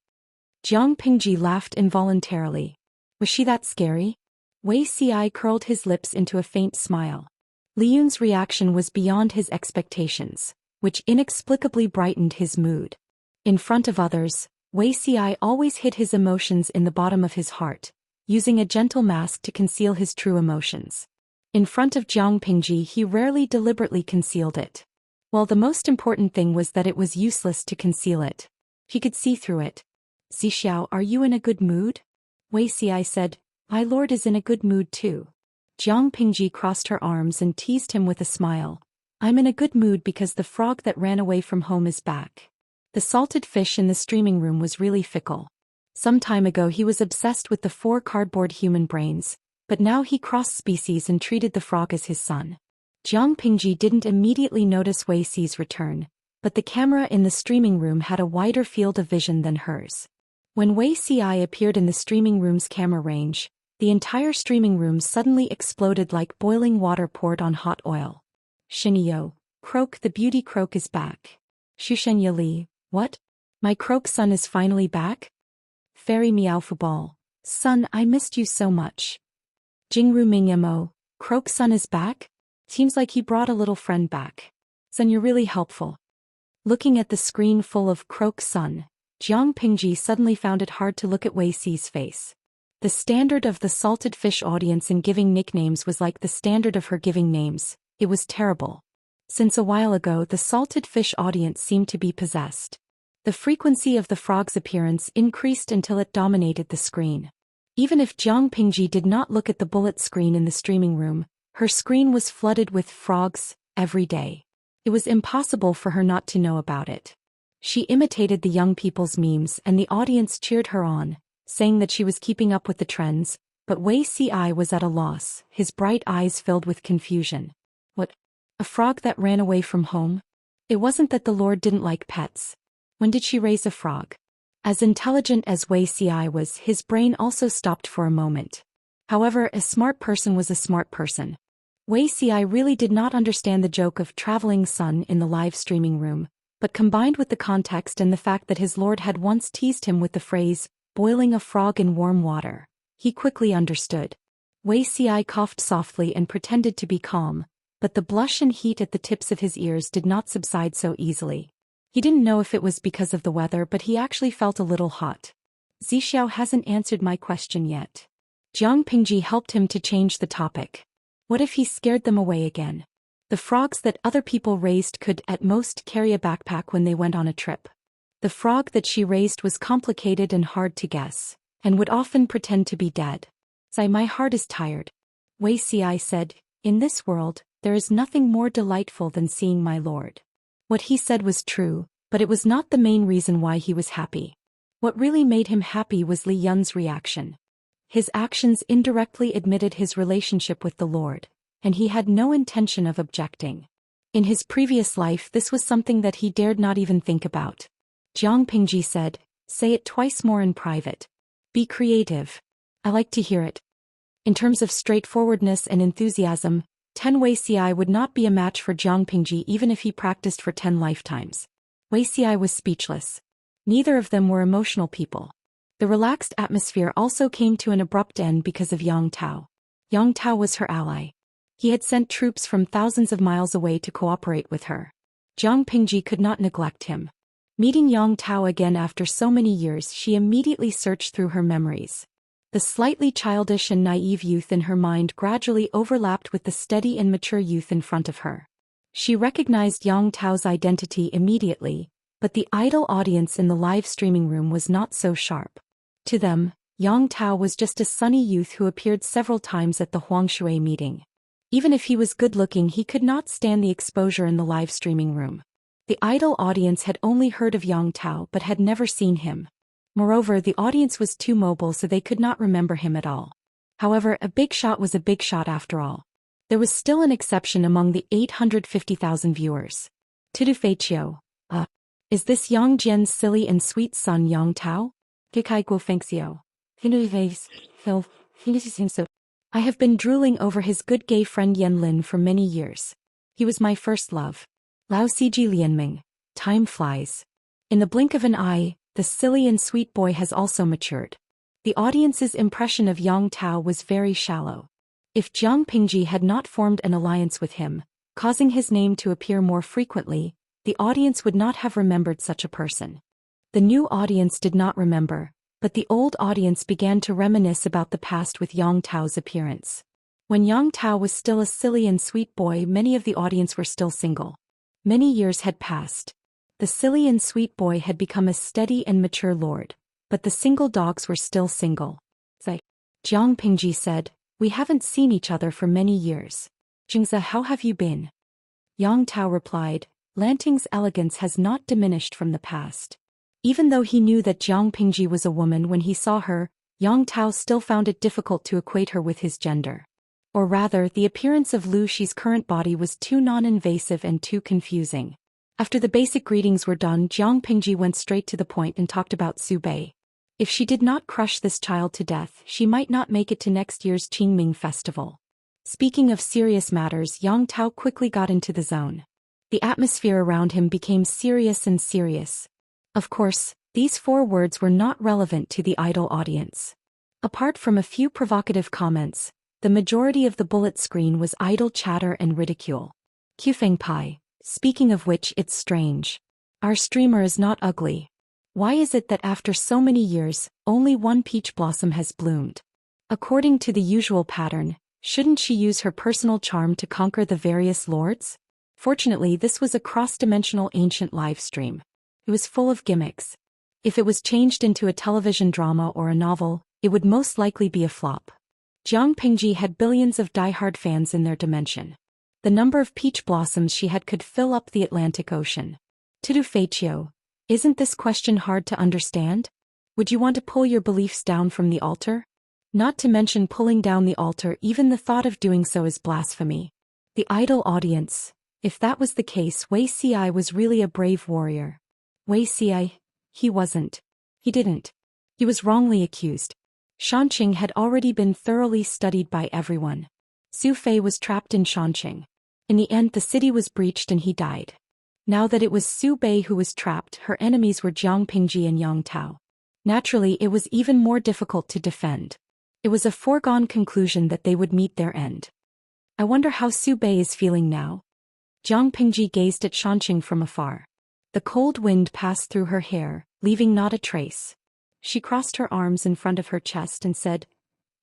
Jiang Pingji laughed involuntarily. Was she that scary? Wei Xi curled his lips into a faint smile. Li Yun's reaction was beyond his expectations, which inexplicably brightened his mood. In front of others, Wei Xi always hid his emotions in the bottom of his heart, using a gentle mask to conceal his true emotions. In front of Jiang Pingji, he rarely deliberately concealed it. Well, the most important thing was that it was useless to conceal it. He could see through it. "Zixiao, are you in a good mood?" Wei Xi said, "My lord is in a good mood too." Jiang Pingji crossed her arms and teased him with a smile. "I'm in a good mood because the frog that ran away from home is back." The salted fish in the streaming room was really fickle. Some time ago he was obsessed with the 4 cardboard human brains, but now he crossed species and treated the frog as his son. Jiang Pingji didn't immediately notice Wei Xi's return, but the camera in the streaming room had a wider field of vision than hers. When Wei Xi appeared in the streaming room's camera range, the entire streaming room suddenly exploded like boiling water poured on hot oil. Shinyo, croak, the beauty croak is back. Shushenya Li, what? My croak son is finally back? Fairy Meowfu Ball, son, I missed you so much. Jingru Mingyamo, croak son is back? Seems like he brought a little friend back. Son, you're really helpful. Looking at the screen full of croak son, Jiang Pingji suddenly found it hard to look at Wei Xi's face. The standard of the salted fish audience in giving nicknames was like the standard of her giving names. It was terrible. Since a while ago the salted fish audience seemed to be possessed. The frequency of the frog's appearance increased until it dominated the screen. Even if Jiang Pingji did not look at the bullet screen in the streaming room, her screen was flooded with frogs every day. It was impossible for her not to know about it. She imitated the young people's memes and the audience cheered her on, saying that she was keeping up with the trends, but Wei Xi was at a loss, his bright eyes filled with confusion. What? A frog that ran away from home? It wasn't that the Lord didn't like pets. When did she raise a frog? As intelligent as Wei Xi was, his brain also stopped for a moment. However, a smart person was a smart person. Wei Xi really did not understand the joke of traveling son in the live streaming room, but combined with the context and the fact that his lord had once teased him with the phrase, boiling a frog in warm water, he quickly understood. Wei Xi coughed softly and pretended to be calm, but the blush and heat at the tips of his ears did not subside so easily. He didn't know if it was because of the weather, but he actually felt a little hot. Zixiao hasn't answered my question yet. Jiang Pingji helped him to change the topic. What if he scared them away again? The frogs that other people raised could at most carry a backpack when they went on a trip. The frog that she raised was complicated and hard to guess, and would often pretend to be dead. My heart is tired. Wei Xi said, in this world, there is nothing more delightful than seeing my lord. What he said was true, but it was not the main reason why he was happy. What really made him happy was Li Yun's reaction. His actions indirectly admitted his relationship with the Lord, and he had no intention of objecting. In his previous life this was something that he dared not even think about. Jiang Pingji said, say it twice more in private. Be creative. I like to hear it. In terms of straightforwardness and enthusiasm, Wei Xi would not be a match for Jiang Pingji even if he practiced for 10 lifetimes. Wei Xi was speechless. Neither of them were emotional people. The relaxed atmosphere also came to an abrupt end because of Yang Tao. Yang Tao was her ally. He had sent troops from thousands of miles away to cooperate with her. Jiang Pingji could not neglect him. Meeting Yang Tao again after so many years, she immediately searched through her memories. The slightly childish and naive youth in her mind gradually overlapped with the steady and mature youth in front of her. She recognized Yang Tao's identity immediately, but the idle audience in the live streaming room was not so sharp. To them, Yang Tao was just a sunny youth who appeared several times at the Huangshui meeting. Even if he was good-looking, he could not stand the exposure in the live streaming room. The idle audience had only heard of Yang Tao but had never seen him. Moreover, the audience was too mobile so they could not remember him at all. However, a big shot was a big shot after all. There was still an exception among the 850,000 viewers. Tudufeichio. Is this Yang Jian's silly and sweet son Yang Tao? Gikai Guofengxio. I have been drooling over his good gay friend Yan Lin for many years. He was my first love. Lao Ciji Lianming. Time flies. In the blink of an eye, the silly and sweet boy has also matured. The audience's impression of Yang Tao was very shallow. If Jiang Pingji had not formed an alliance with him, causing his name to appear more frequently, the audience would not have remembered such a person. The new audience did not remember, but the old audience began to reminisce about the past with Yang Tao's appearance. When Yang Tao was still a silly and sweet boy, many of the audience were still single. Many years had passed. The silly and sweet boy had become a steady and mature lord, but the single dogs were still single. Jiang Pingji said, we haven't seen each other for many years. Jingzi, how have you been? Yang Tao replied, Lanting's elegance has not diminished from the past. Even though he knew that Jiang Pingji was a woman when he saw her, Yang Tao still found it difficult to equate her with his gender. Or rather, the appearance of Lu Shi's current body was too non-invasive and too confusing. After the basic greetings were done, Jiang Pingji went straight to the point and talked about Su Bei. If she did not crush this child to death, she might not make it to next year's Qingming festival. Speaking of serious matters, Yang Tao quickly got into the zone. The atmosphere around him became serious and serious. Of course, these 4 words were not relevant to the idle audience. Apart from a few provocative comments, the majority of the bullet screen was idle chatter and ridicule. Qfeng Pai, speaking of which, it's strange. Our streamer is not ugly. Why is it that after so many years, only one peach blossom has bloomed? According to the usual pattern, shouldn't she use her personal charm to conquer the various lords? Fortunately, this was a cross-dimensional ancient live stream. It was full of gimmicks. If it was changed into a television drama or a novel, it would most likely be a flop. Jiang Pingji had billions of diehard fans in their dimension. The number of peach blossoms she had could fill up the Atlantic Ocean. Tudu Feiqiu, isn't this question hard to understand? Would you want to pull your beliefs down from the altar? Not to mention pulling down the altar, even the thought of doing so is blasphemy. The idle audience. If that was the case, Wei Ci was really a brave warrior. Wei Ci, he wasn't. He didn't. He was wrongly accused. Shanqing had already been thoroughly studied by everyone. Su Fei was trapped in Shanqing. In the end, the city was breached and he died. Now that it was Su Bei who was trapped, her enemies were Jiang Pingji and Yang Tao. Naturally, it was even more difficult to defend. It was a foregone conclusion that they would meet their end. I wonder how Su Bei is feeling now. Jiang Pingji gazed at Shanqing from afar. The cold wind passed through her hair, leaving not a trace. She crossed her arms in front of her chest and said,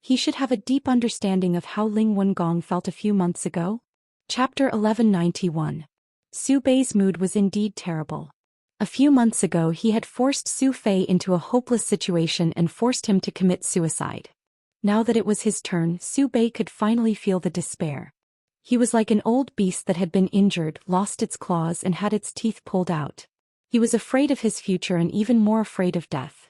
"He should have a deep understanding of how Ling Wengong felt a few months ago." Chapter 1191. Su Bei's mood was indeed terrible. A few months ago he had forced Su Fei into a hopeless situation and forced him to commit suicide. Now that it was his turn, Su Bei could finally feel the despair. He was like an old beast that had been injured, lost its claws and had its teeth pulled out. He was afraid of his future and even more afraid of death.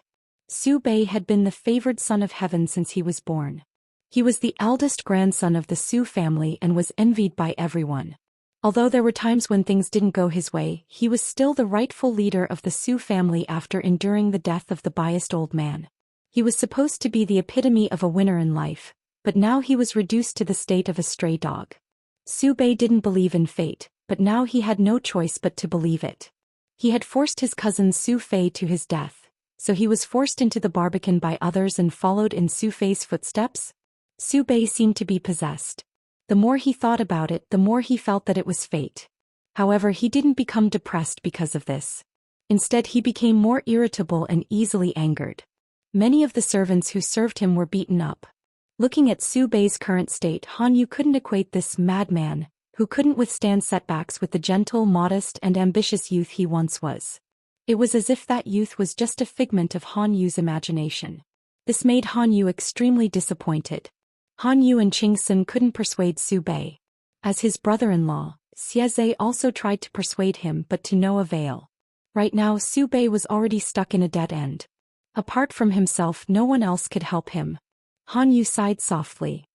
Su Bei had been the favored son of heaven since he was born. He was the eldest grandson of the Su family and was envied by everyone. Although there were times when things didn't go his way, he was still the rightful leader of the Su family after enduring the death of the biased old man. He was supposed to be the epitome of a winner in life, but now he was reduced to the state of a stray dog. Su Bei didn't believe in fate, but now he had no choice but to believe it. He had forced his cousin Su Fei to his death, so he was forced into the barbican by others and followed in Su Fei's footsteps. Su Bei seemed to be possessed. The more he thought about it, the more he felt that it was fate. However, he didn't become depressed because of this. Instead, he became more irritable and easily angered. Many of the servants who served him were beaten up. Looking at Su Bei's current state, Han Yu couldn't equate this madman, who couldn't withstand setbacks, with the gentle, modest, and ambitious youth he once was. It was as if that youth was just a figment of Han Yu's imagination. This made Han Yu extremely disappointed. Han Yu and Qing Sun couldn't persuade Su Bei. As his brother-in-law, Xieze also tried to persuade him, but to no avail. Right now, Su Bei was already stuck in a dead end. Apart from himself, no one else could help him. Han Yu sighed softly.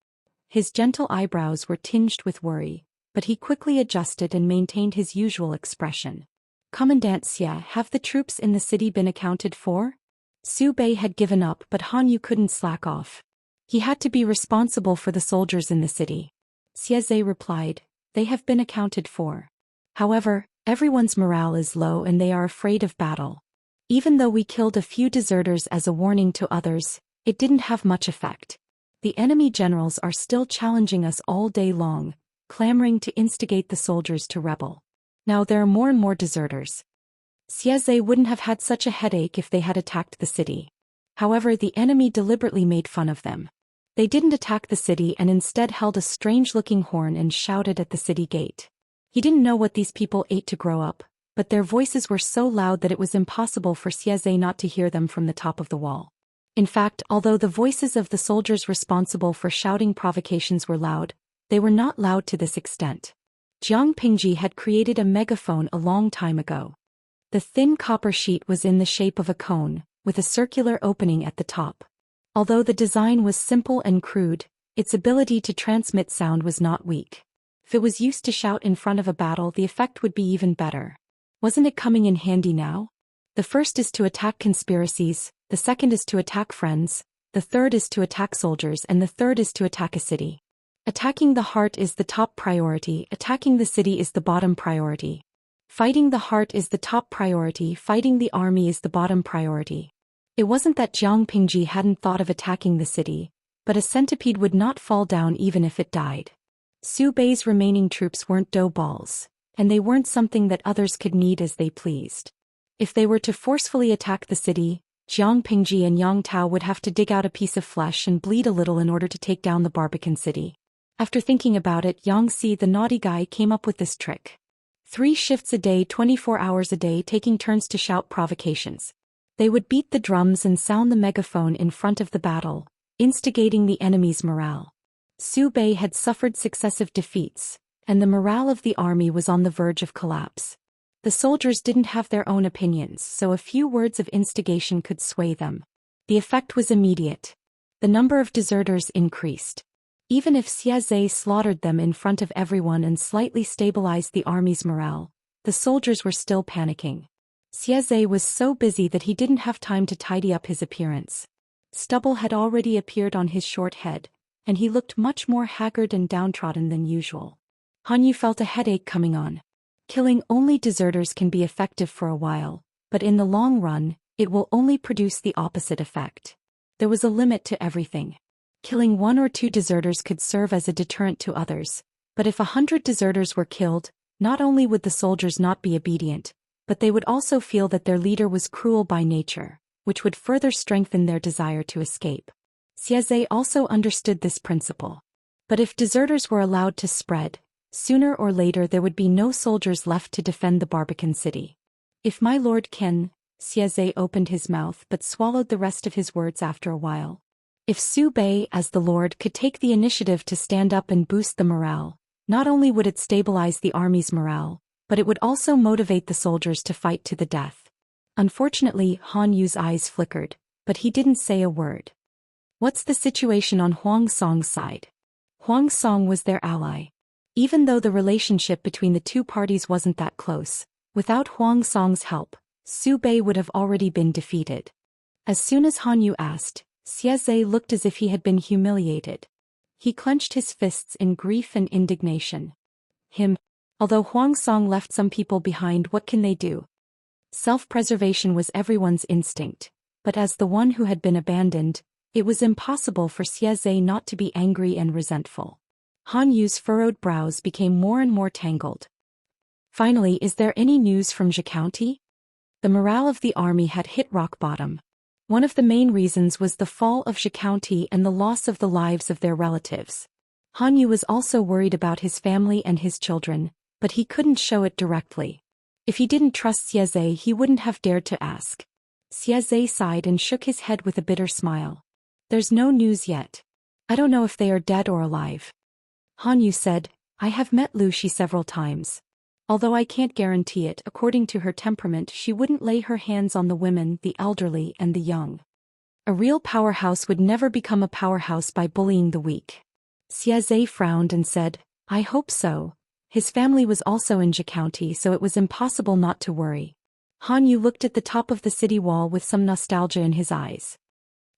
His gentle eyebrows were tinged with worry, but he quickly adjusted and maintained his usual expression. "Commandant Xia, have the troops in the city been accounted for?" Su Bei had given up, but Han Yu couldn't slack off. He had to be responsible for the soldiers in the city. Xieze replied, "They have been accounted for. However, everyone's morale is low and they are afraid of battle. Even though we killed a few deserters as a warning to others, it didn't have much effect. The enemy generals are still challenging us all day long, clamoring to instigate the soldiers to rebel. Now there are more and more deserters. Xieze wouldn't have had such a headache if they had attacked the city. However, the enemy deliberately made fun of them. They didn't attack the city and instead held a strange-looking horn and shouted at the city gate. He didn't know what these people ate to grow up, but their voices were so loud that it was impossible for Xieze not to hear them from the top of the wall. In fact, although the voices of the soldiers responsible for shouting provocations were loud, they were not loud to this extent. Jiang Pingji had created a megaphone a long time ago. The thin copper sheet was in the shape of a cone, with a circular opening at the top. Although the design was simple and crude, its ability to transmit sound was not weak. If it was used to shout in front of a battle, the effect would be even better. Wasn't it coming in handy now? The first is to attack conspiracies, the second is to attack friends, the third is to attack soldiers, and the third is to attack a city. Attacking the heart is the top priority, attacking the city is the bottom priority. Fighting the heart is the top priority, fighting the army is the bottom priority. It wasn't that Jiang Pingji hadn't thought of attacking the city, but a centipede would not fall down even if it died. Su Bei's remaining troops weren't dough balls, and they weren't something that others could knead as they pleased. If they were to forcefully attack the city, Jiang Pingji and Yang Tao would have to dig out a piece of flesh and bleed a little in order to take down the Barbican city. After thinking about it, Yang Si, the naughty guy, came up with this trick. 3 shifts a day, 24 hours a day, taking turns to shout provocations. They would beat the drums and sound the megaphone in front of the battle, instigating the enemy's morale. Su Bei had suffered successive defeats, and the morale of the army was on the verge of collapse. The soldiers didn't have their own opinions, so a few words of instigation could sway them. The effect was immediate. The number of deserters increased. Even if Xie Zhe slaughtered them in front of everyone and slightly stabilized the army's morale, the soldiers were still panicking. Xie Zhe was so busy that he didn't have time to tidy up his appearance. Stubble had already appeared on his short head, and he looked much more haggard and downtrodden than usual. Han Yu felt a headache coming on. Killing only deserters can be effective for a while, but in the long run, it will only produce the opposite effect. There was a limit to everything. Killing 1 or 2 deserters could serve as a deterrent to others, but if 100 deserters were killed, not only would the soldiers not be obedient, but they would also feel that their leader was cruel by nature, which would further strengthen their desire to escape. Xie Zhe also understood this principle. But if deserters were allowed to spread, sooner or later there would be no soldiers left to defend the Barbican city. If my lord can, Xie Zhe opened his mouth but swallowed the rest of his words after a while. If Su Bei, as the lord, could take the initiative to stand up and boost the morale, not only would it stabilize the army's morale, but it would also motivate the soldiers to fight to the death. Unfortunately, Han Yu's eyes flickered, but he didn't say a word. What's the situation on Huang Song's side? Huang Song was their ally. Even though the relationship between the two parties wasn't that close, without Huang Song's help, Su Bei would have already been defeated. As soon as Han Yu asked, Xie Zhe looked as if he had been humiliated. He clenched his fists in grief and indignation. Although Huang Song left some people behind, what can they do? Self-preservation was everyone's instinct, but as the one who had been abandoned, it was impossible for Xie Zhe not to be angry and resentful. Han Yu's furrowed brows became more and more tangled. Finally, is there any news from Zhou County? The morale of the army had hit rock bottom. One of the main reasons was the fall of Zhou County and the loss of the lives of their relatives. Han Yu was also worried about his family and his children, but he couldn't show it directly. If he didn't trust Xie Zhe, he wouldn't have dared to ask. Xie Zhe sighed and shook his head with a bitter smile. There's no news yet. I don't know if they are dead or alive. Han Yu said, I have met Lu Shi several times. Although I can't guarantee it, according to her temperament, she wouldn't lay her hands on the women, the elderly, and the young. A real powerhouse would never become a powerhouse by bullying the weak. Xie Zhe frowned and said, I hope so. His family was also in Zhou County, so it was impossible not to worry. Han Yu looked at the top of the city wall with some nostalgia in his eyes.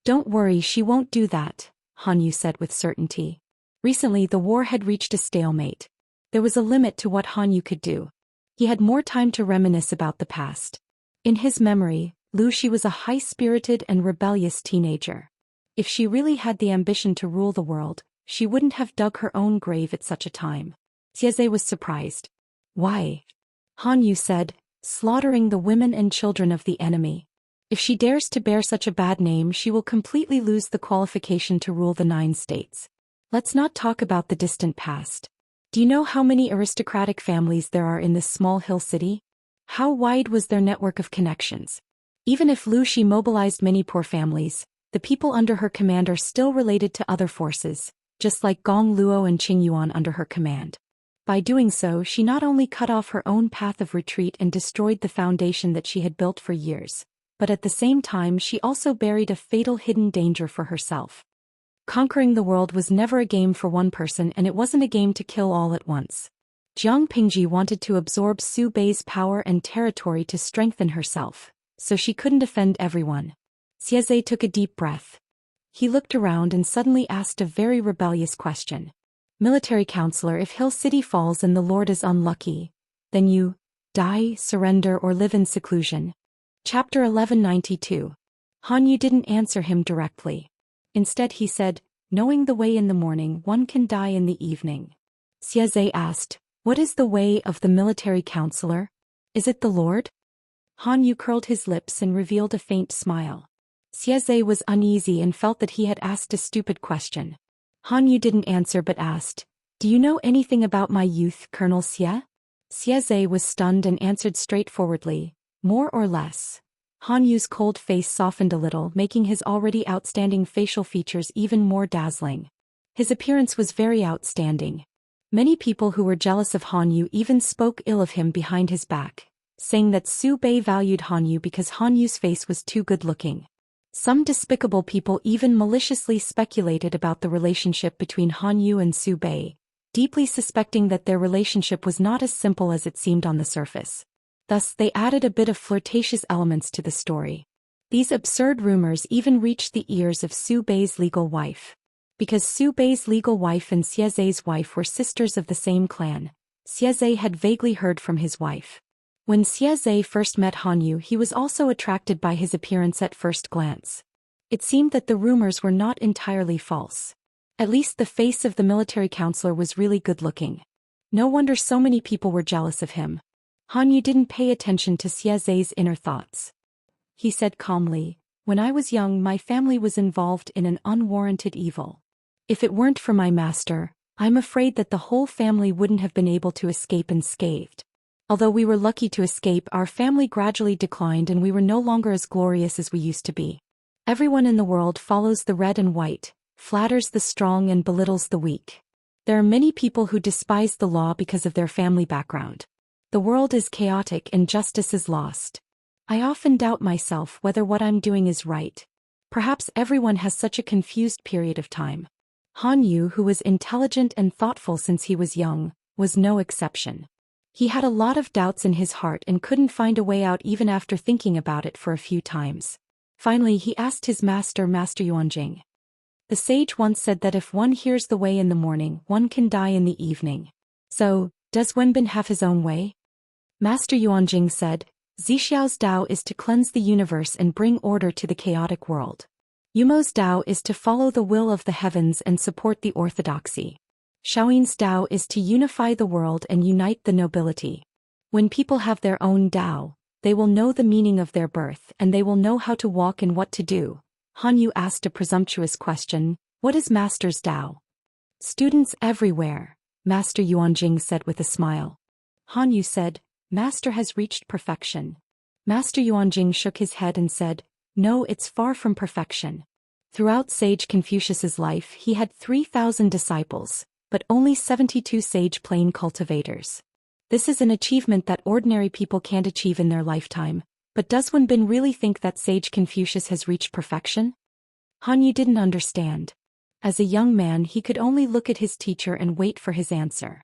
Don't worry, she won't do that, Han Yu said with certainty. Recently the war had reached a stalemate. There was a limit to what Han Yu could do. He had more time to reminisce about the past. In his memory, Lu Shi was a high-spirited and rebellious teenager. If she really had the ambition to rule the world, she wouldn't have dug her own grave at such a time. Xie Zhe was surprised. Why? Han Yu said, slaughtering the women and children of the enemy. If she dares to bear such a bad name, she will completely lose the qualification to rule the 9 states. Let's not talk about the distant past. Do you know how many aristocratic families there are in this small hill city? How wide was their network of connections? Even if Lu Shi mobilized many poor families, the people under her command are still related to other forces, just like Gong Luo and Qing Yuan under her command. By doing so, she not only cut off her own path of retreat and destroyed the foundation that she had built for years, but at the same time she also buried a fatal hidden danger for herself. Conquering the world was never a game for one person, and it wasn't a game to kill all at once. Jiang Pingji wanted to absorb Su Bei's power and territory to strengthen herself, so she couldn't offend everyone. Xieze took a deep breath. He looked around and suddenly asked a very rebellious question. Military counselor, if Hill City falls and the Lord is unlucky, then you die, surrender, or live in seclusion. Chapter 1192. Han Yu didn't answer him directly. Instead he said, knowing the way in the morning, one can die in the evening. Xieze asked, what is the way of the military counselor? Is it the Lord? Han Yu curled his lips and revealed a faint smile. Xieze was uneasy and felt that he had asked a stupid question. Han Yu didn't answer but asked, do you know anything about my youth, Colonel Xie? Xieze was stunned and answered straightforwardly, more or less. Han Yu's cold face softened a little, making his already outstanding facial features even more dazzling. His appearance was very outstanding. Many people who were jealous of Han Yu even spoke ill of him behind his back, saying that Su Bei valued Han Yu because Han Yu's face was too good-looking. Some despicable people even maliciously speculated about the relationship between Han Yu and Su Bei, deeply suspecting that their relationship was not as simple as it seemed on the surface. Thus they added a bit of flirtatious elements to the story. These absurd rumors even reached the ears of Su Bei's legal wife. Because Su Bei's legal wife and Xieze's wife were sisters of the same clan, Xieze had vaguely heard from his wife. When Xieze first met Han Yu, he was also attracted by his appearance at first glance. It seemed that the rumors were not entirely false. At least the face of the military counselor was really good-looking. No wonder so many people were jealous of him. Han Yu didn't pay attention to Xieze's inner thoughts. He said calmly, when I was young, my family was involved in an unwarranted evil. If it weren't for my master, I'm afraid that the whole family wouldn't have been able to escape unscathed. Although we were lucky to escape, our family gradually declined and we were no longer as glorious as we used to be. Everyone in the world follows the red and white, flatters the strong and belittles the weak. There are many people who despise the law because of their family background. The world is chaotic and justice is lost. I often doubt myself whether what I'm doing is right. Perhaps everyone has such a confused period of time. Han Yu, who was intelligent and thoughtful since he was young, was no exception. He had a lot of doubts in his heart and couldn't find a way out even after thinking about it for a few times. Finally he asked his master, Master Yuanjing. The sage once said that if one hears the way in the morning, one can die in the evening. So, does Wenbin have his own way? Master Yuanjing said, Zixiao's Tao is to cleanse the universe and bring order to the chaotic world. Yumo's Tao is to follow the will of the heavens and support the orthodoxy. Shaoyin's Tao is to unify the world and unite the nobility. When people have their own Tao, they will know the meaning of their birth and they will know how to walk and what to do. Han Yu asked a presumptuous question, what is Master's Tao? Students everywhere, Master Yuanjing said with a smile. Han Yu said, Master has reached perfection. Master Yuanjing shook his head and said, no, it's far from perfection. Throughout sage Confucius's life he had 3,000 disciples, but only 72 sage plain cultivators. This is an achievement that ordinary people can't achieve in their lifetime, but does Wenbin really think that sage Confucius has reached perfection? Han Yu didn't understand. As a young man he could only look at his teacher and wait for his answer.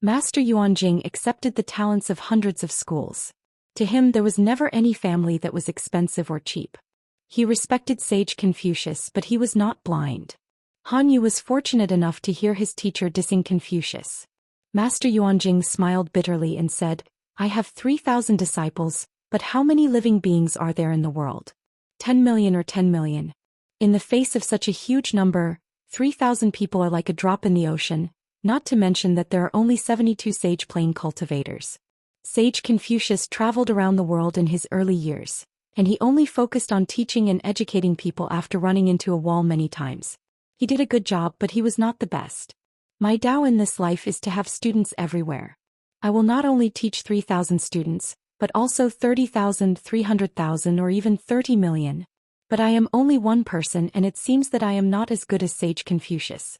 Master Yuanjing accepted the talents of hundreds of schools. To him there was never any family that was expensive or cheap. He respected sage Confucius, but he was not blind. Han Yu was fortunate enough to hear his teacher dissing Confucius. Master Yuanjing smiled bitterly and said, I have 3,000 disciples, but how many living beings are there in the world? 10 million or 10 million. In the face of such a huge number, 3,000 people are like a drop in the ocean, not to mention that there are only 72 sage plain cultivators. Sage Confucius traveled around the world in his early years, and he only focused on teaching and educating people after running into a wall many times. He did a good job, but he was not the best. My Tao in this life is to have students everywhere. I will not only teach 3,000 students, but also 30,000, 300,000 or even 30 million. But I am only one person and it seems that I am not as good as sage Confucius.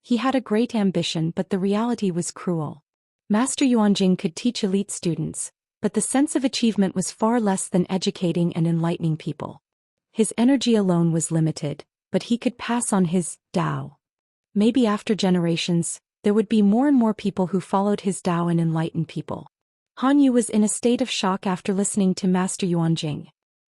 He had a great ambition, but the reality was cruel. Master Yuanjing could teach elite students, but the sense of achievement was far less than educating and enlightening people. His energy alone was limited, but he could pass on his Dao. Maybe after generations, there would be more and more people who followed his Dao and enlightened people. Han Yu was in a state of shock after listening to Master Yuanjing.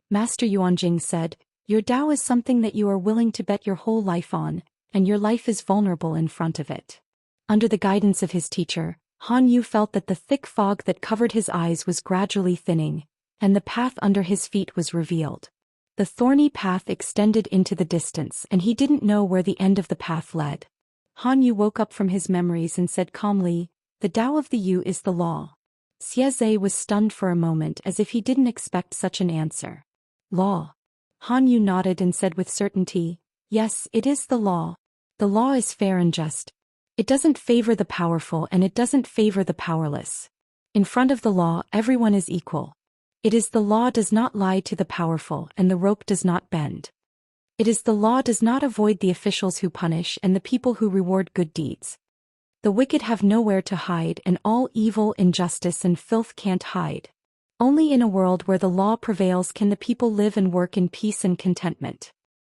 Master Yuanjing said, "Your Dao is something that you are willing to bet your whole life on, and your life is vulnerable in front of it." Under the guidance of his teacher, Han Yu felt that the thick fog that covered his eyes was gradually thinning, and the path under his feet was revealed. The thorny path extended into the distance, and he didn't know where the end of the path led. Han Yu woke up from his memories and said calmly, "The Tao of the Yu is the law." Xie was stunned for a moment as if he didn't expect such an answer. Law? Han Yu nodded and said with certainty, "Yes, it is the law. The law is fair and just. It doesn't favor the powerful and it doesn't favor the powerless. In front of the law, everyone is equal. It is the law does not lie to the powerful and the rope does not bend. It is the law does not avoid the officials who punish and the people who reward good deeds. The wicked have nowhere to hide and all evil, injustice and filth can't hide. Only in a world where the law prevails can the people live and work in peace and contentment.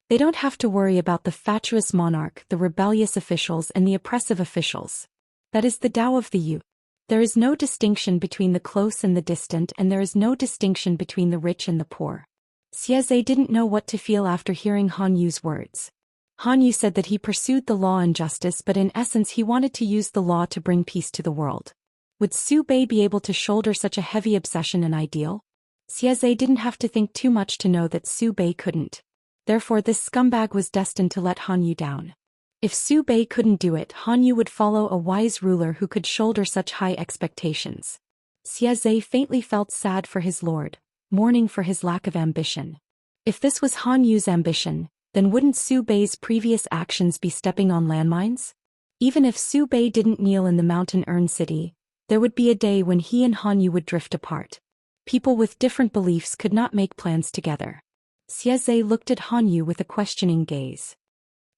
They don't have to worry about the fatuous monarch, the rebellious officials and the oppressive officials. That is the Tao of the Yu. There is no distinction between the close and the distant and there is no distinction between the rich and the poor." Xie didn't know what to feel after hearing Han Yu's words. Han Yu said that he pursued the law and justice but in essence he wanted to use the law to bring peace to the world. Would Su Bei be able to shoulder such a heavy obsession and ideal? Xie didn't have to think too much to know that Su Bei couldn't. Therefore this scumbag was destined to let Han Yu down. If Su Bei couldn't do it, Han Yu would follow a wise ruler who could shoulder such high expectations. Xie faintly felt sad for his lord, mourning for his lack of ambition. If this was Han Yu's ambition, then wouldn't Su Bei's previous actions be stepping on landmines? Even if Su Bei didn't kneel in the mountain urn city, there would be a day when he and Han Yu would drift apart. People with different beliefs could not make plans together. Xie looked at Han Yu with a questioning gaze.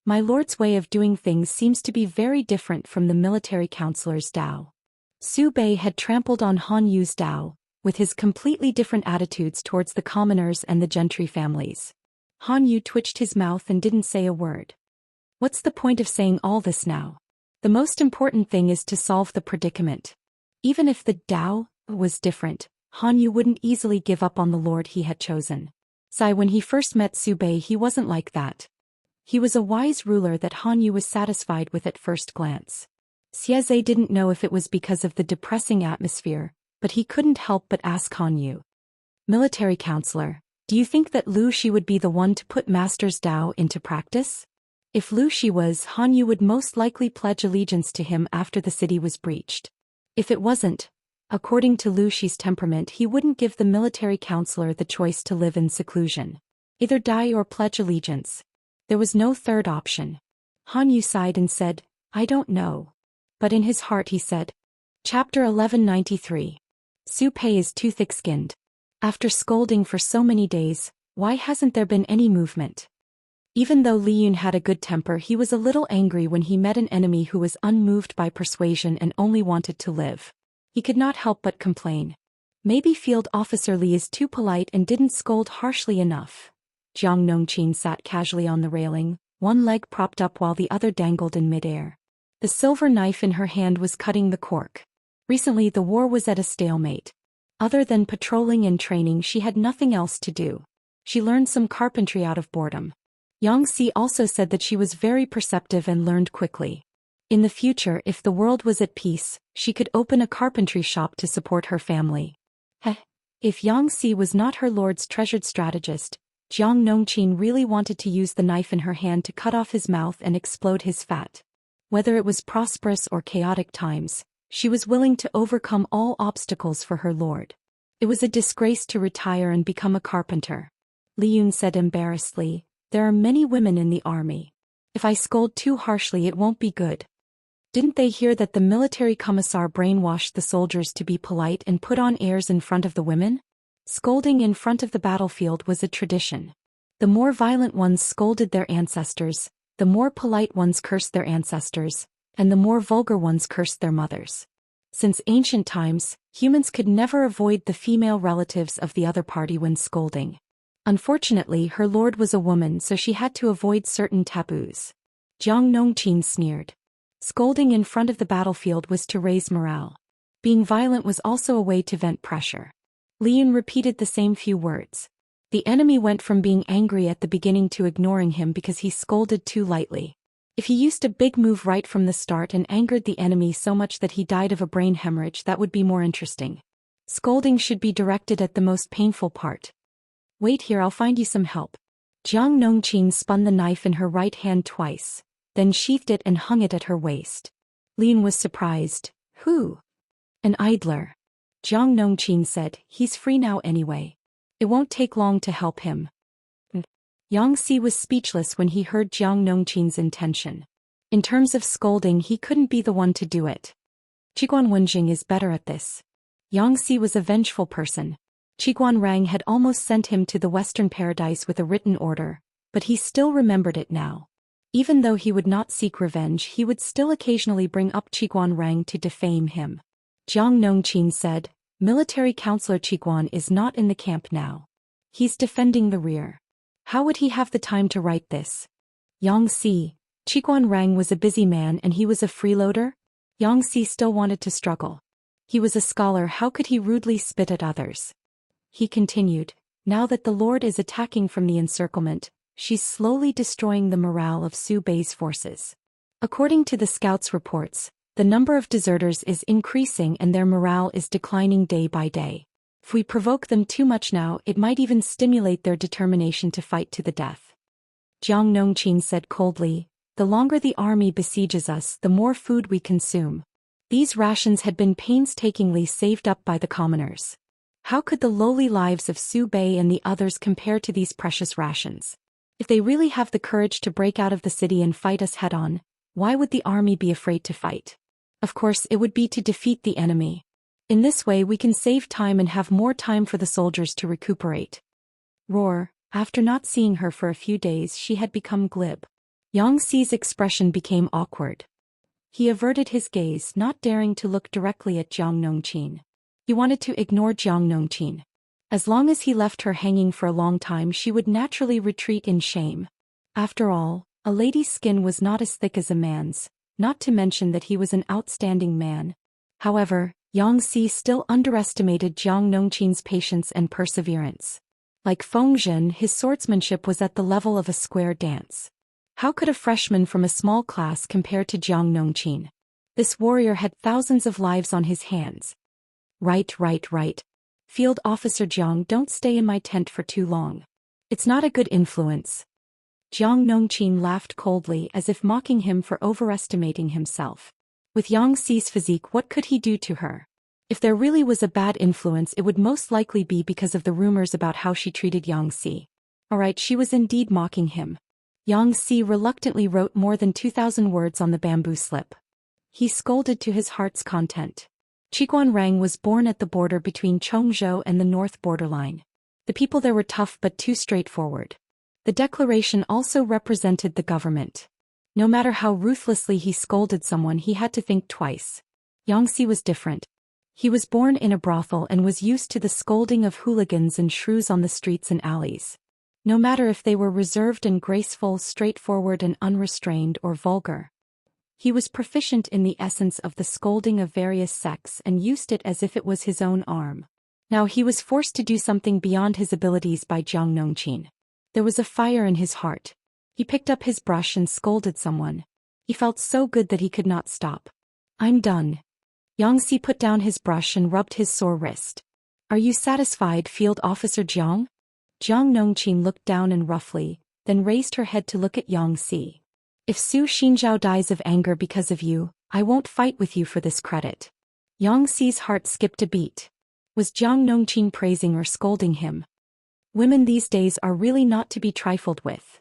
"My lord's way of doing things seems to be very different from the military counselor's Dao." Su Bei had trampled on Han Yu's Dao, with his completely different attitudes towards the commoners and the gentry families. Han Yu twitched his mouth and didn't say a word. What's the point of saying all this now? The most important thing is to solve the predicament. Even if the Dao was different, Han Yu wouldn't easily give up on the lord he had chosen. When he first met Su Bei he wasn't like that. He was a wise ruler that Han Yu was satisfied with at first glance. Xie didn't know if it was because of the depressing atmosphere, but he couldn't help but ask Han Yu. "Military counselor, do you think that Lu Shi would be the one to put Master's Dao into practice?" If Lu Shi was, Han Yu would most likely pledge allegiance to him after the city was breached. If it wasn't, according to Lu Shi's temperament he wouldn't give the military counselor the choice to live in seclusion. Either die or pledge allegiance. There was no third option. Han Yu sighed and said, "I don't know." But in his heart he said. Chapter 1193. Su Pei is too thick-skinned. After scolding for so many days, why hasn't there been any movement? Even though Li Yun had a good temper he was a little angry when he met an enemy who was unmoved by persuasion and only wanted to live. He could not help but complain. Maybe Field Officer Li is too polite and didn't scold harshly enough. Jiang Nongqin sat casually on the railing, one leg propped up while the other dangled in midair. The silver knife in her hand was cutting the cork. Recently the war was at a stalemate. Other than patrolling and training she had nothing else to do. She learned some carpentry out of boredom. Xianxia also said that she was very perceptive and learned quickly. In the future, if the world was at peace, she could open a carpentry shop to support her family. If Xianxia was not her lord's treasured strategist, Jiang Nongqin really wanted to use the knife in her hand to cut off his mouth and explode his fat. Whether it was prosperous or chaotic times, she was willing to overcome all obstacles for her lord. It was a disgrace to retire and become a carpenter. Li Yun said embarrassedly, "There are many women in the army. If I scold too harshly it won't be good." Didn't they hear that the military commissar brainwashed the soldiers to be polite and put on airs in front of the women? Scolding in front of the battlefield was a tradition. The more violent ones scolded their ancestors, the more polite ones cursed their ancestors, and the more vulgar ones cursed their mothers. Since ancient times, humans could never avoid the female relatives of the other party when scolding. Unfortunately, her lord was a woman, so she had to avoid certain taboos. Jiang Nongqin sneered. Scolding in front of the battlefield was to raise morale. Being violent was also a way to vent pressure. Li Yun repeated the same few words. The enemy went from being angry at the beginning to ignoring him because he scolded too lightly. If he used a big move right from the start and angered the enemy so much that he died of a brain hemorrhage, that would be more interesting. Scolding should be directed at the most painful part. Wait here, I'll find you some help. Jiang Nongqin spun the knife in her right hand twice, then sheathed it and hung it at her waist. Lin was surprised. Who? An idler. Jiang Nongqin said, he's free now anyway. It won't take long to help him. Yang Si was speechless when he heard Jiang Nongqin's intention. In terms of scolding, he couldn't be the one to do it. Qiguan Wenjing is better at this. Yang Si was a vengeful person. Qiguan Rang had almost sent him to the Western Paradise with a written order, but he still remembered it now. Even though he would not seek revenge, he would still occasionally bring up Qiguan Rang to defame him. Jiang Nongqin said, Military Counselor Qiguan is not in the camp now. He's defending the rear. How would he have the time to write this? Yang Si, Qiguan Rang was a busy man and he was a freeloader? Yang Si still wanted to struggle. He was a scholar, how could he rudely spit at others? He continued, now that the Lord is attacking from the encirclement, she's slowly destroying the morale of Su Bei's forces. According to the scouts' reports, the number of deserters is increasing and their morale is declining day by day. If we provoke them too much now, it might even stimulate their determination to fight to the death. Jiang Nongqin said coldly, the longer the army besieges us, the more food we consume. These rations had been painstakingly saved up by the commoners. How could the lowly lives of Su Bei and the others compare to these precious rations? If they really have the courage to break out of the city and fight us head-on, why would the army be afraid to fight? Of course, it would be to defeat the enemy. In this way we can save time and have more time for the soldiers to recuperate. Roar, after not seeing her for a few days, she had become glib. Yang Si's expression became awkward. He averted his gaze, not daring to look directly at Jiang Nongqin. He wanted to ignore Jiang Nongqin. As long as he left her hanging for a long time, she would naturally retreat in shame. After all, a lady's skin was not as thick as a man's, not to mention that he was an outstanding man. However, Yang Si still underestimated Jiang Nongqin's patience and perseverance. Like Feng Zhen, his swordsmanship was at the level of a square dance. How could a freshman from a small class compare to Jiang Nongqin? This warrior had thousands of lives on his hands. Right. Field Officer Jiang, don't stay in my tent for too long. It's not a good influence. Jiang Nongqin laughed coldly as if mocking him for overestimating himself. With Yang Si's physique, what could he do to her? If there really was a bad influence, it would most likely be because of the rumors about how she treated Yang Si. Alright, she was indeed mocking him. Yang Si reluctantly wrote more than 2,000 words on the bamboo slip. He scolded to his heart's content. Qiguan Rang was born at the border between Chongzhou and the north borderline. The people there were tough but too straightforward. The declaration also represented the government. No matter how ruthlessly he scolded someone, he had to think twice. Yang Si was different. He was born in a brothel and was used to the scolding of hooligans and shrews on the streets and alleys. No matter if they were reserved and graceful, straightforward and unrestrained, or vulgar. He was proficient in the essence of the scolding of various sects and used it as if it was his own arm. Now he was forced to do something beyond his abilities by Jiang Nongqin. There was a fire in his heart. He picked up his brush and scolded someone. He felt so good that he could not stop. I'm done. Yang Si put down his brush and rubbed his sore wrist. Are you satisfied, Field Officer Jiang? Jiang Nongqin looked down and roughly, then raised her head to look at Yang Si. If Su Xinzhao dies of anger because of you, I won't fight with you for this credit. Yang Si's heart skipped a beat. Was Jiang Nongqin praising or scolding him? Women these days are really not to be trifled with.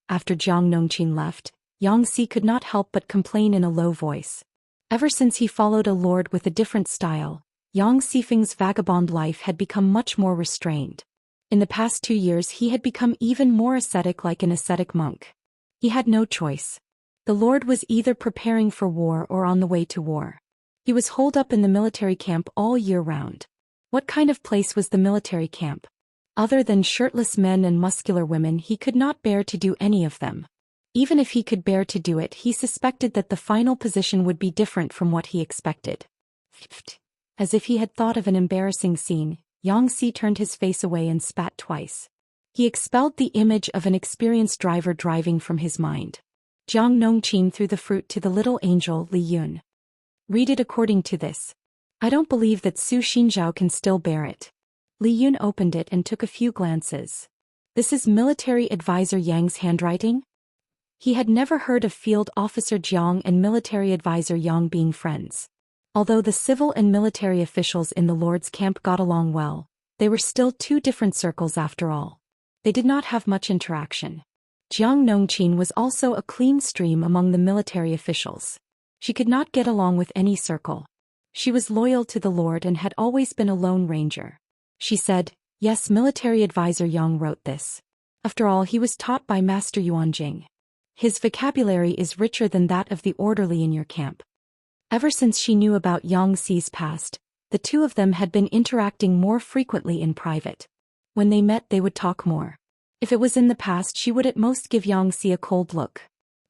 After Jiang Nongqin left, Yang Si could not help but complain in a low voice. Ever since he followed a lord with a different style, Yang Sifeng's vagabond life had become much more restrained. In the past 2 years he had become even more ascetic, like an ascetic monk. He had no choice. The lord was either preparing for war or on the way to war. He was holed up in the military camp all year round. What kind of place was the military camp? Other than shirtless men and muscular women, he could not bear to do any of them. Even if he could bear to do it, he suspected that the final position would be different from what he expected. As if he had thought of an embarrassing scene, Xianxia turned his face away and spat twice. He expelled the image of an experienced driver driving from his mind. Jiang Nongqin threw the fruit to the little angel Li Yun. Read it according to this. I don't believe that Su Xinzhao can still bear it. Li Yun opened it and took a few glances. This is military advisor Yang's handwriting? He had never heard of Field Officer Jiang and military advisor Yang being friends. Although the civil and military officials in the Lord's camp got along well, they were still two different circles after all. They did not have much interaction. Jiang Nongqin was also a clean stream among the military officials. She could not get along with any circle. She was loyal to the Lord and had always been a lone ranger. She said, yes, military advisor Yang wrote this. After all, he was taught by Master Yuanjing. His vocabulary is richer than that of the orderly in your camp. Ever since she knew about Xi's past, the two of them had been interacting more frequently in private. When they met, they would talk more. If it was in the past, she would at most give Xianxia a cold look.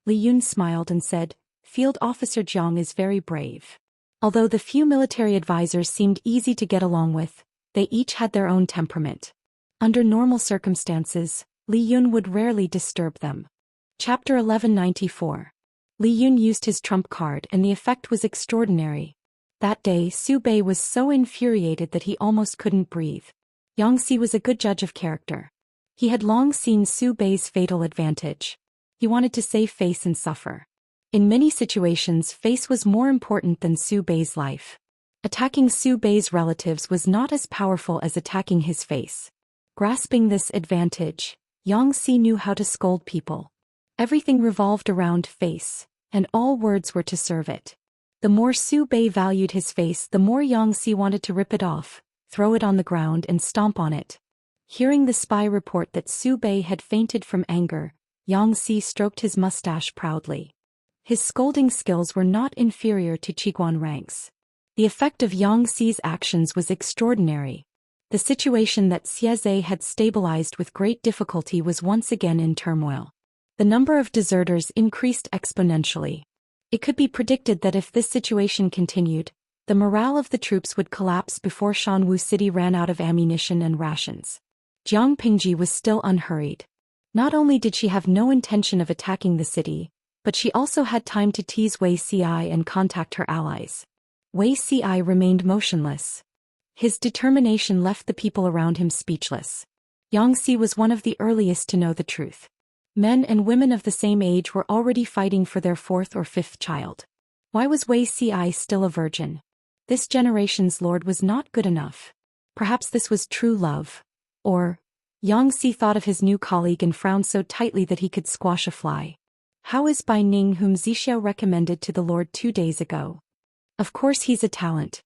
Li Yun smiled and said, Field Officer Jiang is very brave. Although the few military advisors seemed easy to get along with, they each had their own temperament. Under normal circumstances, Li Yun would rarely disturb them. Chapter 1194. Li Yun used his trump card and the effect was extraordinary. That day Su Bei was so infuriated that he almost couldn't breathe. Xianxia was a good judge of character. He had long seen Su Bei's fatal advantage. He wanted to save face and suffer. In many situations, face was more important than Su Bei's life. Attacking Su Bei's relatives was not as powerful as attacking his face. Grasping this advantage, Xianxia knew how to scold people. Everything revolved around face, and all words were to serve it. The more Su Bei valued his face, the more Xianxia wanted to rip it off, throw it on the ground and stomp on it. Hearing the spy report that Su Bei had fainted from anger, Xianxia stroked his mustache proudly. His scolding skills were not inferior to Qiguan ranks. The effect of Xianxi's actions was extraordinary. The situation that Xieze had stabilized with great difficulty was once again in turmoil. The number of deserters increased exponentially. It could be predicted that if this situation continued, the morale of the troops would collapse before Shanwu City ran out of ammunition and rations. Jiang Pingji was still unhurried. Not only did she have no intention of attacking the city, but she also had time to tease Wei Ci and contact her allies. Wei Ci remained motionless. His determination left the people around him speechless. Xianxia was one of the earliest to know the truth. Men and women of the same age were already fighting for their fourth or fifth child. Why was Wei Ci still a virgin? This generation's lord was not good enough. Perhaps this was true love. Or, Xianxia thought of his new colleague and frowned so tightly that he could squash a fly. How is Bai Ning, whom Zixiao recommended to the Lord 2 days ago? Of course he's a talent.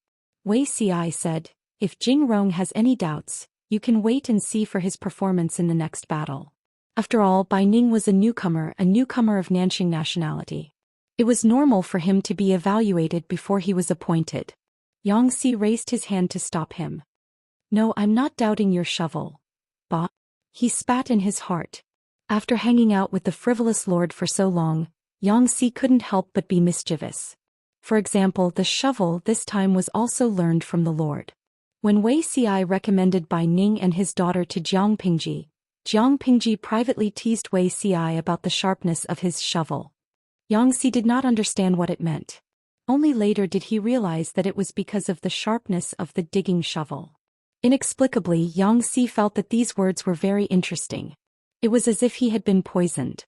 Wei Ci said, if Jing Rong has any doubts, you can wait and see for his performance in the next battle. After all, Bai Ning was a newcomer of Nanxing nationality. It was normal for him to be evaluated before he was appointed. Xianxia raised his hand to stop him. No, I'm not doubting your shovel. Ba. He spat in his heart. After hanging out with the frivolous lord for so long, Xianxia couldn't help but be mischievous. For example, the shovel this time was also learned from the lord. When Wei Ci recommended Bai Ning and his daughter to Jiang Pingji privately teased Wei Ci about the sharpness of his shovel. Xianxia did not understand what it meant. Only later did he realize that it was because of the sharpness of the digging shovel. Inexplicably, Xianxia felt that these words were very interesting. It was as if he had been poisoned.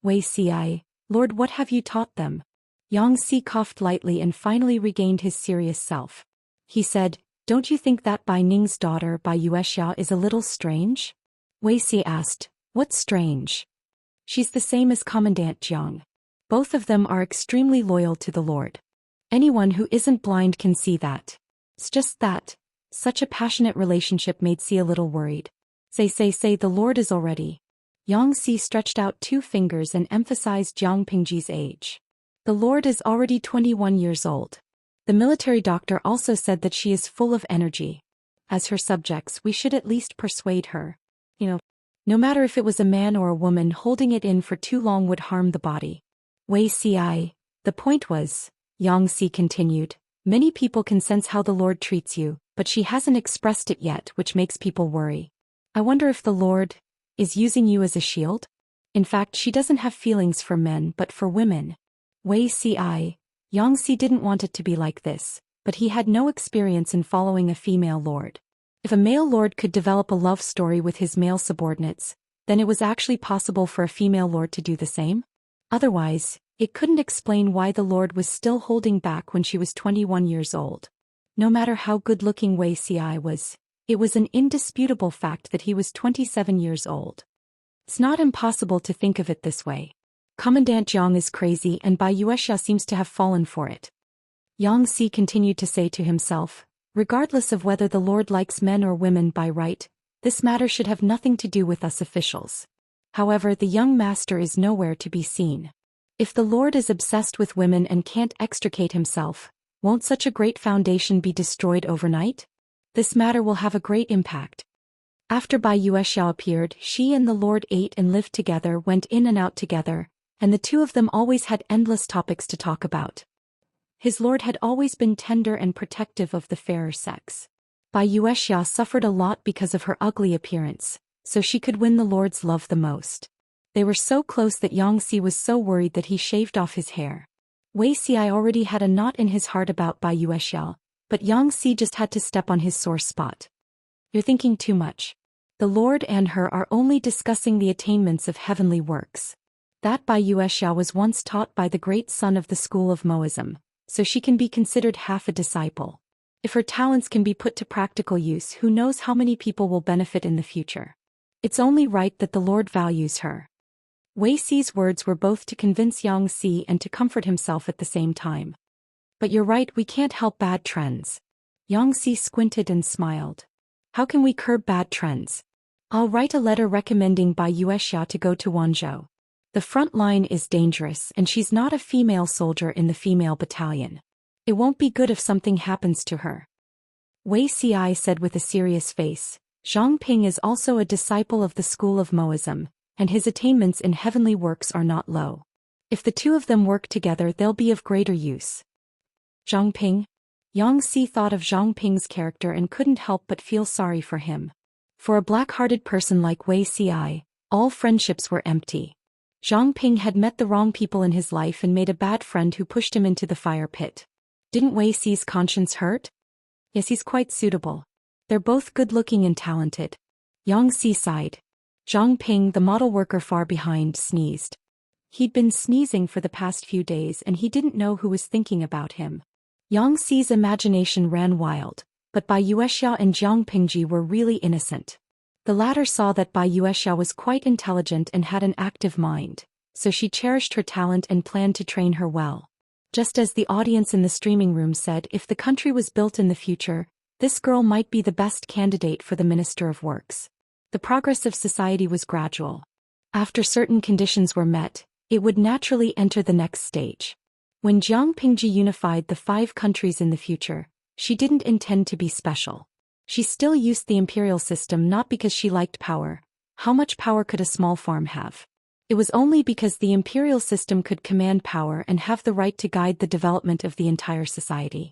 Wei Ci, Lord, what have you taught them? Xianxia coughed lightly and finally regained his serious self. He said, don't you think that Bai Ning's daughter Bai Yuexia is a little strange? Wei Ci asked, what's strange? She's the same as Commandant Jiang. Both of them are extremely loyal to the Lord. Anyone who isn't blind can see that. It's just that. Such a passionate relationship made Ci a little worried. Say, the Lord is already. Xianxia stretched out 2 fingers and emphasized Jiang Pingji's age. The Lord is already 21 years old. The military doctor also said that she is full of energy. As her subjects, we should at least persuade her. No matter if it was a man or a woman, holding it in for too long would harm the body. Wei Ci. The point was, Xianxia continued, many people can sense how the Lord treats you, but she hasn't expressed it yet, which makes people worry. I wonder if the Lord is using you as a shield? In fact, she doesn't have feelings for men but for women. Wei Ci. Xianxia didn't want it to be like this, but he had no experience in following a female lord. If a male lord could develop a love story with his male subordinates, then it was actually possible for a female lord to do the same? Otherwise, it couldn't explain why the lord was still holding back when she was 21 years old. No matter how good-looking Wei Ci was, it was an indisputable fact that he was 27 years old. It's not impossible to think of it this way. Commandant Jiang is crazy and Bai Yuexia seems to have fallen for it. Xianxia continued to say to himself, regardless of whether the Lord likes men or women by right, this matter should have nothing to do with us officials. However, the young master is nowhere to be seen. If the Lord is obsessed with women and can't extricate himself, won't such a great foundation be destroyed overnight? This matter will have a great impact. After Bai Yuexia appeared, she and the Lord ate and lived together, went in and out together, and the two of them always had endless topics to talk about. His lord had always been tender and protective of the fairer sex. Bai Yuexia suffered a lot because of her ugly appearance, so she could win the lord's love the most. They were so close that Xianxia was so worried that he shaved off his hair. Wei Ci already had a knot in his heart about Bai Yuexia, but Xianxia just had to step on his sore spot. You're thinking too much. The lord and her are only discussing the attainments of heavenly works. That Bai Yuexia was once taught by the great son of the school of Moism, so she can be considered half a disciple. If her talents can be put to practical use, who knows how many people will benefit in the future. It's only right that the Lord values her. Wei Ci's words were both to convince Xianxia and to comfort himself at the same time. But you're right, we can't help bad trends. Xianxia squinted and smiled. How can we curb bad trends? I'll write a letter recommending Bai Yuexia to go to Wanzhou. The front line is dangerous and she's not a female soldier in the female battalion. It won't be good if something happens to her. Wei Ci said with a serious face, Zhang Ping is also a disciple of the school of Moism, and his attainments in heavenly works are not low. If the two of them work together, they'll be of greater use. Zhang Ping? Xianxia thought of Zhang Ping's character and couldn't help but feel sorry for him. For a black-hearted person like Wei Ci, all friendships were empty. Zhang Ping had met the wrong people in his life and made a bad friend who pushed him into the fire pit. Didn't Wei Ci's conscience hurt? Yes, he's quite suitable. They're both good-looking and talented. Xianxia sighed. Zhang Ping, the model worker far behind, sneezed. He'd been sneezing for the past few days and he didn't know who was thinking about him. Xianxi's imagination ran wild, but Bai Yuexia and Jiang Pingji were really innocent. The latter saw that Bai Yuexia was quite intelligent and had an active mind, so she cherished her talent and planned to train her well. Just as the audience in the streaming room said, if the country was built in the future, this girl might be the best candidate for the Minister of Works. The progress of society was gradual. After certain conditions were met, it would naturally enter the next stage. When Jiang Pingji unified the 5 countries in the future, she didn't intend to be special. She still used the imperial system not because she liked power. How much power could a small farm have? It was only because the imperial system could command power and have the right to guide the development of the entire society.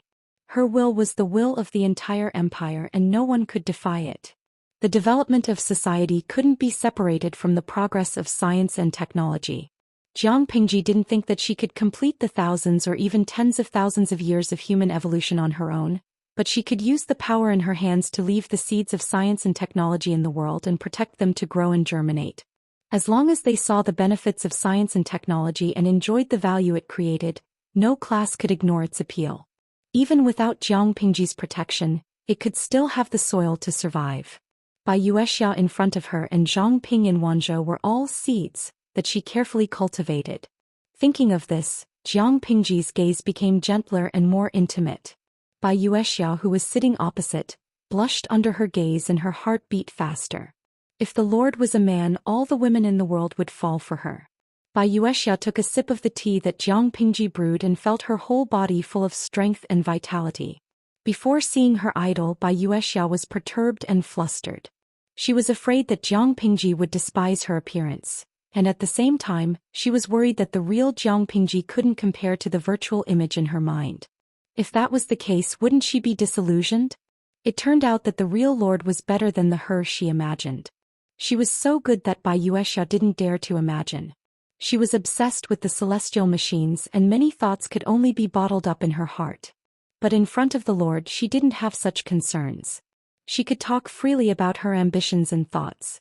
Her will was the will of the entire empire and no one could defy it. The development of society couldn't be separated from the progress of science and technology. Jiang Pingji didn't think that she could complete the thousands or even tens of thousands of years of human evolution on her own, but she could use the power in her hands to leave the seeds of science and technology in the world and protect them to grow and germinate. As long as they saw the benefits of science and technology and enjoyed the value it created, no class could ignore its appeal. Even without Jiang Pingji's protection, it could still have the soil to survive. Bai Yuexia in front of her and Zhang Ping in Wanzhou were all seeds that she carefully cultivated. Thinking of this, Jiang Pingji's gaze became gentler and more intimate. Bai Yuexia, who was sitting opposite, blushed under her gaze and her heart beat faster. If the Lord was a man, all the women in the world would fall for her. Bai Yuexia took a sip of the tea that Jiang Pingji brewed and felt her whole body full of strength and vitality. Before seeing her idol, Bai Yuexia was perturbed and flustered. She was afraid that Jiang Pingji would despise her appearance, and at the same time, she was worried that the real Jiang Pingji couldn't compare to the virtual image in her mind. If that was the case, wouldn't she be disillusioned? It turned out that the real lord was better than the her she imagined. She was so good that Bai Yuexia didn't dare to imagine. She was obsessed with the celestial machines, and many thoughts could only be bottled up in her heart. But in front of the Lord she didn't have such concerns. She could talk freely about her ambitions and thoughts.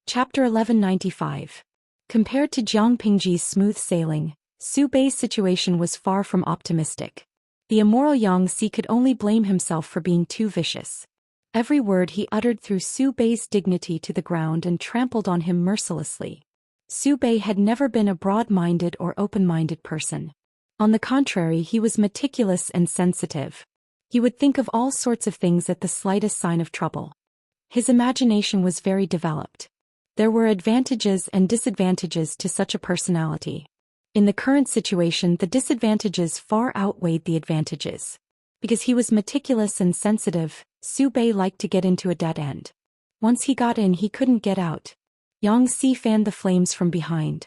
Chapter 1195. Compared to Jiang Pingji's smooth sailing, Su Bei's situation was far from optimistic. The immoral Xianxia could only blame himself for being too vicious. Every word he uttered threw Su Bei's dignity to the ground and trampled on him mercilessly. Su Bei had never been a broad-minded or open-minded person. On the contrary, he was meticulous and sensitive. He would think of all sorts of things at the slightest sign of trouble. His imagination was very developed. There were advantages and disadvantages to such a personality. In the current situation, the disadvantages far outweighed the advantages. Because he was meticulous and sensitive, Su Bei liked to get into a dead end. Once he got in, he couldn't get out. Xianxia fanned the flames from behind.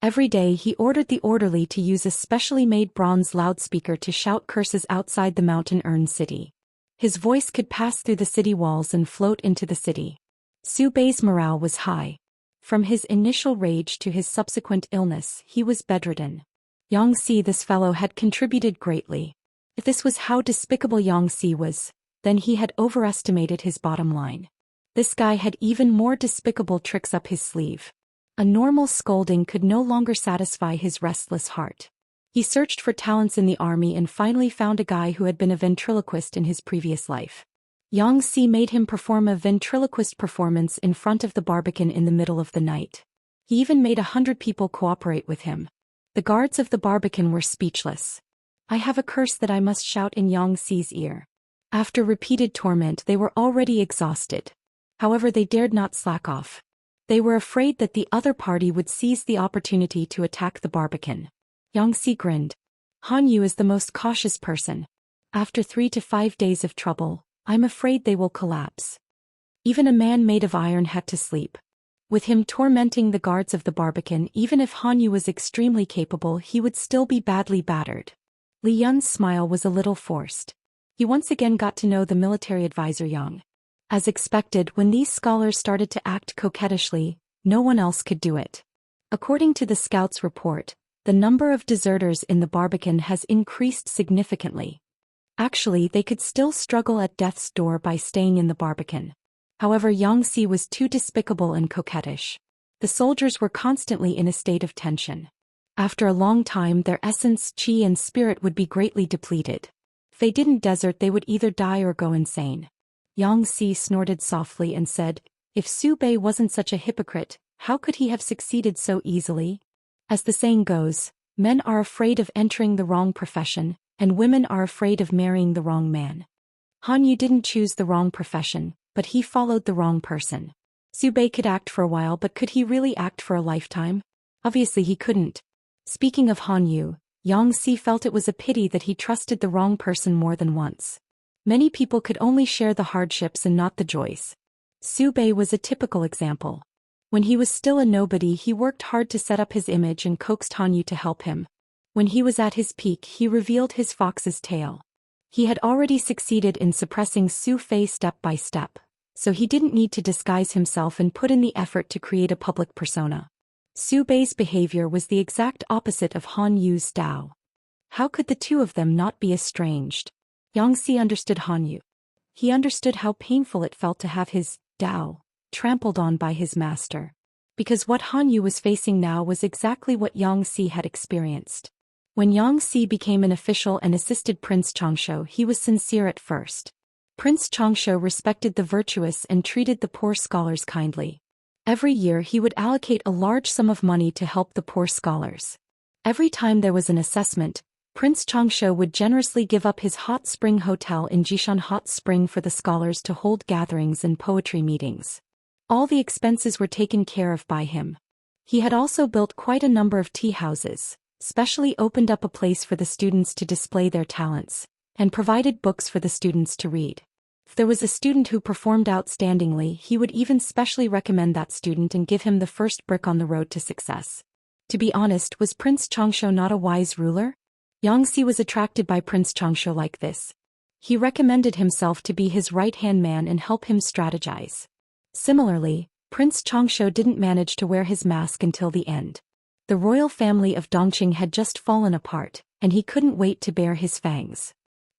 Every day he ordered the orderly to use a specially made bronze loudspeaker to shout curses outside the mountain urn city. His voice could pass through the city walls and float into the city. Su Bei's morale was high. From his initial rage to his subsequent illness, he was bedridden. Xianxia, this fellow, had contributed greatly. If this was how despicable Xianxia was, then he had overestimated his bottom line. This guy had even more despicable tricks up his sleeve. A normal scolding could no longer satisfy his restless heart. He searched for talents in the army and finally found a guy who had been a ventriloquist in his previous life. Xianxia made him perform a ventriloquist performance in front of the Barbican in the middle of the night. He even made 100 people cooperate with him. The guards of the Barbican were speechless. "I have a curse that I must shout in Xianxia's ear." After repeated torment, they were already exhausted. However, they dared not slack off. They were afraid that the other party would seize the opportunity to attack the Barbican. Xianxia grinned. "Han Yu is the most cautious person. After 3 to 5 days of trouble, I'm afraid they will collapse." Even a man made of iron had to sleep. With him tormenting the guards of the Barbican, even if Han Yu was extremely capable, he would still be badly battered. Li Yun's smile was a little forced. He once again got to know the military advisor Yang. As expected, when these scholars started to act coquettishly, no one else could do it. According to the scouts' report, the number of deserters in the Barbican has increased significantly. Actually, they could still struggle at death's door by staying in the Barbican. However, Xianxia was too despicable and coquettish. The soldiers were constantly in a state of tension. After a long time, their essence, qi and spirit would be greatly depleted. If they didn't desert, they would either die or go insane. Xianxia snorted softly and said, "If Su Bei wasn't such a hypocrite, how could he have succeeded so easily?" As the saying goes, men are afraid of entering the wrong profession, and women are afraid of marrying the wrong man. Han Yu didn't choose the wrong profession, but he followed the wrong person. Su Bei could act for a while, but could he really act for a lifetime? Obviously he couldn't. Speaking of Han Yu, Xianxia felt it was a pity that he trusted the wrong person more than once. Many people could only share the hardships and not the joys. Su Bei was a typical example. When he was still a nobody, he worked hard to set up his image and coaxed Han Yu to help him. When he was at his peak, he revealed his fox's tail. He had already succeeded in suppressing Su Fei step by step, so he didn't need to disguise himself and put in the effort to create a public persona. Su Bei's behavior was the exact opposite of Han Yu's Dao. How could the two of them not be estranged? Xianxia understood Han Yu. He understood how painful it felt to have his Dao trampled on by his master. Because what Han Yu was facing now was exactly what Xianxia had experienced. When Xianxia became an official and assisted Prince Changsho, he was sincere at first. Prince Changsho respected the virtuous and treated the poor scholars kindly. Every year he would allocate a large sum of money to help the poor scholars. Every time there was an assessment, Prince Changsho would generously give up his hot spring hotel in Jishan Hot Spring for the scholars to hold gatherings and poetry meetings. All the expenses were taken care of by him. He had also built quite a number of tea houses, specially opened up a place for the students to display their talents, and provided books for the students to read. If there was a student who performed outstandingly, he would even specially recommend that student and give him the first brick on the road to success. To be honest, was Prince Xianxia not a wise ruler? Xianxia was attracted by Prince Xianxia like this. He recommended himself to be his right-hand man and help him strategize. Similarly, Prince Xianxia didn't manage to wear his mask until the end. The royal family of Dongqing had just fallen apart, and he couldn't wait to bare his fangs.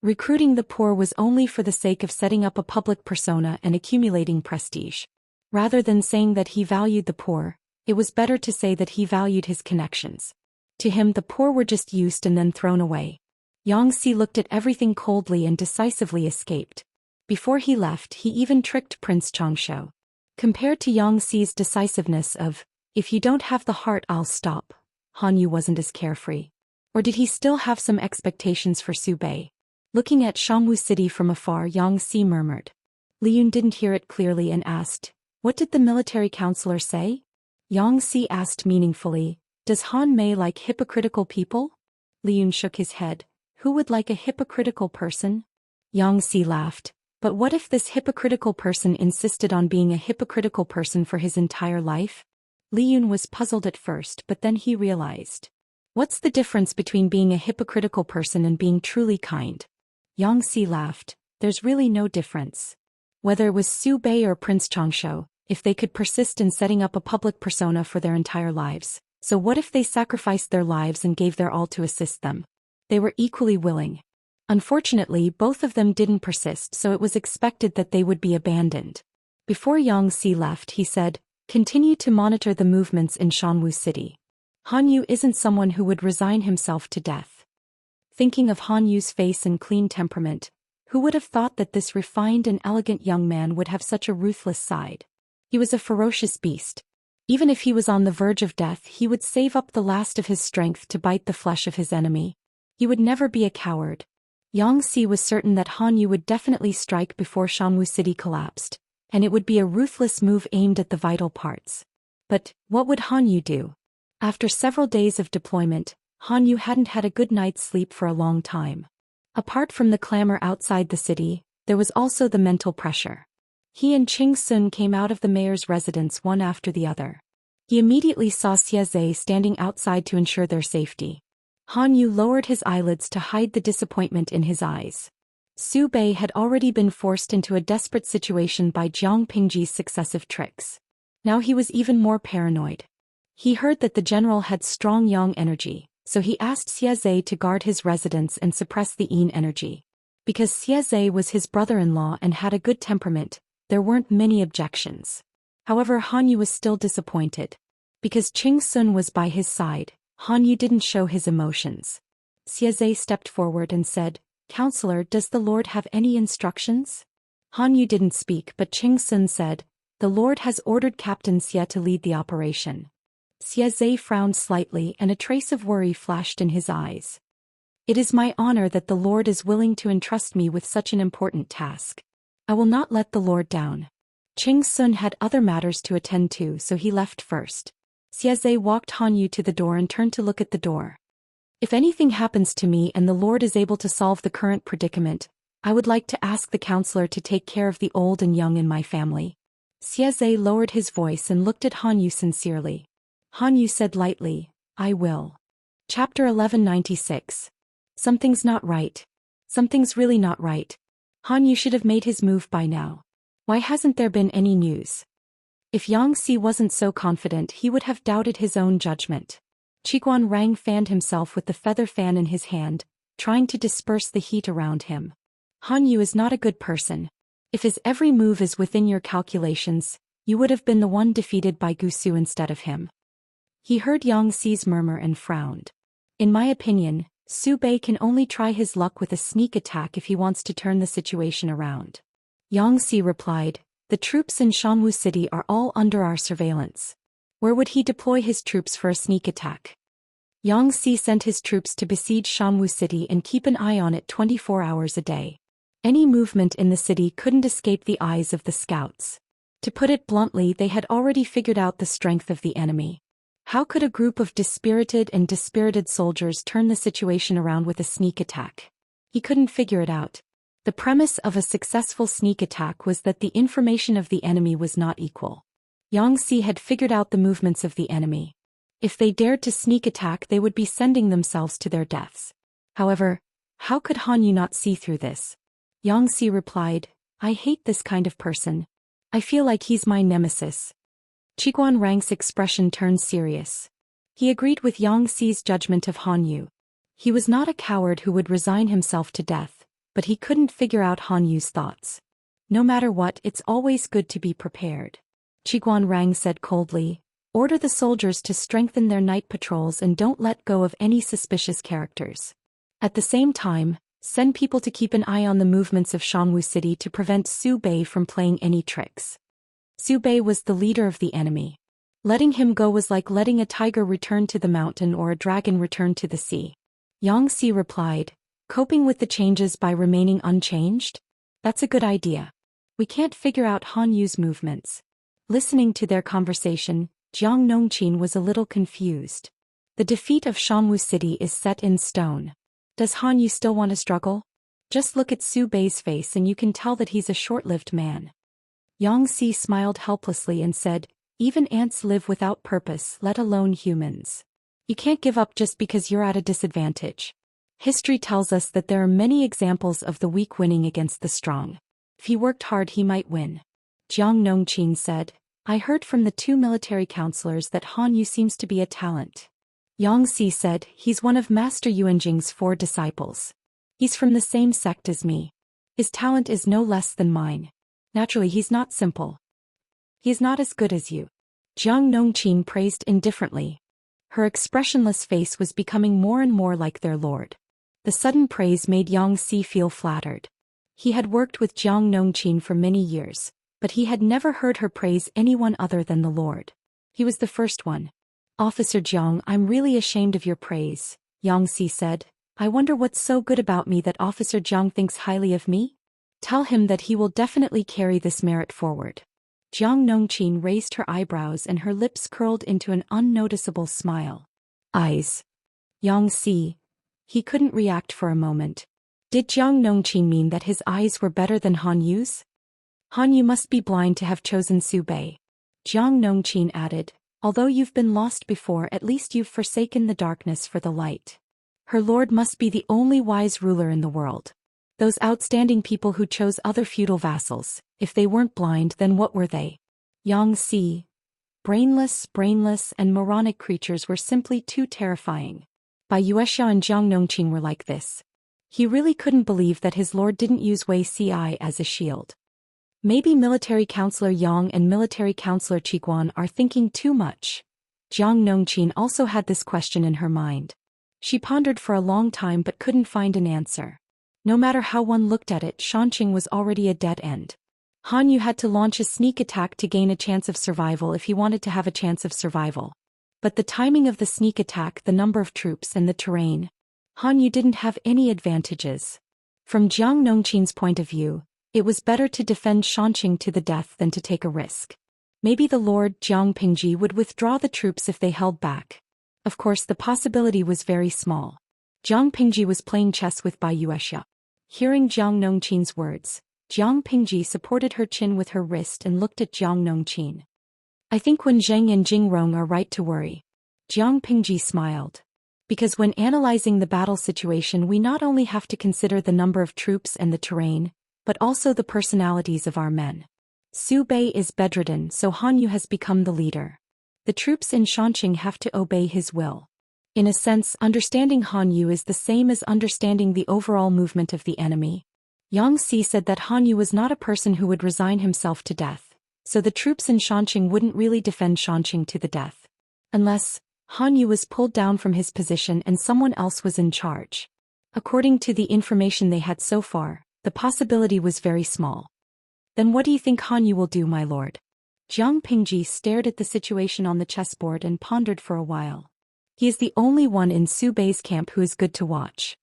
Recruiting the poor was only for the sake of setting up a public persona and accumulating prestige. Rather than saying that he valued the poor, it was better to say that he valued his connections. To him, the poor were just used and then thrown away. Xianxia looked at everything coldly and decisively escaped. Before he left, he even tricked Prince Xianxia. Compared to Xianxia's decisiveness of, "If you don't have the heart, I'll stop," Han Yu wasn't as carefree. Or did he still have some expectations for Su Bei? Looking at Shangwu City from afar, Xianxia murmured. Li Yun didn't hear it clearly and asked, "What did the military counselor say?" Xianxia asked meaningfully, "Does Han Mei like hypocritical people?" Li Yun shook his head. "Who would like a hypocritical person?" Xianxia laughed. "But what if this hypocritical person insisted on being a hypocritical person for his entire life?" Li Yun was puzzled at first, but then he realized. What's the difference between being a hypocritical person and being truly kind? Xianxia laughed. There's really no difference. Whether it was Su Bei or Prince Xianxia, if they could persist in setting up a public persona for their entire lives, so what if they sacrificed their lives and gave their all to assist them? They were equally willing. Unfortunately, both of them didn't persist, so it was expected that they would be abandoned. Before Xianxia left, he said, "Continue to monitor the movements in Shangwu City. Han Yu isn't someone who would resign himself to death." Thinking of Han Yu's face and clean temperament, who would have thought that this refined and elegant young man would have such a ruthless side? He was a ferocious beast. Even if he was on the verge of death, he would save up the last of his strength to bite the flesh of his enemy. He would never be a coward. Xianxia was certain that Han Yu would definitely strike before Shangwu City collapsed, and it would be a ruthless move aimed at the vital parts. But what would Han Yu do? After several days of deployment, Han Yu hadn't had a good night's sleep for a long time. Apart from the clamor outside the city, there was also the mental pressure. He and Qing Sun came out of the mayor's residence one after the other. He immediately saw Xie standing outside to ensure their safety. Han Yu lowered his eyelids to hide the disappointment in his eyes. Su Bei had already been forced into a desperate situation by Jiang Pingji's successive tricks. Now he was even more paranoid. He heard that the general had strong yang energy, so he asked Xie to guard his residence and suppress the yin energy. Because Xie was his brother-in-law and had a good temperament, there weren't many objections. However, Han Yu was still disappointed. Because Qing Sun was by his side, Han Yu didn't show his emotions. Xie stepped forward and said, "Counselor, does the Lord have any instructions?" Han Yu didn't speak, but Qing Sun said, "The Lord has ordered Captain Xie to lead the operation." Xie frowned slightly and a trace of worry flashed in his eyes. "It is my honor that the Lord is willing to entrust me with such an important task. I will not let the Lord down." Qing Sun had other matters to attend to, so he left first. Xie walked Han Yu to the door and turned to look at the door. "If anything happens to me and the Lord is able to solve the current predicament, I would like to ask the counselor to take care of the old and young in my family." Xie lowered his voice and looked at Han Yu sincerely. Han Yu said lightly, "I will." Chapter 1196. Something's not right. Something's really not right. Han Yu should have made his move by now. Why hasn't there been any news? If Xianxia wasn't so confident, he would have doubted his own judgment. Qiguan Rang fanned himself with the feather fan in his hand, trying to disperse the heat around him. Han Yu is not a good person. If his every move is within your calculations, you would have been the one defeated by Gusu instead of him. He heard Xiaxia's murmur and frowned. In my opinion, Su Bei can only try his luck with a sneak attack if he wants to turn the situation around. Xianxia replied, "The troops in Shangwu City are all under our surveillance. Where would he deploy his troops for a sneak attack?" Xianxia sent his troops to besiege Shangwu City and keep an eye on it 24 hours a day. Any movement in the city couldn't escape the eyes of the scouts. To put it bluntly, they had already figured out the strength of the enemy. How could a group of dispirited soldiers turn the situation around with a sneak attack? He couldn't figure it out. The premise of a successful sneak attack was that the information of the enemy was not equal. Xianxia had figured out the movements of the enemy. If they dared to sneak attack, they would be sending themselves to their deaths. However, how could Han Yu not see through this? Xianxia replied, I hate this kind of person. I feel like he's my nemesis. Qiguan Rang's expression turned serious. He agreed with Xianxi's judgment of Han Yu. He was not a coward who would resign himself to death, but he couldn't figure out Han Yu's thoughts. No matter what, it's always good to be prepared. Qiguan Rang said coldly, order the soldiers to strengthen their night patrols and don't let go of any suspicious characters. At the same time, send people to keep an eye on the movements of Shanwu City to prevent Su Bei from playing any tricks. Su Bei was the leader of the enemy. Letting him go was like letting a tiger return to the mountain or a dragon return to the sea. Xianxia replied, coping with the changes by remaining unchanged? That's a good idea. We can't figure out Han Yu's movements. Listening to their conversation, Jiang Nongqin was a little confused. The defeat of Shanwu City is set in stone. Does Han Yu still want to struggle? Just look at Su Bei's face and you can tell that he's a short-lived man. Xianxia smiled helplessly and said, even ants live without purpose, let alone humans. You can't give up just because you're at a disadvantage. History tells us that there are many examples of the weak winning against the strong. If he worked hard, he might win. Jiang Nongqin said, I heard from the 2 military counselors that Han Yu seems to be a talent. Xianxia said, he's one of Master Yuanjing's 4 disciples. He's from the same sect as me. His talent is no less than mine. Naturally, he's not simple. He's not as good as you. Jiang Nongqin praised indifferently. Her expressionless face was becoming more and more like their lord. The sudden praise made Xianxia feel flattered. He had worked with Jiang Nongqin for many years, but he had never heard her praise anyone other than the lord. He was the first one. Officer Jiang, I'm really ashamed of your praise, Xianxia said. I wonder what's so good about me that Officer Jiang thinks highly of me? Tell him that he will definitely carry this merit forward. Jiang Nongqin raised her eyebrows and her lips curled into an unnoticeable smile. Eyes. Xianxia. He couldn't react for a moment. Did Jiang Nongqin mean that his eyes were better than Han Yu's? Han Yu must be blind to have chosen Su Bei. Jiang Nongqin added, although you've been lost before, at least you've forsaken the darkness for the light. Her lord must be the only wise ruler in the world. Those outstanding people who chose other feudal vassals, if they weren't blind, then what were they? Xianxia. Brainless, and moronic creatures were simply too terrifying. Bai Wuxia and Jiang Nongqin were like this. He really couldn't believe that his lord didn't use Wei Ci as a shield. Maybe Military Counselor Yang and Military Counselor Qiguan are thinking too much. Jiang Nongqin also had this question in her mind. She pondered for a long time but couldn't find an answer. No matter how one looked at it, Xianxia was already a dead end. Han Yu had to launch a sneak attack to gain a chance of survival if he wanted to have a chance of survival. But the timing of the sneak attack, the number of troops and the terrain, Han Yu didn't have any advantages. From Jiang Nongqin's point of view, it was better to defend Xianxia to the death than to take a risk. Maybe the Lord Jiang Pingji would withdraw the troops if they held back. Of course, the possibility was very small. Jiang Pingji was playing chess with Bai Wuxia. Hearing Jiang Nongqin's words, Jiang Pingji supported her chin with her wrist and looked at Jiang Nongqin. I think Wen Zheng and Jing Rong are right to worry. Jiang Pingji smiled. Because when analyzing the battle situation, we not only have to consider the number of troops and the terrain, but also the personalities of our men. Su Bei is bedridden, so Han Yu has become the leader. The troops in Xianxia have to obey his will. In a sense, understanding Han Yu is the same as understanding the overall movement of the enemy. Xianxia said that Han Yu was not a person who would resign himself to death, so the troops in Xianxia wouldn't really defend Xianxia to the death. Unless Han Yu was pulled down from his position and someone else was in charge. According to the information they had so far, the possibility was very small. Then what do you think Han Yu will do, my lord? Jiang Pingji stared at the situation on the chessboard and pondered for a while. He is the only one in Su Bei's camp who is good to watch.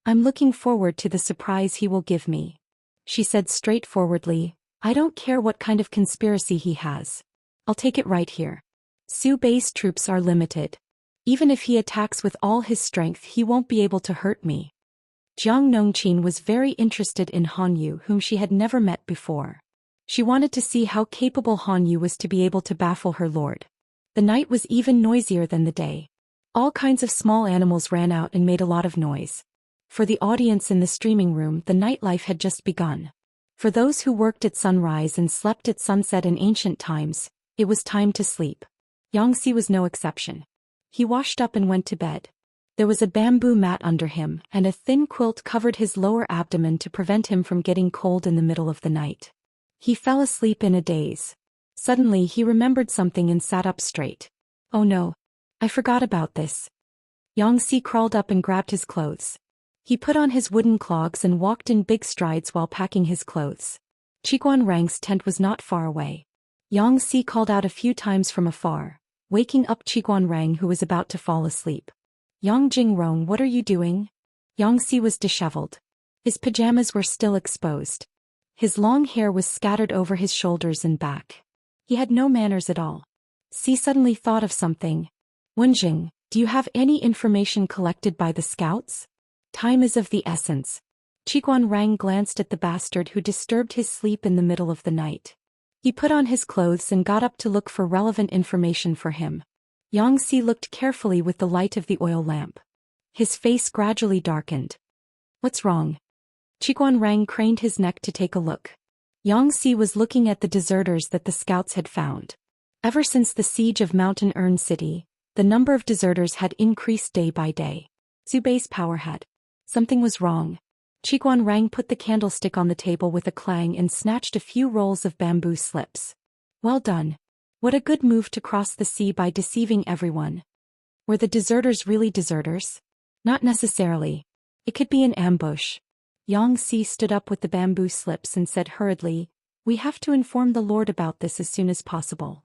I'm looking forward to the surprise he will give me. She said straightforwardly, I don't care what kind of conspiracy he has. I'll take it right here. Zhou Bei's troops are limited. Even if he attacks with all his strength, he won't be able to hurt me. Jiang Nongqin was very interested in Han Yu, whom she had never met before. She wanted to see how capable Han Yu was to be able to baffle her lord. The night was even noisier than the day. All kinds of small animals ran out and made a lot of noise. For the audience in the streaming room, the nightlife had just begun. For those who worked at sunrise and slept at sunset in ancient times, it was time to sleep. Xianxia was no exception. He washed up and went to bed. There was a bamboo mat under him, and a thin quilt covered his lower abdomen to prevent him from getting cold in the middle of the night. He fell asleep in a daze. Suddenly he remembered something and sat up straight. Oh no. I forgot about this. Xianxia crawled up and grabbed his clothes. He put on his wooden clogs and walked in big strides while packing his clothes. Qiguan Rang's tent was not far away. Xianxia called out a few times from afar, waking up Qiguan Rang, who was about to fall asleep. Yang Jingrong, what are you doing? Xianxia was disheveled. His pajamas were still exposed. His long hair was scattered over his shoulders and back. He had no manners at all. Xi suddenly thought of something. Wenjing, do you have any information collected by the scouts? Time is of the essence. Qiguan Rang glanced at the bastard who disturbed his sleep in the middle of the night. He put on his clothes and got up to look for relevant information for him. Xianxia looked carefully with the light of the oil lamp. His face gradually darkened. What's wrong? Qiguan Rang craned his neck to take a look. Xianxia was looking at the deserters that the scouts had found. Ever since the siege of Mountain Urn City, the number of deserters had increased day by day. Zhou Bei's power had. Something was wrong. Qiguan Rang put the candlestick on the table with a clang and snatched a few rolls of bamboo slips. Well done. What a good move to cross the sea by deceiving everyone. Were the deserters really deserters? Not necessarily. It could be an ambush. Xianxia stood up with the bamboo slips and said hurriedly, we have to inform the Lord about this as soon as possible.